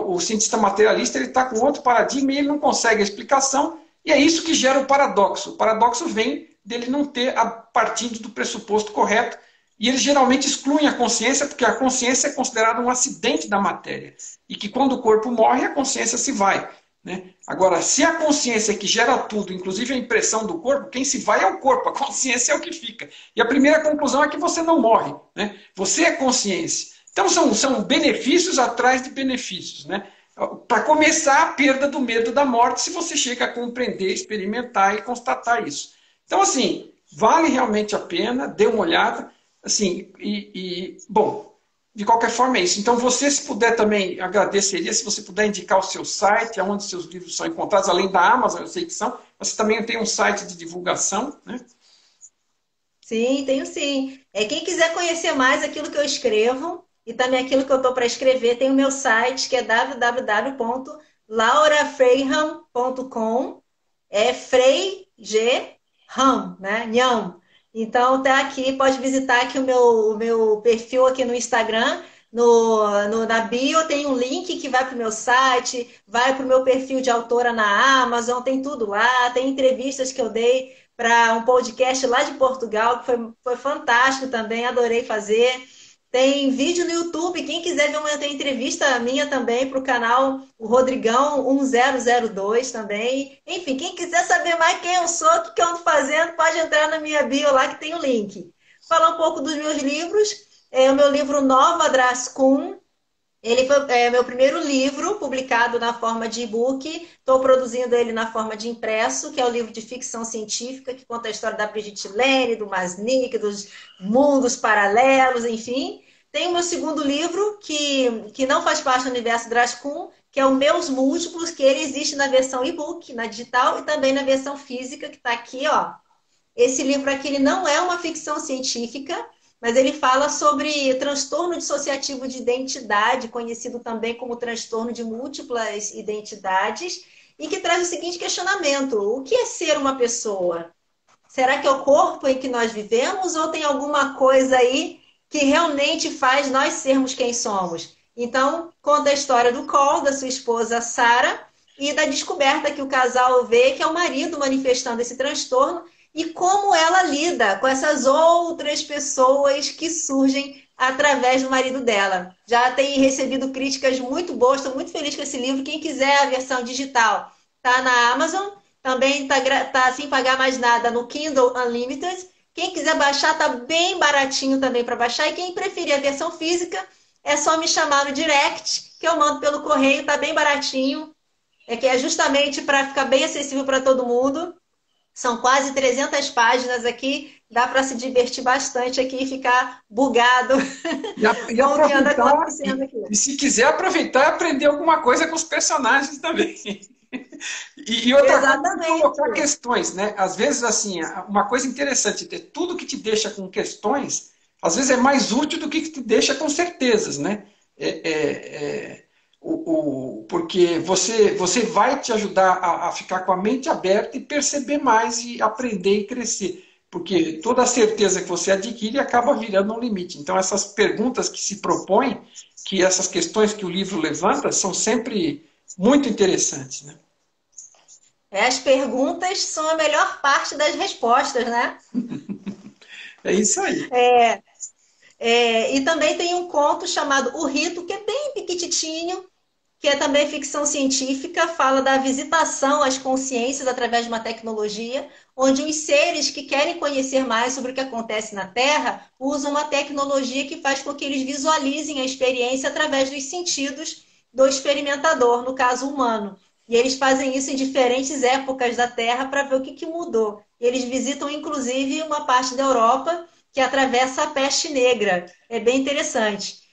O cientista materialista ele está com outro paradigma e ele não consegue a explicação, e é isso que gera o paradoxo. O paradoxo vem dele não ter partindo do pressuposto correto, e eles geralmente excluem a consciência, porque a consciência é considerada um acidente da matéria, e que quando o corpo morre, a consciência se vai. né? Agora, se a consciência é que gera tudo, inclusive a impressão do corpo, quem se vai é o corpo, a consciência é o que fica. E a primeira conclusão é que você não morre, né? Você é consciência. Então são benefícios atrás de benefícios, né? Para começar, a perda do medo da morte, se você chega a compreender, experimentar e constatar isso. Então, assim, vale realmente a pena, dê uma olhada, assim, bom, de qualquer forma é isso. Então, você, se puder também, agradeceria se você puder indicar o seu site, onde seus livros são encontrados, além da Amazon, eu sei que são, você também tem um site de divulgação, né? Sim, tenho sim. Quem quiser conhecer mais aquilo que eu escrevo e também aquilo que eu estou para escrever, tem o meu site que é www.laurafreiham.com. É Frei G Ram, né? Nham. Então tá aqui, pode visitar aqui o meu perfil aqui no Instagram. Na bio tem um link que vai para o meu site, vai para o meu perfil de autora na Amazon, tem tudo lá, tem entrevistas que eu dei para um podcast lá de Portugal, que foi fantástico também, adorei fazer. Tem vídeo no YouTube, quem quiser ver uma tem entrevista minha também para o canal o Rodrigão 1002 também. Enfim, quem quiser saber mais quem eu sou, o que eu ando fazendo, pode entrar na minha bio lá que tem o link. Falar um pouco dos meus livros. O meu livro Nova Drascun, ele foi meu primeiro livro publicado na forma de e-book. Estou produzindo ele na forma de impresso, que é o livro de ficção científica, que conta a história da Brigitte Lane, do Masnick, dos mundos paralelos, enfim. Tem o meu segundo livro, que não faz parte do universo Drascun, que é o Meus Múltiplos, que ele existe na versão e-book, na digital, e também na versão física, que está aqui, ó. Esse livro aqui ele não é uma ficção científica, mas ele fala sobre transtorno dissociativo de identidade, conhecido também como transtorno de múltiplas identidades, e que traz o seguinte questionamento: o que é ser uma pessoa? Será que é o corpo em que nós vivemos ou tem alguma coisa aí que realmente faz nós sermos quem somos? Então, conta a história do Cole, da sua esposa Sarah, e da descoberta que o casal vê que é o marido manifestando esse transtorno e como ela lida com essas outras pessoas que surgem através do marido dela. Já tem recebido críticas muito boas, estou muito feliz com esse livro. Quem quiser a versão digital, tá na Amazon, também tá sem pagar mais nada no Kindle Unlimited. Quem quiser baixar, tá bem baratinho também para baixar. E quem preferir a versão física, é só me chamar no direct, que eu mando pelo correio, tá bem baratinho. Que é justamente para ficar bem acessível para todo mundo. São quase 300 páginas aqui, dá para se divertir bastante aqui e ficar bugado E com o que anda aproveitar, acontecendo aqui. e se quiser aproveitar e aprender alguma coisa com os personagens também. E outra coisa, Exatamente. colocar questões, né? Às vezes, assim, uma coisa interessante, tudo que te deixa com questões, às vezes é mais útil do que te deixa com certezas, né? Porque você vai te ajudar a ficar com a mente aberta e perceber mais e aprender e crescer. Porque toda a certeza que você adquire acaba virando um limite. Então, essas perguntas que se propõem, que essas questões que o livro levanta, são sempre muito interessantes, né? As perguntas são a melhor parte das respostas, né? É isso aí. E também tem um conto chamado O Rito, que é bem pequititinho, que é também ficção científica, fala da visitação às consciências através de uma tecnologia, onde os seres que querem conhecer mais sobre o que acontece na Terra usam uma tecnologia que faz com que eles visualizem a experiência através dos sentidos do experimentador, no caso humano. E eles fazem isso em diferentes épocas da Terra para ver o que mudou. Eles visitam, inclusive, uma parte da Europa que atravessa a peste negra. É bem interessante.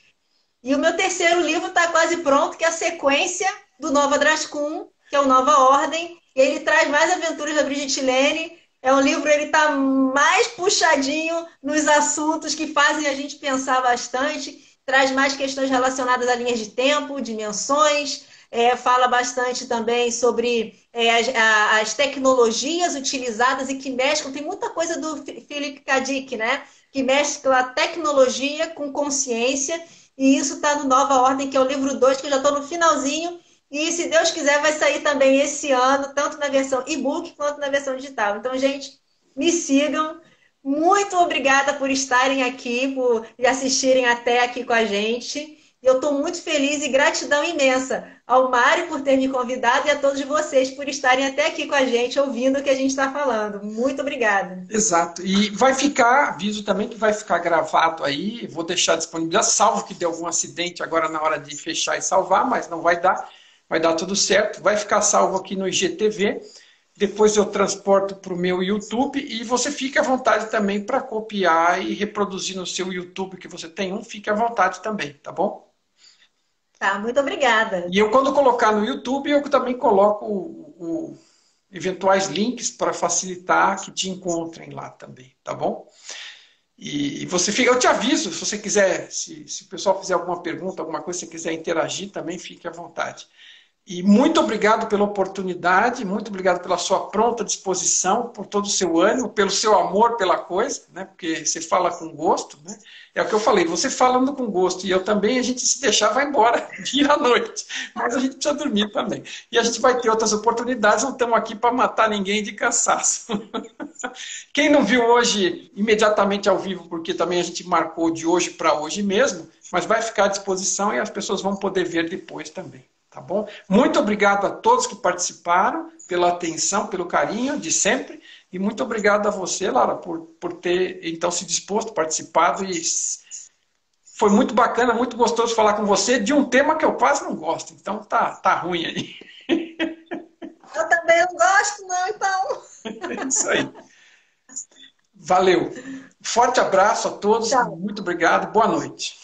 E o meu terceiro livro está quase pronto, que é a sequência do Nova Drascun, que é o Nova Ordem. Ele traz mais aventuras da Brigitte Lane. É um livro, ele está mais puxadinho nos assuntos que fazem a gente pensar bastante. Traz mais questões relacionadas a linhas de tempo, dimensões. Fala bastante também sobre as tecnologias utilizadas e que mesclam. Tem muita coisa do Philip K. Dick, né? Que mescla tecnologia com consciência. E isso está no Nova Ordem, que é o livro 2, que eu já estou no finalzinho. E, se Deus quiser, vai sair também esse ano, tanto na versão e-book quanto na versão digital. Então, gente, me sigam. Muito obrigada por estarem aqui, por assistirem até aqui com a gente. E eu estou muito feliz e gratidão imensa ao Mário por ter me convidado e a todos vocês por estarem até aqui com a gente, ouvindo o que a gente está falando. Muito obrigada. Exato. E vai ficar, aviso também que vai ficar gravado aí, vou deixar disponibilizado, salvo que dê algum acidente agora na hora de fechar e salvar, mas não vai dar tudo certo. Vai ficar salvo aqui no IGTV, depois eu transporto para o meu YouTube e você fica à vontade também para copiar e reproduzir no seu YouTube, que você tem um, fique à vontade também, tá bom? Tá, muito obrigada. E eu, quando colocar no YouTube, eu também coloco eventuais links para facilitar que te encontrem lá também, tá bom? E você fica, eu te aviso, se você quiser, se o pessoal fizer alguma pergunta, alguma coisa, se você quiser interagir também, fique à vontade. E muito obrigado pela oportunidade, muito obrigado pela sua pronta disposição, por todo o seu ânimo, pelo seu amor pela coisa, né? Porque você fala com gosto, né? É o que eu falei, você falando com gosto e eu também, a gente se deixar vai embora dia à noite, mas a gente precisa dormir também. E a gente vai ter outras oportunidades, não estamos aqui para matar ninguém de cansaço. Quem não viu hoje imediatamente ao vivo, porque também a gente marcou de hoje para hoje mesmo, mas vai ficar à disposição e as pessoas vão poder ver depois também. Tá bom? Muito obrigado a todos que participaram, pela atenção, pelo carinho de sempre. E muito obrigado a você, Laura, por ter então se disposto, participado. E foi muito bacana, muito gostoso falar com você de um tema que eu quase não gosto. Então tá ruim aí. Eu também não gosto, não, então. É isso aí. Valeu. Forte abraço a todos. Tchau. Muito obrigado. Boa noite.